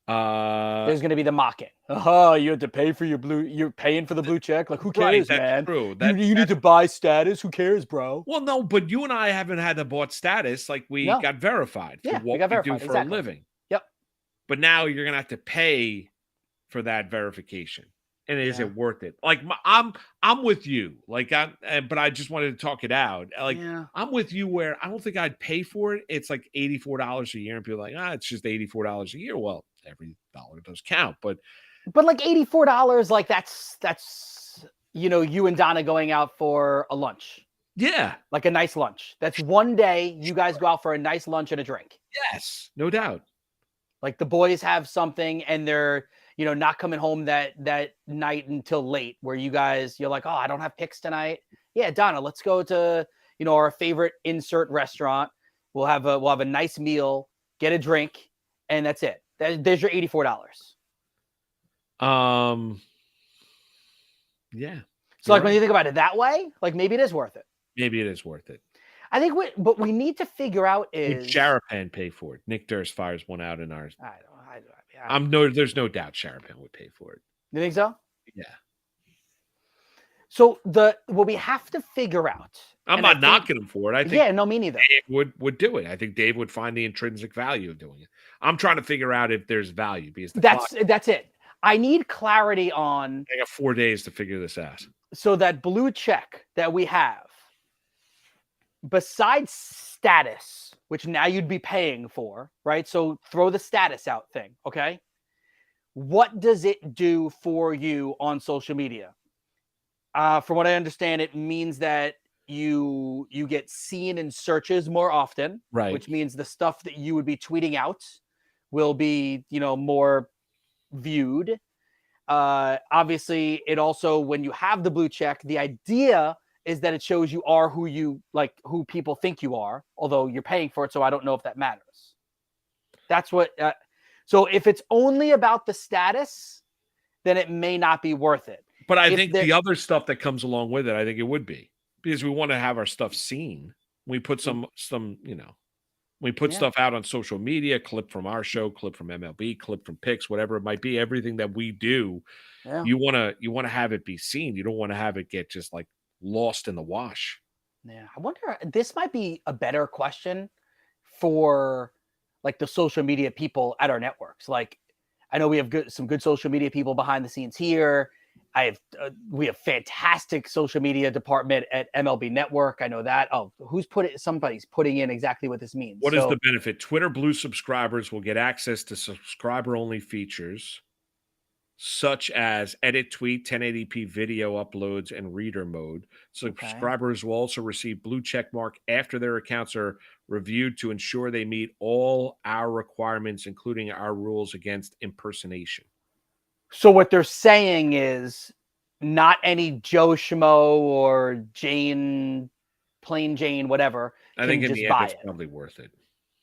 There's going to be the mocking. Oh, you had to pay for you're paying for the blue check. Like, who cares, that's man? true. You need to buy status. Who cares, bro? Well, no, but you and I haven't had the bought status. Like we got verified for what we do for a living. Yep. But now you're gonna have to pay for that verification, and is it worth it? Like I'm with you. Like but I just wanted to talk it out. Like I'm with you where I don't think I'd pay for it. It's like $84 a year, and people are like, it's just $84 a year. Well, every dollar does count, but like $84, like that's you and Donna going out for a lunch. Yeah, like a nice lunch. That's one day you guys go out for a nice lunch and a drink. Yes, no doubt. Like the boys have something and they're not coming home that night until late, where you're like, oh, I don't have picks tonight. Yeah, Donna, let's go to our favorite insert restaurant. We'll have a nice meal, get a drink, and that's it. There's your $84. Yeah. So like when you think about it that way, like maybe it is worth it. Maybe it is worth it. I think what we need to figure out is would Sharapan pay for it? Nick Durst fires one out in ours. There's no doubt Sharapan would pay for it. You think so? Yeah. So what we have to figure out. I'm not knocking him for it. I think no, me neither. Dave would do it. I think Dave would find the intrinsic value of doing it. I'm trying to figure out if there's value because that's it. I need clarity on. I got 4 days to figure this out. So that blue check that we have, besides status, which now you'd be paying for, right? So throw the status out thing, okay? What does it do for you on social media? From what I understand, it means that you get seen in searches more often, right? Which means the stuff that you would be tweeting out will be, more viewed. Obviously, it also, when you have the blue check, the idea is that it shows you are who people think you are, although you're paying for it. So I don't know if that matters. That's what. So if it's only about the status, then it may not be worth it. But I think the other stuff that comes along with it, I think it would be, because we want to have our stuff seen. We put some we put stuff out on social media, clip from our show, clip from MLB, clip from picks, whatever it might be. Everything that we do, you want to have it be seen. You don't want to have it get just like lost in the wash. Yeah, I wonder. This might be a better question for like the social media people at our networks. Like, I know we have some good social media people behind the scenes here. We have fantastic social media department at MLB Network. I know that. Oh, somebody's putting in exactly what this means. What is the benefit? Twitter Blue subscribers will get access to subscriber-only features such as edit tweet, 1080p video uploads, and reader mode. Subscribers will also receive blue check mark after their accounts are reviewed to ensure they meet all our requirements, including our rules against impersonation. So what they're saying is not any Joe Schmo or plain Jane, whatever. I think in the end, it's probably worth it.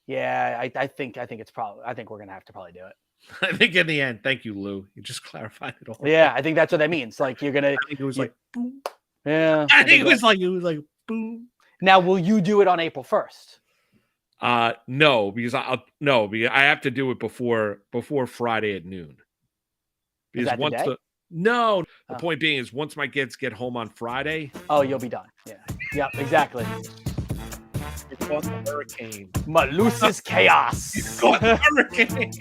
Yeah, I think we're going to have to probably do it. I think in the end, thank you, Lou. You just clarified it all. Yeah, I think that's what that means. Like you're going to. I think it was like boom. Yeah. I think it was like boom. Now, will you do it on April 1st? No, because I have to do it before Friday at noon. Because is that the point being is once my kids get home on Friday. Oh, you'll be done. Yeah. Yep, exactly. You caught the hurricane. Malusis chaos. You caught the hurricane.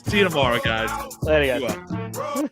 See you tomorrow, guys. Later, guys.